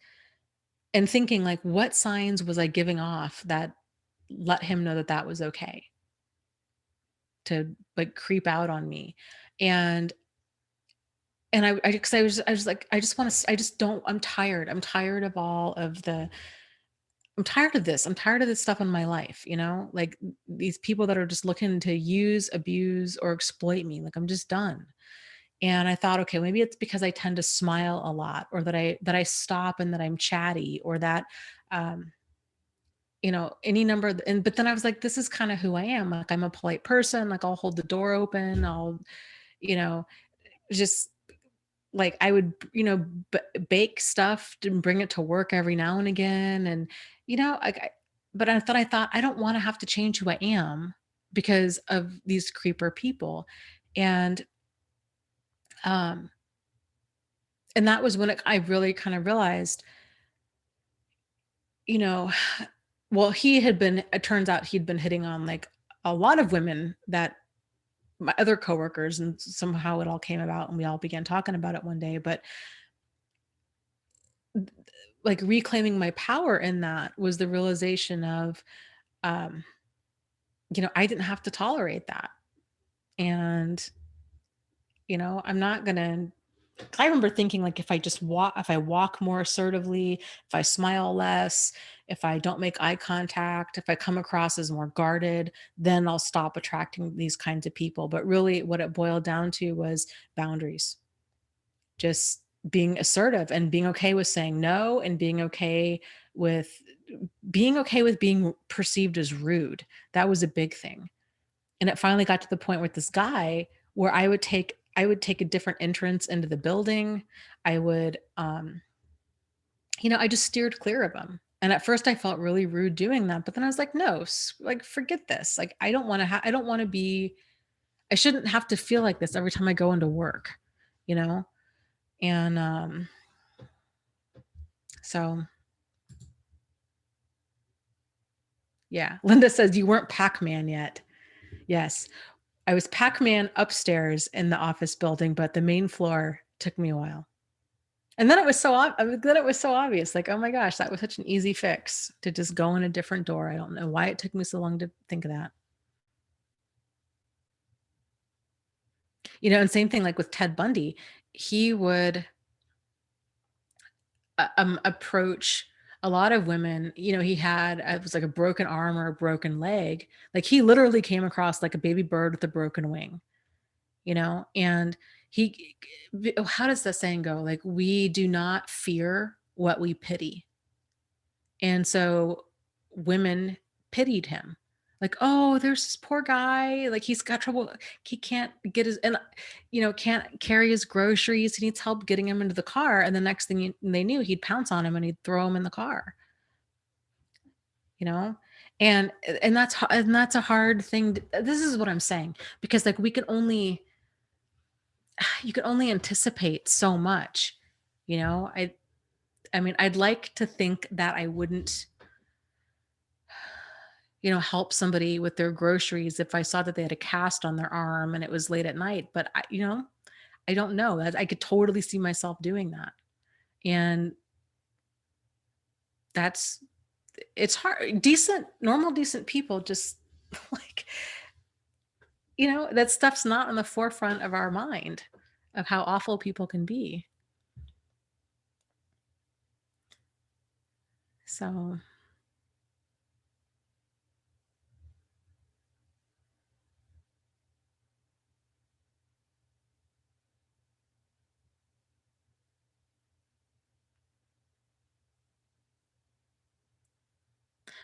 and thinking, like, what signs was I giving off that let him know that that was okay to like creep out on me? And because I was like, I just want to, I just don't, I'm tired. I'm tired of all of the, I'm tired of this. I'm tired of this stuff in my life, like these people that are just looking to use, abuse, or exploit me. Like, I'm just done. And I thought, okay, maybe it's because I tend to smile a lot, or that I stop and that I'm chatty, or that, um, any number but then I was like, this is kind of who I am. Like, I'm a polite person. Like, I'll hold the door open. I'll, you know, just like I would, bake stuff and bring it to work every now and again. And, like, but I thought I don't want to have to change who I am because of these creeper people. And, um, and that was when I really kind of realized you know, well, he had been, it turns out he'd been hitting on like a lot of women that my other coworkers, and somehow it all came about and we all began talking about it one day. But like reclaiming my power in that was the realization of, um, I didn't have to tolerate that. And, I'm not going to, I remember thinking like if I walk more assertively, if I smile less, if I don't make eye contact, if I come across as more guarded, then I'll stop attracting these kinds of people. But really what it boiled down to was boundaries. Just being assertive and being okay with saying no, and with being okay with being perceived as rude. That was a big thing. And it finally got to the point with this guy where I would take a different entrance into the building. I would I just steered clear of him. And at first I felt really rude doing that, but then I was like, no, like forget this. Like I don't want to be, I shouldn't have to feel like this every time I go into work, you know? And so yeah. Linda says you weren't Pac-Man yet. Yes. I was Pac-Man upstairs in the office building, but the main floor took me a while. And then then it was so obvious. Like, oh my gosh, that was such an easy fix to just go in a different door. I don't know why it took me so long to think of that. And same thing like with Ted Bundy, he would approach a lot of women. He had, it was like a broken arm or a broken leg. Like he literally came across like a baby bird with a broken wing, and he, how does that saying go? Like, we do not fear what we pity. And so women pitied him. Like, oh, there's this poor guy. Like he's got trouble. He can't get his, and can't carry his groceries. He needs help getting him into the car. And the next thing they knew, he'd pounce on him and he'd throw him in the car. You know, and that's a hard thing. This is what I'm saying, because like you can only anticipate so much. I mean, I'd like to think that I wouldn't help somebody with their groceries if I saw that they had a cast on their arm and it was late at night. But I don't know. I could totally see myself doing that. And that's it's hard. Normal, decent people just like, that stuff's not on the forefront of our mind of how awful people can be. So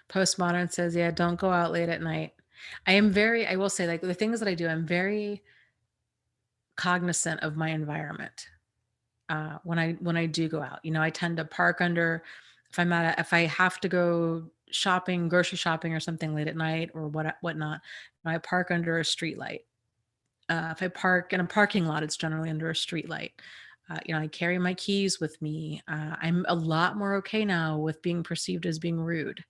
Postmodern says, yeah, don't go out late at night. I will say, like, the things that I do, I'm very cognizant of my environment. When I do go out, I tend to park under, if I have to go shopping, grocery shopping or something late at night or whatnot, I park under a street light. If I park in a parking lot, it's generally under a street light. I carry my keys with me. I'm a lot more okay now with being perceived as being rude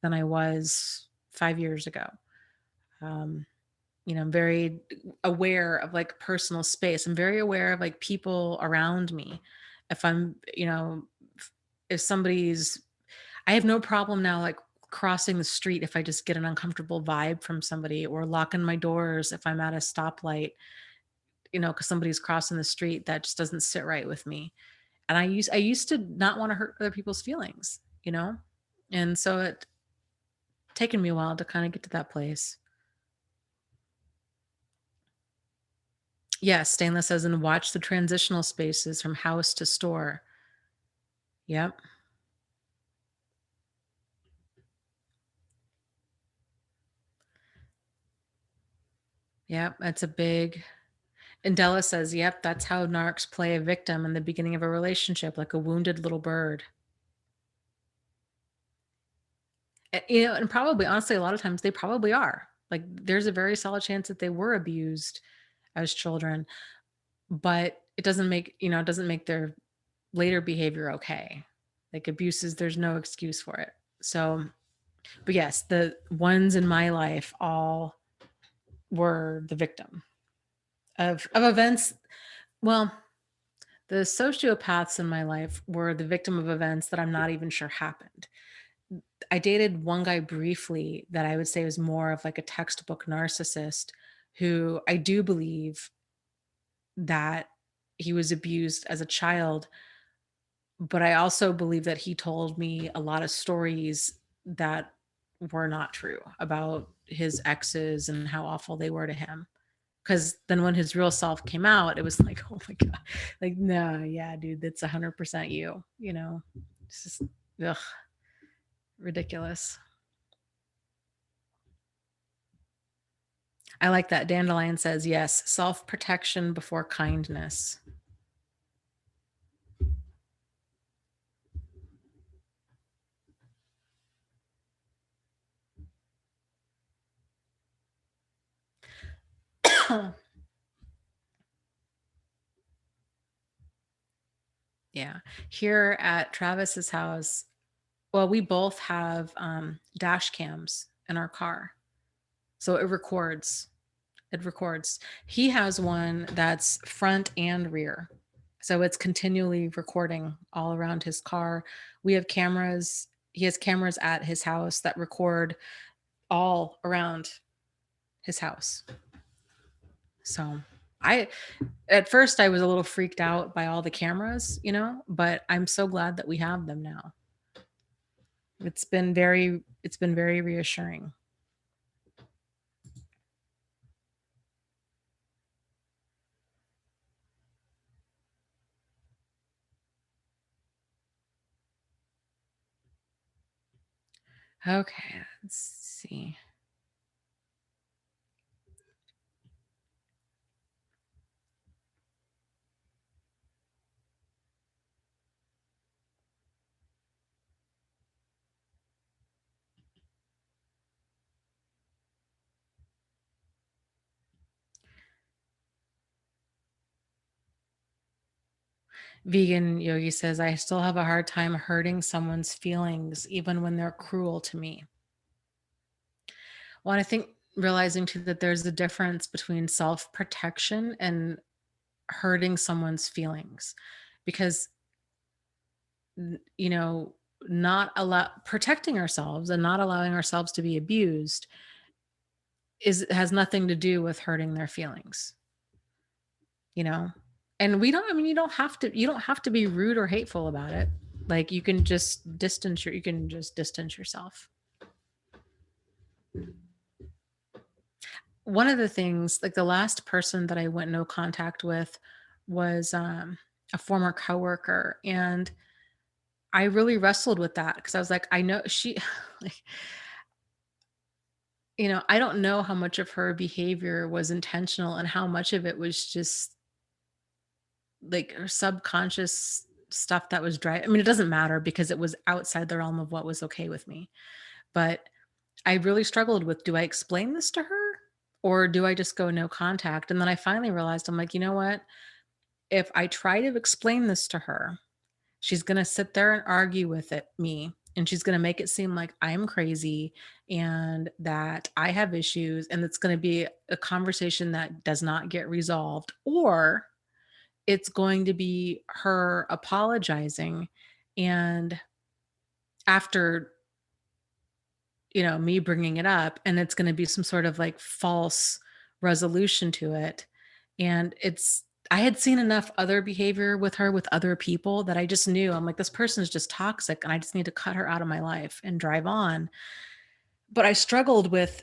than I was 5 years ago. Um, I'm very aware of like personal space. I'm very aware of like people around me. If I'm, if somebody's, I have no problem now like crossing the street if I just get an uncomfortable vibe from somebody, or locking my doors if I'm at a stoplight, because somebody's crossing the street that just doesn't sit right with me. And I used to not want to hurt other people's feelings, and so it taken me a while to kind of get to that place. Yes, Stainless says, and watch the transitional spaces from house to store. Yep. Yep. That's a big. And Della says, yep, that's how narcs play a victim in the beginning of a relationship, like a wounded little bird. And probably, honestly, a lot of times they probably are. Like, there's a very solid chance that they were abused as children, but it doesn't make their later behavior okay. Like, abuses, there's no excuse for it. So, but yes, the ones in my life all were the victim of events. Well, the sociopaths in my life were the victim of events that I'm not even sure happened. I dated one guy briefly that I would say was more of like a textbook narcissist who I do believe that he was abused as a child, but I also believe that he told me a lot of stories that were not true about his exes and how awful they were to him. Because then when his real self came out, it was like, oh my God, like, no, yeah, dude, that's 100% you, you know? It's just, ugh, ridiculous. I like that. Dandelion says, yes, self protection before kindness. Yeah. Here at Travis's house, well, we both have dash cams in our car. So it records. It records. He has one that's front and rear. So it's continually recording all around his car. We have cameras. He has cameras at his house that record all around his house. So I at first I was a little freaked out by all the cameras, but I'm so glad that we have them now. It's been very reassuring. Okay, let's see. Vegan Yogi says, I still have a hard time hurting someone's feelings, even when they're cruel to me. Well, I think realizing too that there's a difference between self protection and hurting someone's feelings because, you know, not allow protecting ourselves and not allowing ourselves to be abused has nothing to do with hurting their feelings, you know? And you don't have to be rude or hateful about it. Like you can just distance yourself. One of the things, like the last person that I went no contact with was a former coworker, and I really wrestled with that because I was like, I know she, like, I don't know how much of her behavior was intentional and how much of it was just like her subconscious stuff that was driving. I mean, it doesn't matter because it was outside the realm of what was okay with me. But I really struggled with, do I explain this to her or do I just go no contact? And then I finally realized, I'm like, you know what? If I try to explain this to her, she's going to sit there and argue with me, and she's going to make it seem like I'm crazy and that I have issues. And it's going to be a conversation that does not get resolved, or it's going to be her apologizing. And after, me bringing it up, and it's going to be some sort of like false resolution to it. And I had seen enough other behavior with her with other people that I just knew, I'm like, this person is just toxic and I just need to cut her out of my life and drive on. But I struggled with,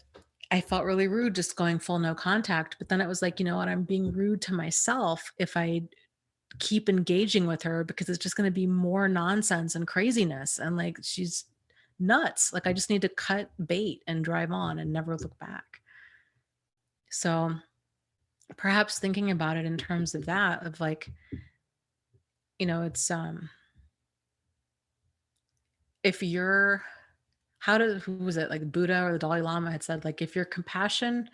I felt really rude just going full no contact. But then it was like, you know what? I'm being rude to myself if I keep engaging with her because it's just going to be more nonsense and craziness. And like, she's nuts. Like, I just need to cut bait and drive on and never look back. So perhaps thinking about it in terms of that, of like, it's, if you're, who was it, like Buddha or the Dalai Lama had said, like, if your compassion,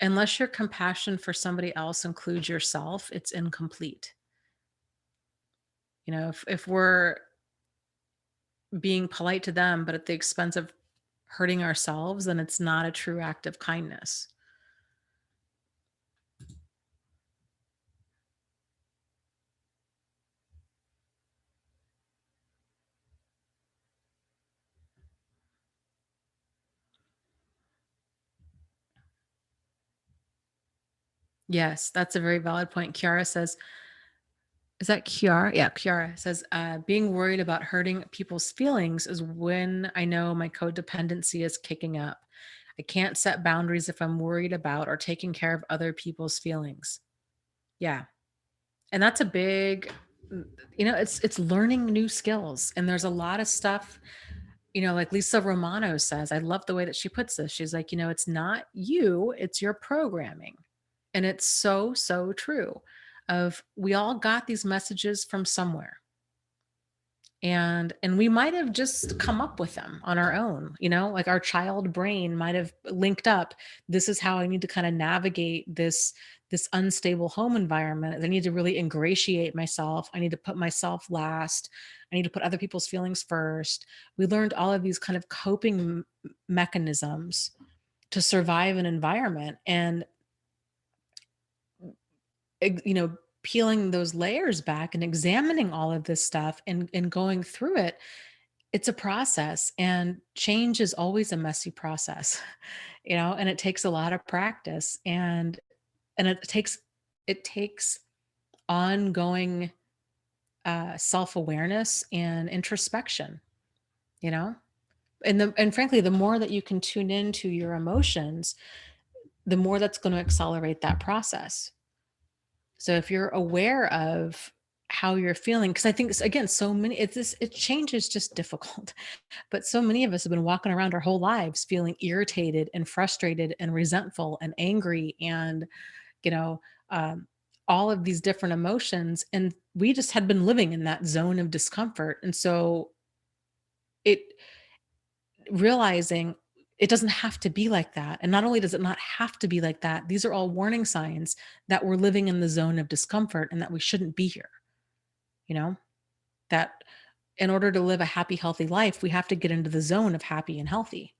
unless your compassion for somebody else includes yourself, it's incomplete. If we're being polite to them, but at the expense of hurting ourselves, then it's not a true act of kindness. Yes, that's a very valid point. Kiara says, is that Kiara? Yeah, Kiara says, being worried about hurting people's feelings is when I know my codependency is kicking up. I can't set boundaries if I'm worried about or taking care of other people's feelings. Yeah. And that's a big, it's learning new skills. And there's a lot of stuff, like Lisa Romano says, I love the way that she puts this. She's like, it's not you, it's your programming. And it's so, so true of we all got these messages from somewhere. And we might have just come up with them on our own, like our child brain might have linked up, this is how I need to kind of navigate this unstable home environment. I need to really ingratiate myself, I need to put myself last, I need to put other people's feelings first. We learned all of these kind of coping mechanisms to survive an environment. And ex- you know peeling those layers back and examining all of this stuff and going through it, it's a process, and change is always a messy process. And it takes a lot of practice, and it takes ongoing self-awareness and introspection, you know and frankly, the more that you can tune into your emotions, the more that's going to accelerate that process. So if you're aware of how you're feeling, because I think again, so many it change is just difficult. But so many of us have been walking around our whole lives feeling irritated and frustrated and resentful and angry and, you know, um, all of these different emotions. And we just had been living in that zone of discomfort. And so it realizing it doesn't have to be like that. And not only does it not have to be like that, these are all warning signs that we're living in the zone of discomfort and that we shouldn't be here, you know, that in order to live a happy, healthy life, we have to get into the zone of happy and healthy,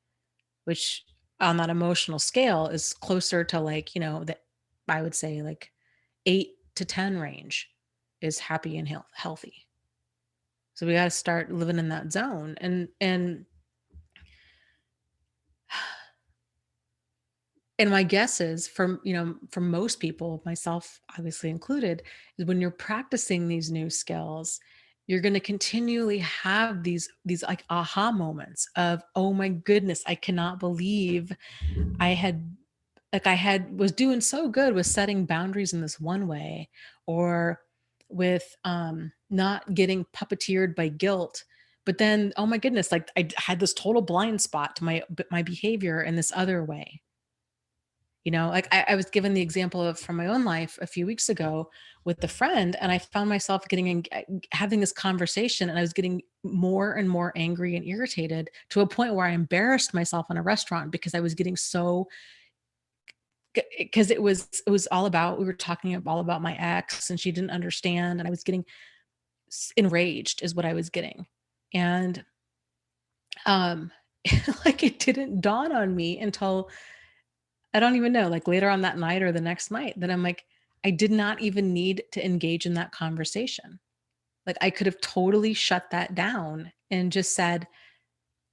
which on that emotional scale is closer to like, that I would say like 8 to 10 range is happy and healthy. So we got to start living in that zone. And my guess is for most people, myself obviously included, is when you're practicing these new skills, you're going to continually have these like aha moments of, oh my goodness, I cannot believe I had I had was doing so good with setting boundaries in this one way, or with not getting puppeteered by guilt. But then, oh my goodness, like I had this total blind spot to my behavior in this other way. Like I was given the example of from my own life a few weeks ago with the friend, and I found myself having this conversation, and I was getting more and more angry and irritated to a point where I embarrassed myself in a restaurant because I was getting so because it was all about we were talking all about my ex, and she didn't understand, and I was getting enraged is what I was getting. And um like it didn't dawn on me until I don't even know, like later on that night or the next night, that I'm like, I did not even need to engage in that conversation. Like I could have totally shut that down and just said,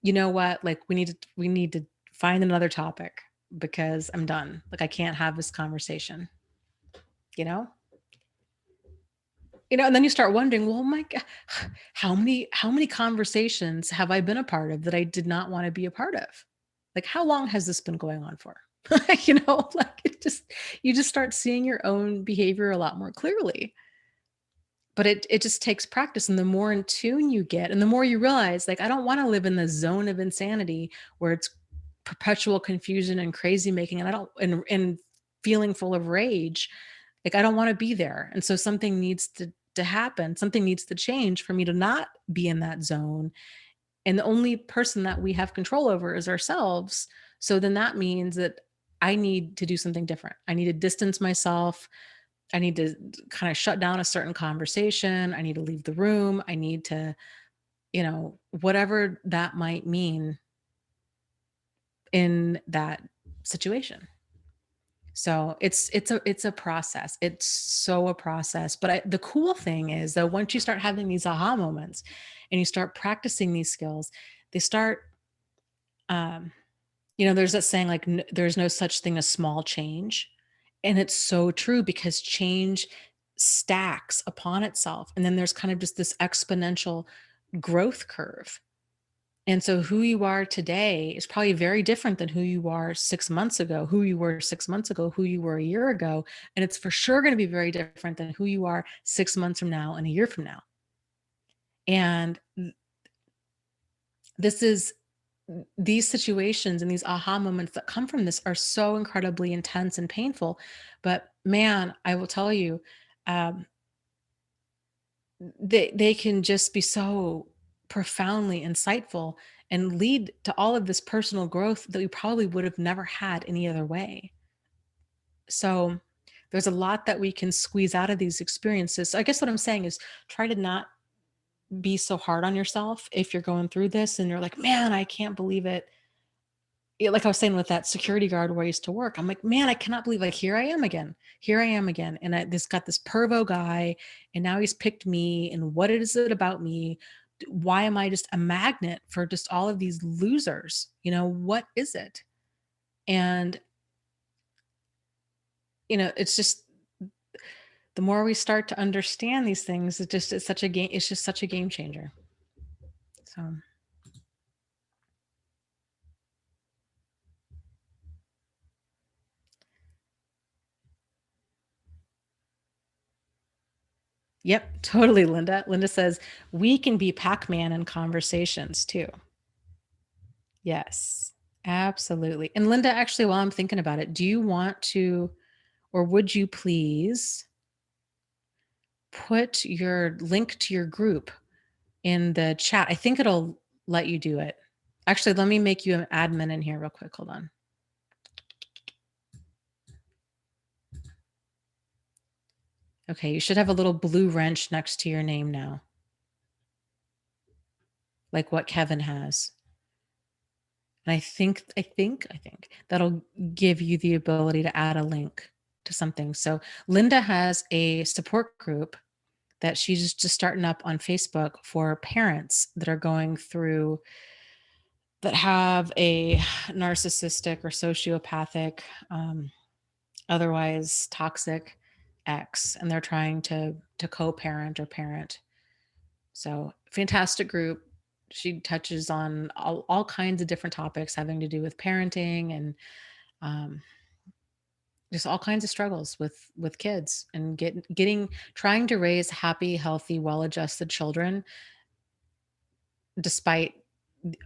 you know what, like we need to find another topic because I'm done. Like I can't have this conversation, you know? And then you start wondering, well, my God, how many conversations have I been a part of that I did not want to be a part of? Like, how long has this been going on for? Like you just start seeing your own behavior a lot more clearly. But it just takes practice. And the more in tune you get, and the more you realize, like, I don't want to live in the zone of insanity where it's perpetual confusion and crazy making, and I don't and feeling full of rage. Like I don't want to be there. And so something needs to happen. Something needs to change for me to not be in that zone. And the only person that we have control over is ourselves. So then that means that I need to do something different. I need to distance myself. I need to kind of shut down a certain conversation. I need to leave the room. I need to, whatever that might mean in that situation. So it's a process. It's so a process. But the cool thing is that once you start having these aha moments and you start practicing these skills, they start um there's that saying like there's no such thing as small change. And it's so true because change stacks upon itself. And then there's kind of just this exponential growth curve. And so who you are today is probably very different than who you are 6 months ago, who you were 6 months ago, who you were a year ago. And it's for sure going to be very different than who you are 6 months from now and a year from now. And this is these situations and these aha moments that come from this are so incredibly intense and painful. But man, I will tell you, um, they can just be so profoundly insightful and lead to all of this personal growth that we probably would have never had any other way. So there's a lot that we can squeeze out of these experiences. So I guess what I'm saying is try to not be so hard on yourself if you're going through this and you're like, man, I can't believe it. Yeah, like I was saying with that security guard where I used to work, I'm like, man, I cannot believe like here I am again. Here I am again. And this got this pervo guy, and now he's picked me. And what is it about me? Why am I just a magnet for just all of these losers? What is it? And it's just the more we start to understand these things, it's just such a game changer. So yep, totally, Linda. Linda says we can be Pac-Man in conversations too. Yes, absolutely. And Linda, actually, while I'm thinking about it, do you want to, or would you please put your link to your group in the chat? I think it'll let you do it. Actually, let me make you an admin in here real quick. Hold on. Okay, you should have a little blue wrench next to your name now, like what Kevin has. And I think that'll give you the ability to add a link to something. So Linda has a support group that she's just starting up on Facebook for parents that are going through that have a narcissistic or sociopathic, otherwise toxic ex, and they're trying to co-parent or parent. So fantastic group. She touches on all kinds of different topics having to do with parenting and um, just all kinds of struggles with kids and getting trying to raise happy, healthy, well-adjusted children despite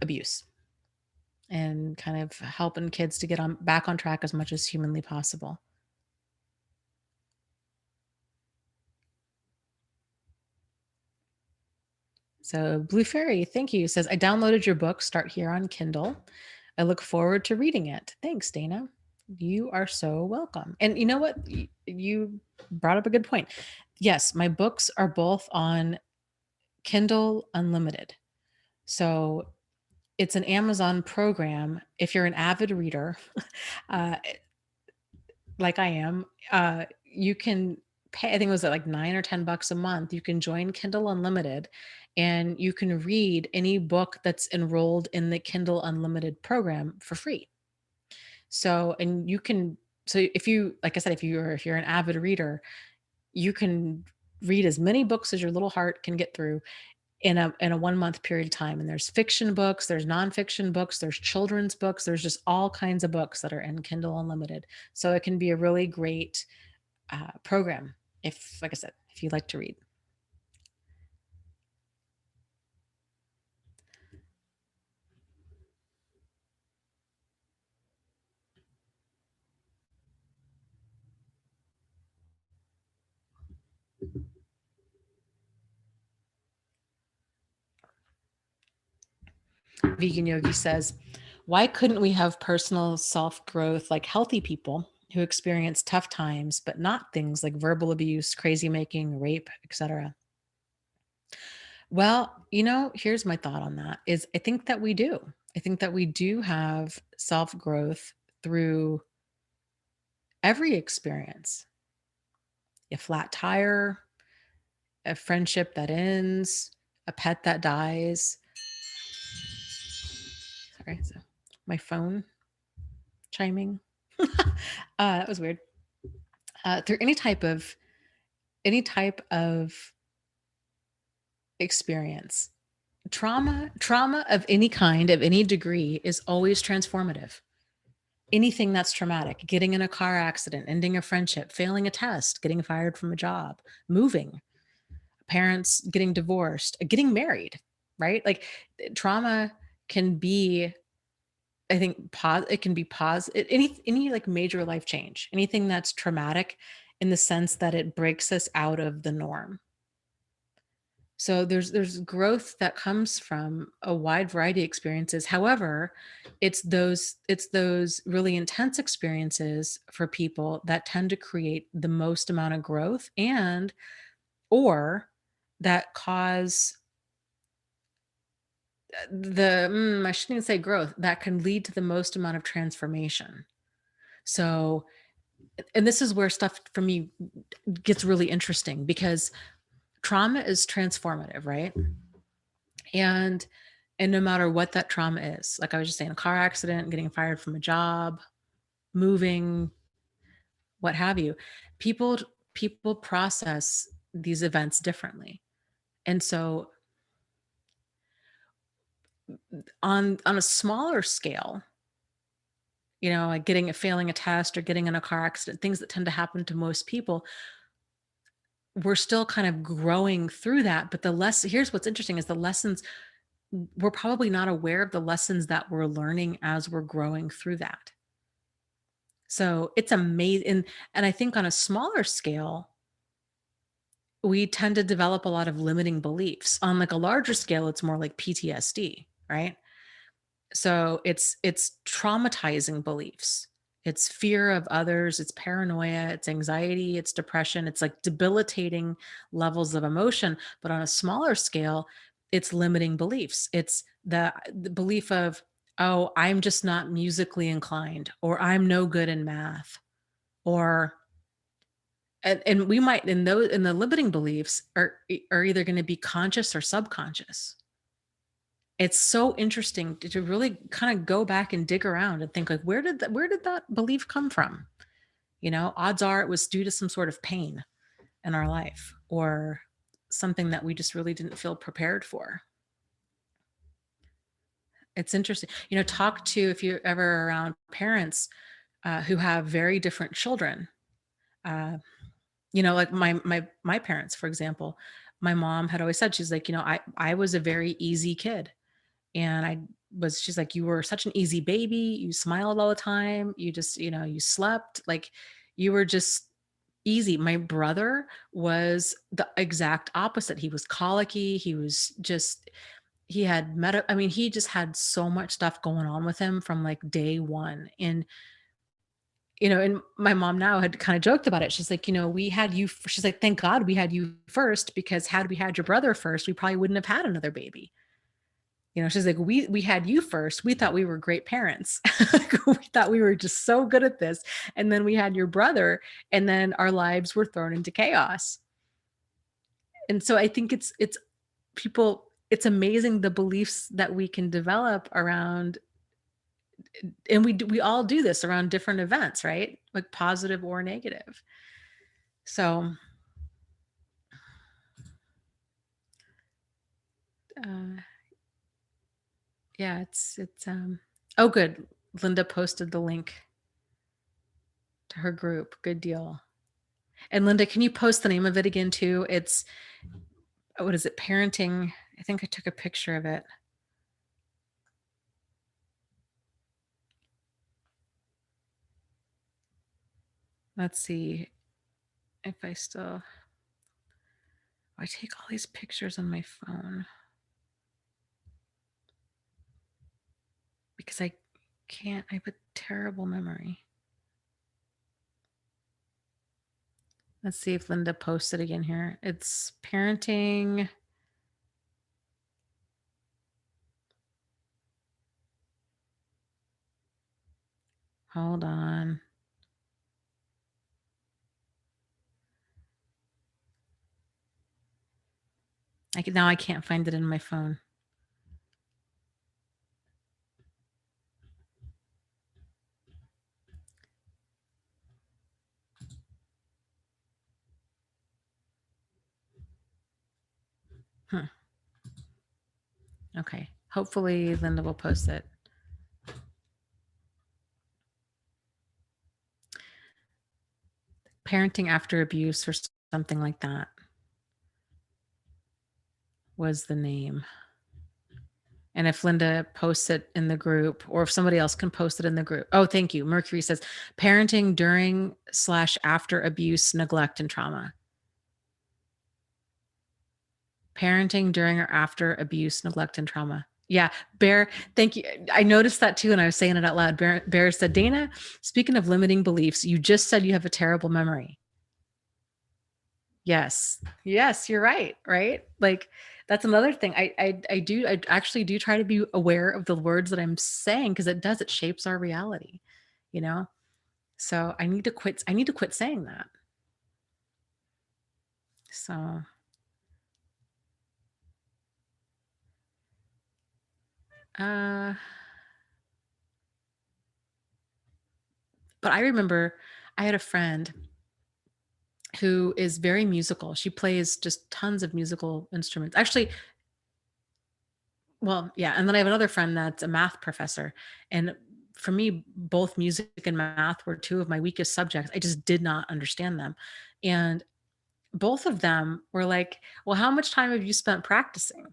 abuse, and kind of helping kids to get on back on track as much as humanly possible. So Blue Fairy, thank you. Says I downloaded your book, Start Here on Kindle. I look forward to reading it. Thanks, Dana. You are so welcome. And you know what? You brought up a good point. Yes, my books are both on Kindle Unlimited. So it's an Amazon program. If you're an avid reader, uh, like I am, you can pay, I think it was like $9 or $10 a month. You can join Kindle Unlimited and you can read any book that's enrolled in the Kindle Unlimited program for free. So, and you can, so if you, like I said, if you're an avid reader, you can read as many books as your little heart can get through in a 1 month period of time. And there's fiction books, there's nonfiction books, there's children's books, there's just all kinds of books that are in Kindle Unlimited. So it can be a really great program if, like I said, if you like to read. Vegan Yogi says, why couldn't we have personal self growth like healthy people who experience tough times, but not things like verbal abuse, crazy making, rape, etc.? Well, here's my thought on that is I think that we do. I think that we do have self-growth through every experience. A flat tire, a friendship that ends, a pet that dies. Sorry, so my phone chiming. That was weird. Through any type of experience. Trauma of any kind, of any degree, is always transformative. Anything that's traumatic, getting in a car accident, ending a friendship, failing a test, getting fired from a job, moving, parents getting divorced, getting married, right? Like trauma can be, I think, it can be any like major life change, anything that's traumatic in the sense that it breaks us out of the norm. So there's growth that comes from a wide variety of experiences. However, it's those really intense experiences for people that tend to create the most amount of growth, and or that cause I shouldn't even say growth, that can lead to the most amount of transformation. So, and this is where stuff for me gets really interesting because trauma is transformative, right? And no matter what that trauma is, like I was just saying, a car accident, getting fired from a job, moving, what have you, people people process these events differently. And so on a smaller scale, like failing a test or getting in a car accident, things that tend to happen to most people, we're still kind of growing through that. But here's what's interesting is the lessons, we're probably not aware of the lessons that we're learning as we're growing through that. So it's amazing. And I think on a smaller scale, we tend to develop a lot of limiting beliefs. On like a larger scale, it's more like PTSD, right? So it's traumatizing beliefs. It's fear of others, it's paranoia, it's anxiety, it's depression, it's like debilitating levels of emotion. But on a smaller scale, it's limiting beliefs. It's the belief of, oh, I'm just not musically inclined, or I'm no good in math, or and we might in the limiting beliefs are either going to be conscious or subconscious. It's so interesting to really kind of go back and dig around and think like where did that belief come from? Odds are it was due to some sort of pain in our life or something that we just really didn't feel prepared for. It's interesting. Talk to, if you're ever around parents who have very different children. Uh, like my parents, for example. My mom had always said, she's like, I was a very easy kid. And she's like, you were such an easy baby. You smiled all the time. You just, you slept like you were just easy. My brother was the exact opposite. He was colicky. He was just, he had I mean, he just had so much stuff going on with him from like day one. And my mom now had kind of joked about it. She's like, we had you, she's like, thank God we had you first, because had we had your brother first, we probably wouldn't have had another baby. She's like, we had you first. We thought we were great parents. We thought we were just so good at this. And then we had your brother, and then our lives were thrown into chaos. And so I think it's people, it's amazing the beliefs that we can develop around, and we all do this around different events, right? Like positive or negative. So uh yeah, it's oh good. Linda posted the link to her group. Good deal. And Linda, can you post the name of it again too? It's, what is it? Parenting. I think I took a picture of it. Let's see if I take all these pictures on my phone because I can't, I have a terrible memory. Let's see if Linda posted again here. It's parenting. Hold on. Now I can't find it in my phone. Hmm. Okay. Hopefully Linda will post it. Parenting after abuse or something like that was the name. And if Linda posts it in the group, or if somebody else can post it in the group. Oh, thank you. Mercury says parenting during/after abuse, neglect, and trauma. Parenting during or after abuse, neglect, and trauma. Yeah, Bear, thank you. I noticed that too, and I was saying it out loud. Bear said, Dana, speaking of limiting beliefs, you just said you have a terrible memory. Yes. Yes, you're right, right? Like, that's another thing. I actually do try to be aware of the words that I'm saying, because it shapes our reality, you know? So I need to quit saying that. So, uh, but I remember I had a friend who is very musical. She plays just tons of musical instruments. Actually, well, yeah, and then I have another friend that's a math professor, and for me, both music and math were two of my weakest subjects. I just did not understand them, and both of them were like, "Well, how much time have you spent practicing?"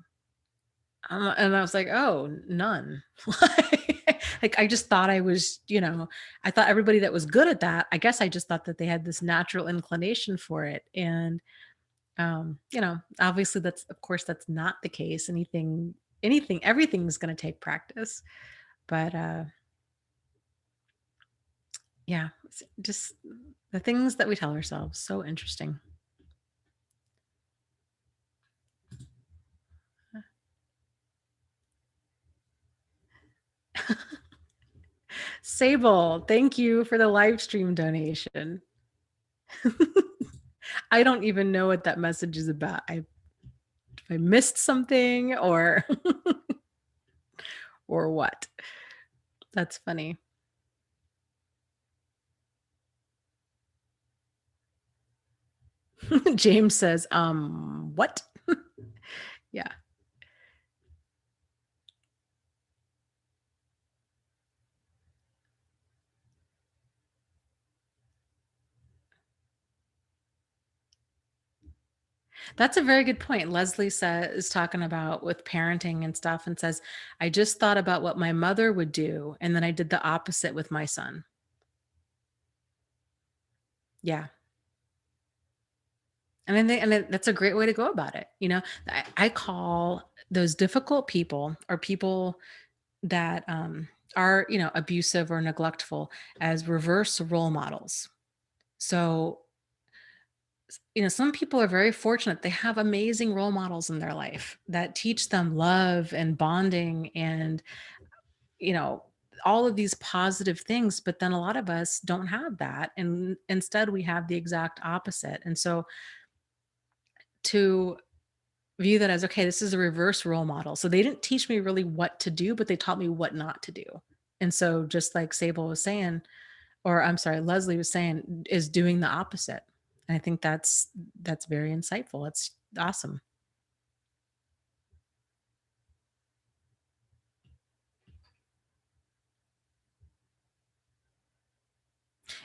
And I was like, "Oh, none." Like, I just thought I was, I thought everybody that was good at that, I guess I just thought that they had this natural inclination for it, and obviously that's, of course, that's not the case. Everything's going to take practice. But yeah, it's just the things that we tell ourselves. So interesting. Sable, thank you for the live stream donation. I don't even know what that message is about. I missed something, or or what. That's funny. James says, what? Yeah. That's a very good point. Leslie is talking about with parenting and stuff, and says, I just thought about what my mother would do, and then I did the opposite with my son. Yeah. And that's a great way to go about it. I call those difficult people, or people that are, abusive or neglectful, as reverse role models. So, some people are very fortunate. They have amazing role models in their life that teach them love and bonding and, you know, all of these positive things. But then a lot of us don't have that. And instead, we have the exact opposite. And so, to view that as, okay, this is a reverse role model. So they didn't teach me really what to do, but they taught me what not to do. And so, just like Sable was saying, or I'm sorry, Leslie was saying, is doing the opposite. And I think that's very insightful. It's awesome.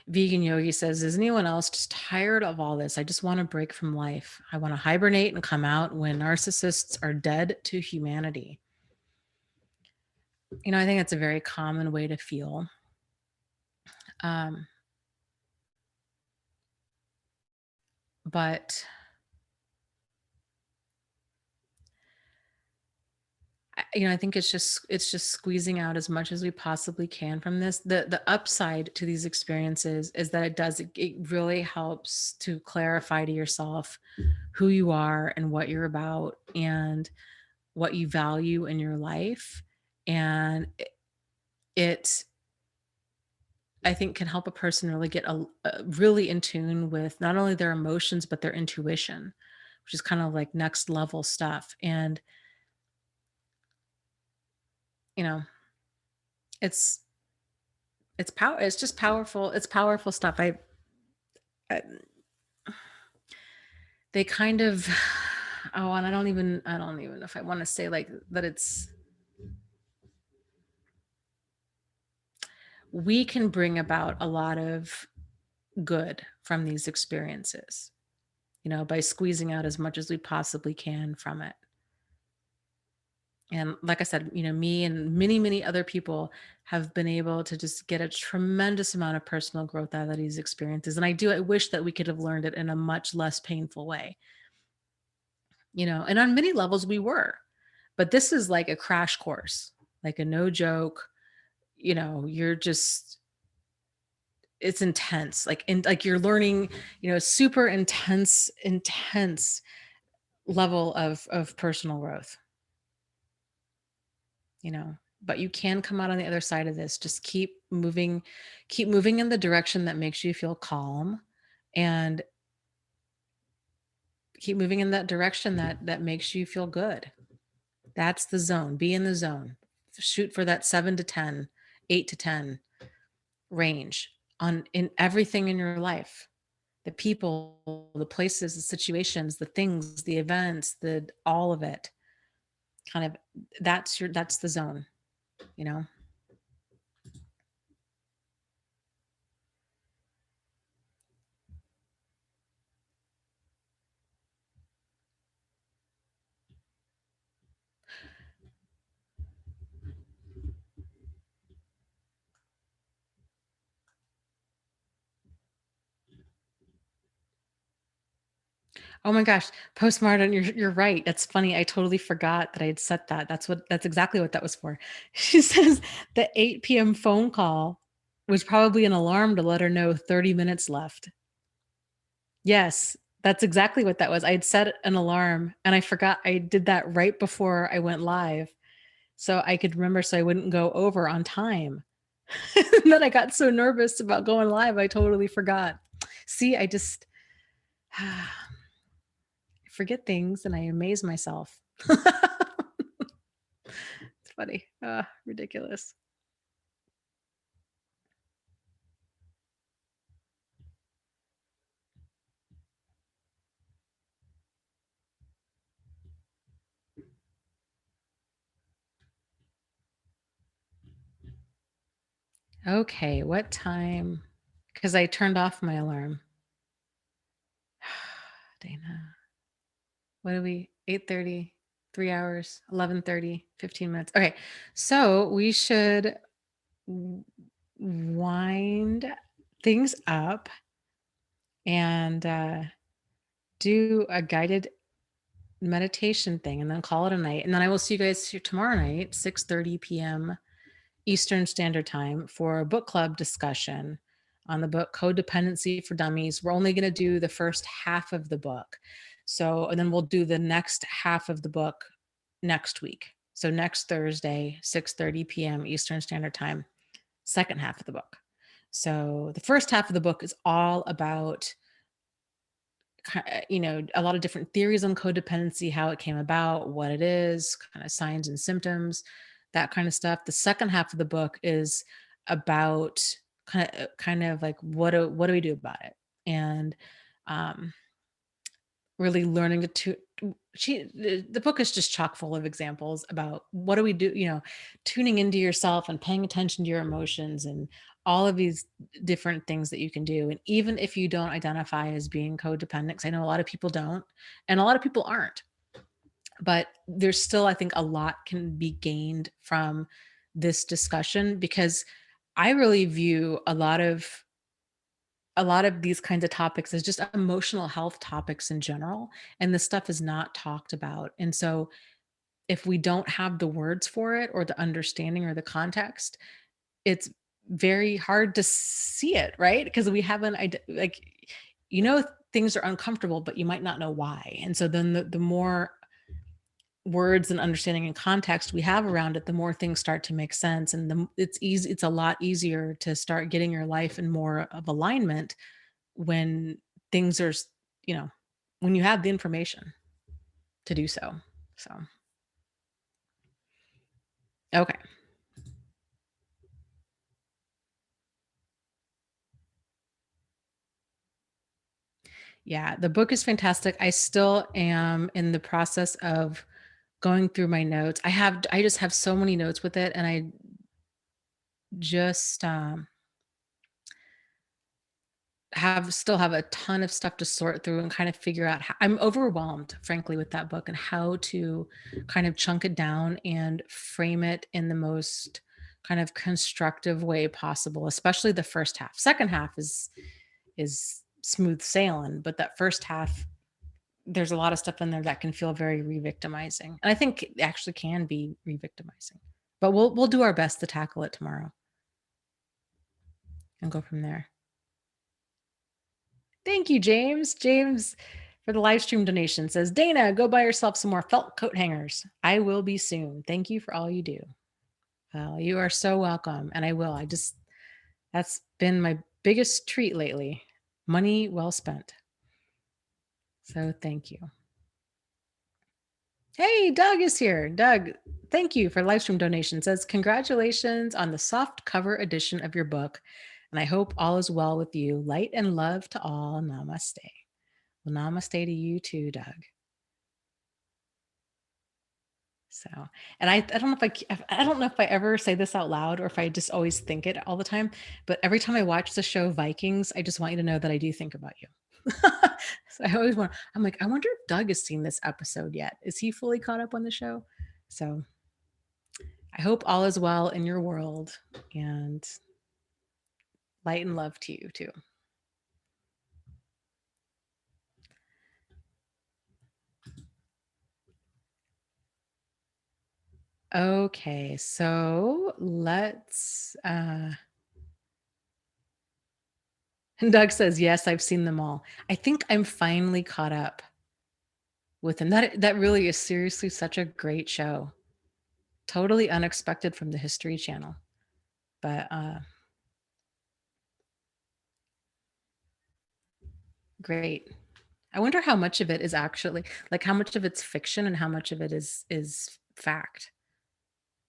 Vegan Yogi says, is anyone else just tired of all this? I just want to break from life. I want to hibernate and come out when narcissists are dead to humanity. I think that's a very common way to feel. But I think it's just squeezing out as much as we possibly can from this. The upside to these experiences is that it really helps to clarify to yourself who you are and what you're about and what you value in your life. And it I think can help a person really get really in tune with not only their emotions but their intuition, which is kind of like next level stuff. And you know, it's it's just powerful. It's powerful stuff. I they kind of oh, and I don't even know if I want to say like that it's we can bring about a lot of good from these experiences, by squeezing out as much as we possibly can from it. And like I said, me and many, many other people have been able to just get a tremendous amount of personal growth out of these experiences. And I wish that we could have learned it in a much less painful way, and on many levels we were. But this is like a crash course, like a no joke, you're just it's intense. Like you're learning, super intense level of personal growth, you know but you can come out on the other side of this. Just keep moving in the direction that makes you feel calm, and keep moving in that direction that makes you feel good. That's the zone. Be in the zone. Shoot for that 7 to 10, 8 to 10 range on in everything in your life. The people, the places, the situations, the things, the events, the all of it. Kind of that's the zone, you know. Oh my gosh, postmortem, you're right. That's funny. I totally forgot that I had set that. That's exactly what that was for. She says the 8 p.m. phone call was probably an alarm to let her know 30 minutes left. Yes, that's exactly what that was. I had set an alarm and I forgot I did that right before I went live. So I could remember so I wouldn't go over on time. And then I got so nervous about going live, I totally forgot. See, I just forget things and I amaze myself. It's funny. Ridiculous. Okay, what time? Because I turned off my alarm. Dana, what are we? 8:30, 3 hours, 11:30, 15 minutes. Okay, so we should wind things up and do a guided meditation thing and then call it a night. And then I will see you guys here tomorrow night, 6:30 p.m. Eastern Standard Time for a book club discussion on the book Codependency for Dummies. We're only going to do the first half of the book. So, and then we'll do the next half of the book next week. So next Thursday, 6:30 p.m. Eastern Standard Time, second half of the book. So the first half of the book is all about a lot of different theories on codependency, how it came about, what it is, kind of signs and symptoms, that kind of stuff. The second half of the book is about kind of like what do we do about it, and um, really learning the book is just chock full of examples about what do we do, tuning into yourself and paying attention to your emotions and all of these different things that you can do. And even if you don't identify as being codependent, 'cause I know a lot of people don't, and a lot of people aren't, but there's still, I think, a lot can be gained from this discussion, because I really view a lot of these kinds of topics as just emotional health topics in general, and this stuff is not talked about. And so if we don't have the words for it or the understanding or the context, it's very hard to see it, right? Because we haven't like, things are uncomfortable, but you might not know why. And so then the more words and understanding and context we have around it, the more things start to make sense. And it's a lot easier to start getting your life in more of alignment when things are, you know, when you have the information to do so. So, okay. Yeah, the book is fantastic. I still am in the process of going through my notes. I just have so many notes with it, and I just have a ton of stuff to sort through and kind of figure out how, I'm overwhelmed, frankly, with that book and how to kind of chunk it down and frame it in the most kind of constructive way possible, especially the first half. Second half is smooth sailing, but that first half, there's a lot of stuff in there that can feel very re-victimizing. And I think it actually can be re-victimizing. But we'll do our best to tackle it tomorrow and go from there. Thank you, James. James for the live stream donation says, Dana, go buy yourself some more felt coat hangers. I will be soon. Thank you for all you do. Well, you are so welcome. And I will. That's been my biggest treat lately. Money well spent. So thank you. Hey, Doug is here. Doug, thank you for live stream donation. Says, congratulations on the soft cover edition of your book. And I hope all is well with you. Light and love to all. Namaste. Well, namaste to you too, Doug. So, and I don't know I don't know if I ever say this out loud or if I just always think it all the time, but every time I watch the show Vikings, I just want you to know that I do think about you. So I always want, I'm like, I wonder if Doug has seen this episode yet. Is he fully caught up on the show? So I hope all is well in your world and light and love to you too. Okay, so let's and Doug says, yes, I've seen them all. I think I'm finally caught up with them. That really is seriously such a great show. Totally unexpected from the History Channel. But great. I wonder how much of it is actually like how much of it's fiction and how much of it is fact.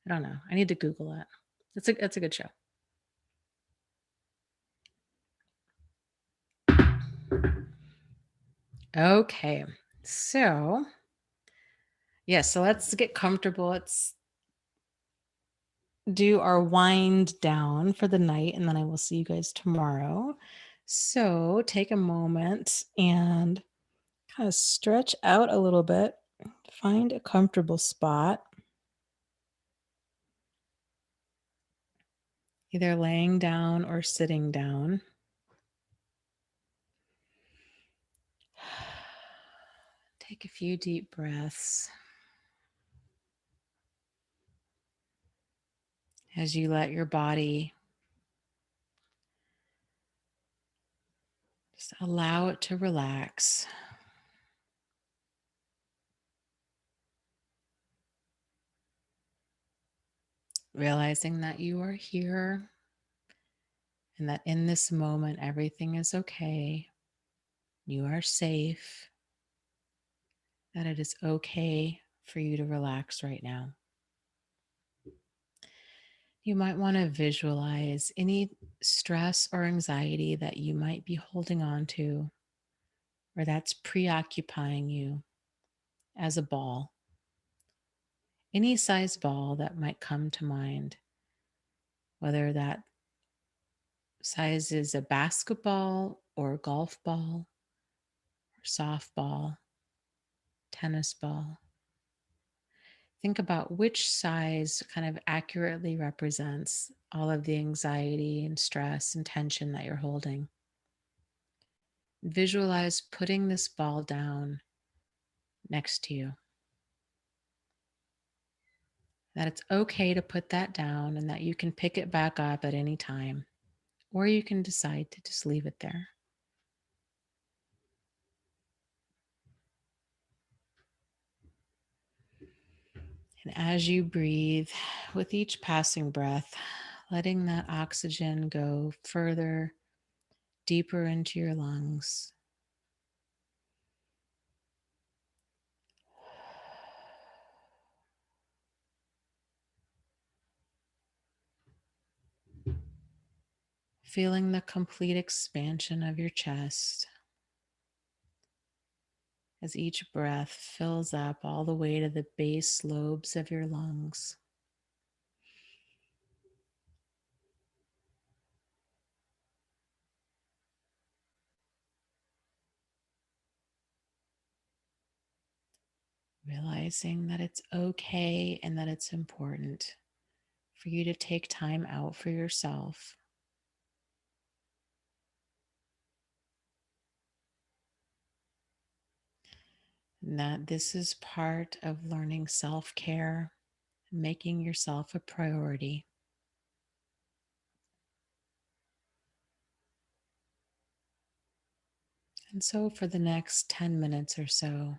I don't know. I need to Google that. It's a good show. Okay. So, yes, so let's get comfortable. Let's do our wind down for the night, and then I will see you guys tomorrow. So, take a moment and kind of stretch out a little bit. Find a comfortable spot. Either laying down or sitting down. Take a few deep breaths as you let your body just allow it to relax. Realizing that you are here and that in this moment everything is okay. You are safe. That it is okay for you to relax right now. You might want to visualize any stress or anxiety that you might be holding on to or that's preoccupying you as a ball. Any size ball that might come to mind, whether that size is a basketball or a golf ball or softball, tennis ball. Think about which size kind of accurately represents all of the anxiety and stress and tension that you're holding. Visualize putting this ball down next to you. That it's okay to put that down and that you can pick it back up at any time, or you can decide to just leave it there. And as you breathe, with each passing breath, letting that oxygen go further, deeper into your lungs. Feeling the complete expansion of your chest as each breath fills up all the way to the base lobes of your lungs. Realizing that it's okay and that it's important for you to take time out for yourself. And that this is part of learning self-care, making yourself a priority. And so for the next 10 minutes or so,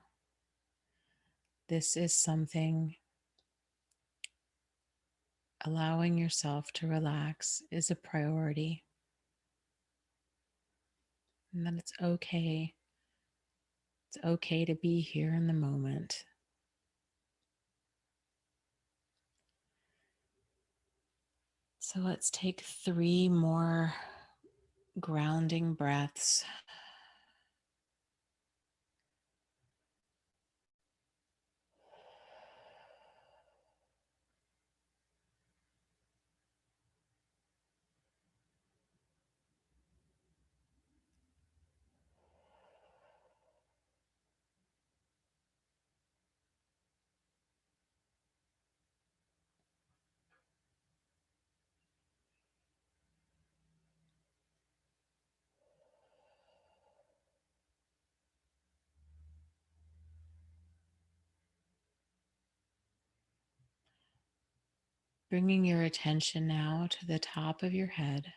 this is something allowing yourself to relax is a priority. And that it's okay. It's okay to be here in the moment. So let's take 3 more grounding breaths. Bringing your attention now to the top of your head.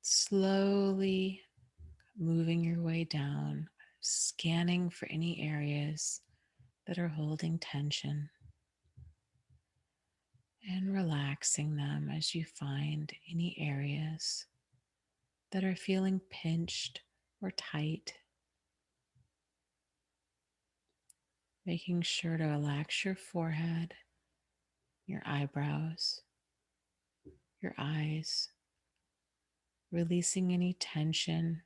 Slowly moving your way down, scanning for any areas that are holding tension and relaxing them as you find any areas that are feeling pinched or tight. Making sure to relax your forehead, your eyebrows, your eyes, releasing any tension,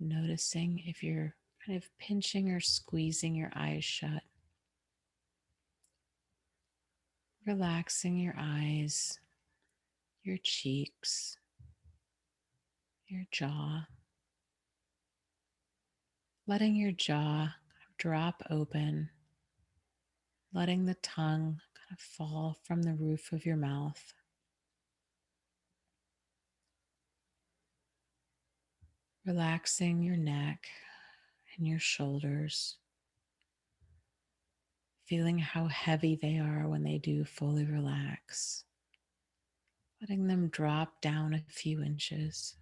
noticing if you're kind of pinching or squeezing your eyes shut. Relaxing your eyes, your cheeks, your jaw, letting your jaw drop open, letting the tongue kind of fall from the roof of your mouth. Relaxing your neck and your shoulders, feeling how heavy they are when they do fully relax. Letting them drop down a few inches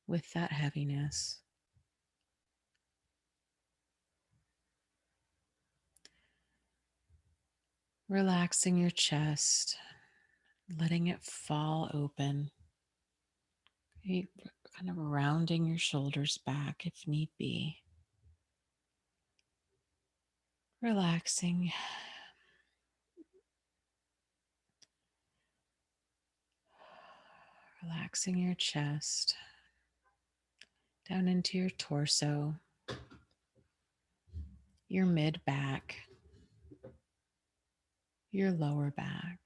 with that heaviness. Relaxing your chest, letting it fall open. Kind of rounding your shoulders back if need be. Relaxing. Relaxing your chest down into your torso, your mid back, your lower back.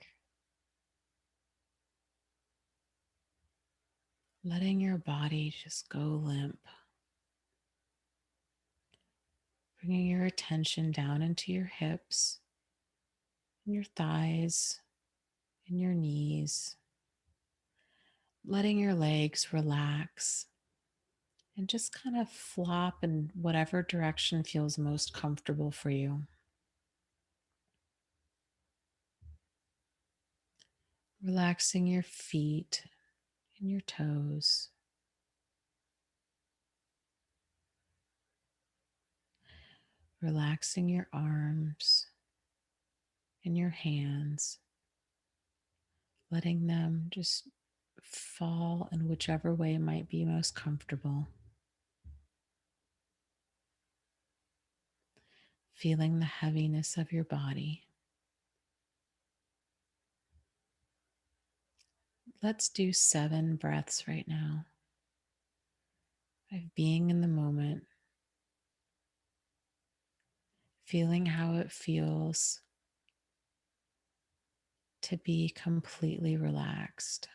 Letting your body just go limp. Bringing your attention down into your hips and your thighs and your knees. Letting your legs relax and just kind of flop in whatever direction feels most comfortable for you. Relaxing your feet and your toes. Relaxing your arms and your hands, letting them just fall in whichever way might be most comfortable. Feeling the heaviness of your body. Let's do 7 breaths right now of being in the moment, feeling how it feels to be completely relaxed.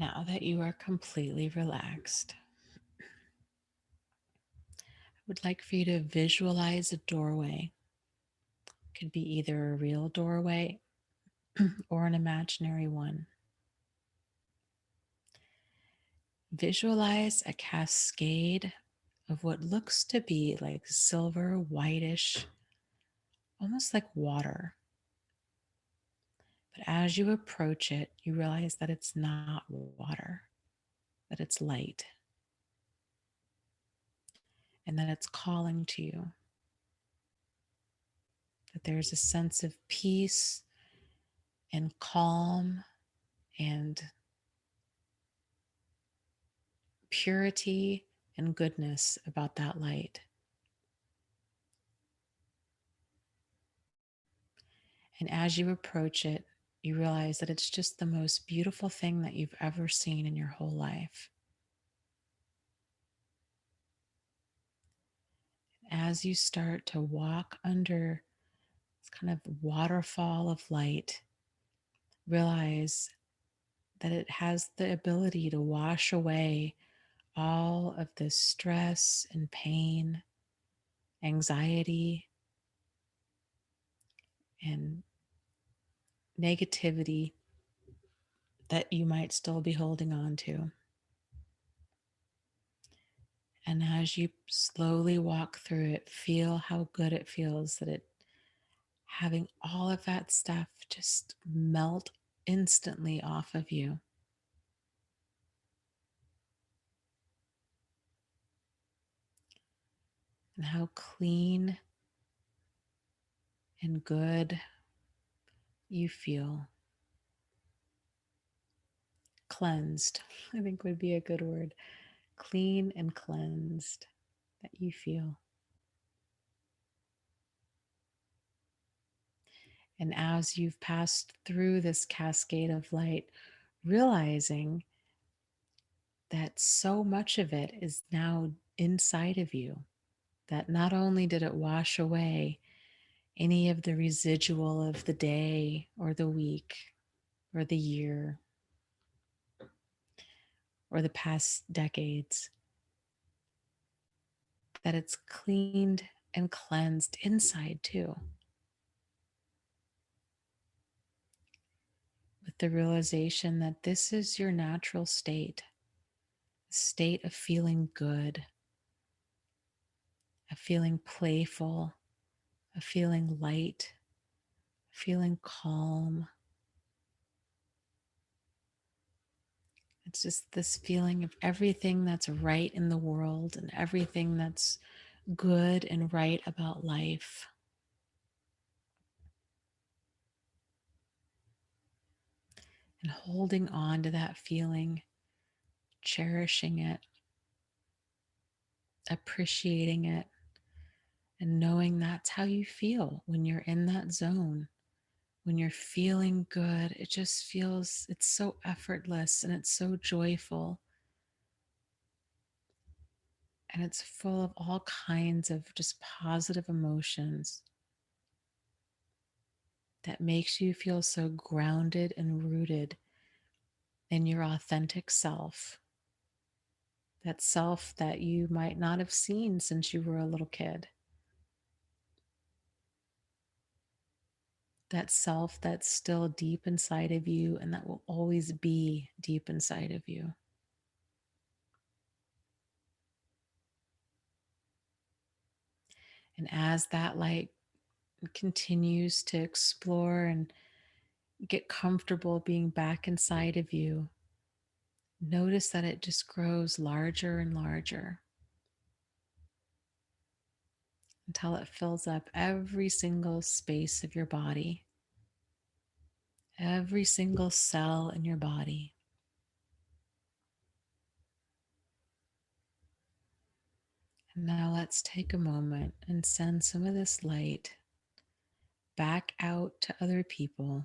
Now that you are completely relaxed, I would like for you to visualize a doorway. It could be either a real doorway or an imaginary one. Visualize a cascade of what looks to be like silver, whitish, almost like water. But as you approach it, you realize that it's not water, that it's light, and that it's calling to you, that there's a sense of peace and calm and purity and goodness about that light. And as you approach it, you realize that it's just the most beautiful thing that you've ever seen in your whole life. As you start to walk under this kind of waterfall of light, realize that it has the ability to wash away all of the stress and pain, anxiety, and negativity that you might still be holding on to. And as you slowly walk through it, feel how good it feels that it having all of that stuff just melt instantly off of you. And how clean and good you feel. Cleansed, I think would be a good word. Clean and cleansed that you feel. And as you've passed through this cascade of light, realizing that so much of it is now inside of you, that not only did it wash away any of the residual of the day or the week or the year or the past decades, that it's cleaned and cleansed inside too. With the realization that this is your natural state, a state of feeling good, of feeling playful, of feeling light, feeling calm. It's just this feeling of everything that's right in the world and everything that's good and right about life. And holding on to that feeling, cherishing it, appreciating it, and knowing that's how you feel when you're in that zone. When you're feeling good, it just feels, it's so effortless and it's so joyful. And it's full of all kinds of just positive emotions that makes you feel so grounded and rooted in your authentic self. That self that you might not have seen since you were a little kid. That self that's still deep inside of you and that will always be deep inside of you. And as that light continues to explore and get comfortable being back inside of you, notice that it just grows larger and larger until it fills up every single space of your body, every single cell in your body. And now let's take a moment and send some of this light back out to other people,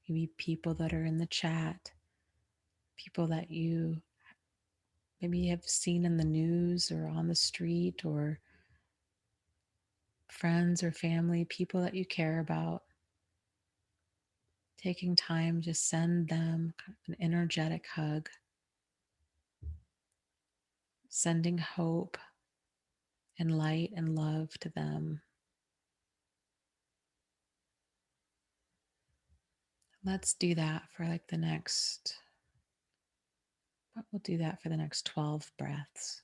maybe people that are in the chat, people that you maybe have seen in the news or on the street, or friends or family, people that you care about. Taking time to send them kind of an energetic hug, sending hope and light and love to them. Let's do that for like the next, we'll do that for the next 12 breaths.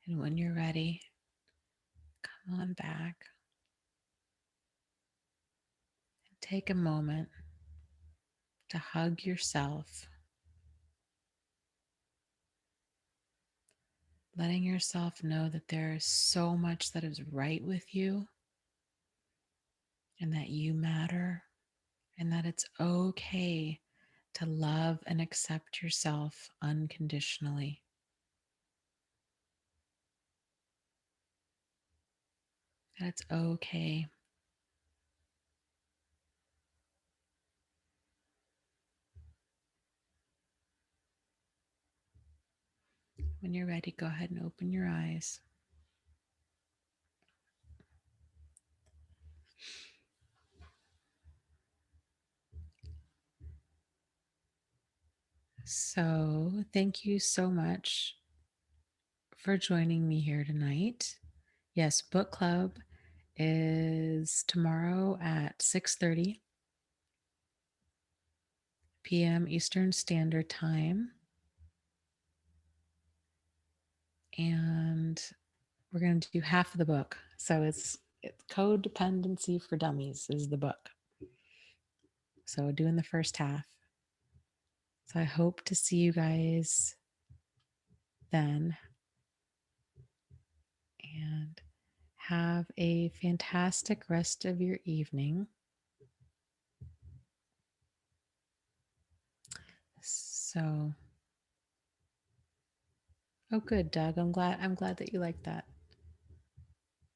And when you're ready, come on back. Take a moment to hug yourself, letting yourself know that there is so much that is right with you and that you matter and that it's okay to love and accept yourself unconditionally. That it's okay. When you're ready, go ahead and open your eyes. So, thank you so much for joining me here tonight. Yes, book club is tomorrow at 6:30 p.m. Eastern Standard Time. And we're going to do half of the book. So it's Codependency for Dummies is the book. So doing the first half. So I hope to see you guys then. And have a fantastic rest of your evening. So, oh good, Doug. I'm glad that you like that.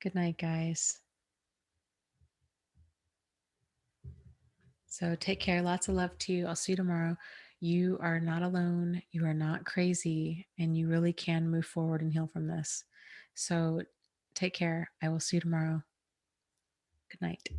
Good night, guys. So take care. Lots of love to you. I'll see you tomorrow. You are not alone. You are not crazy, and you really can move forward and heal from this. So take care. I will see you tomorrow. Good night.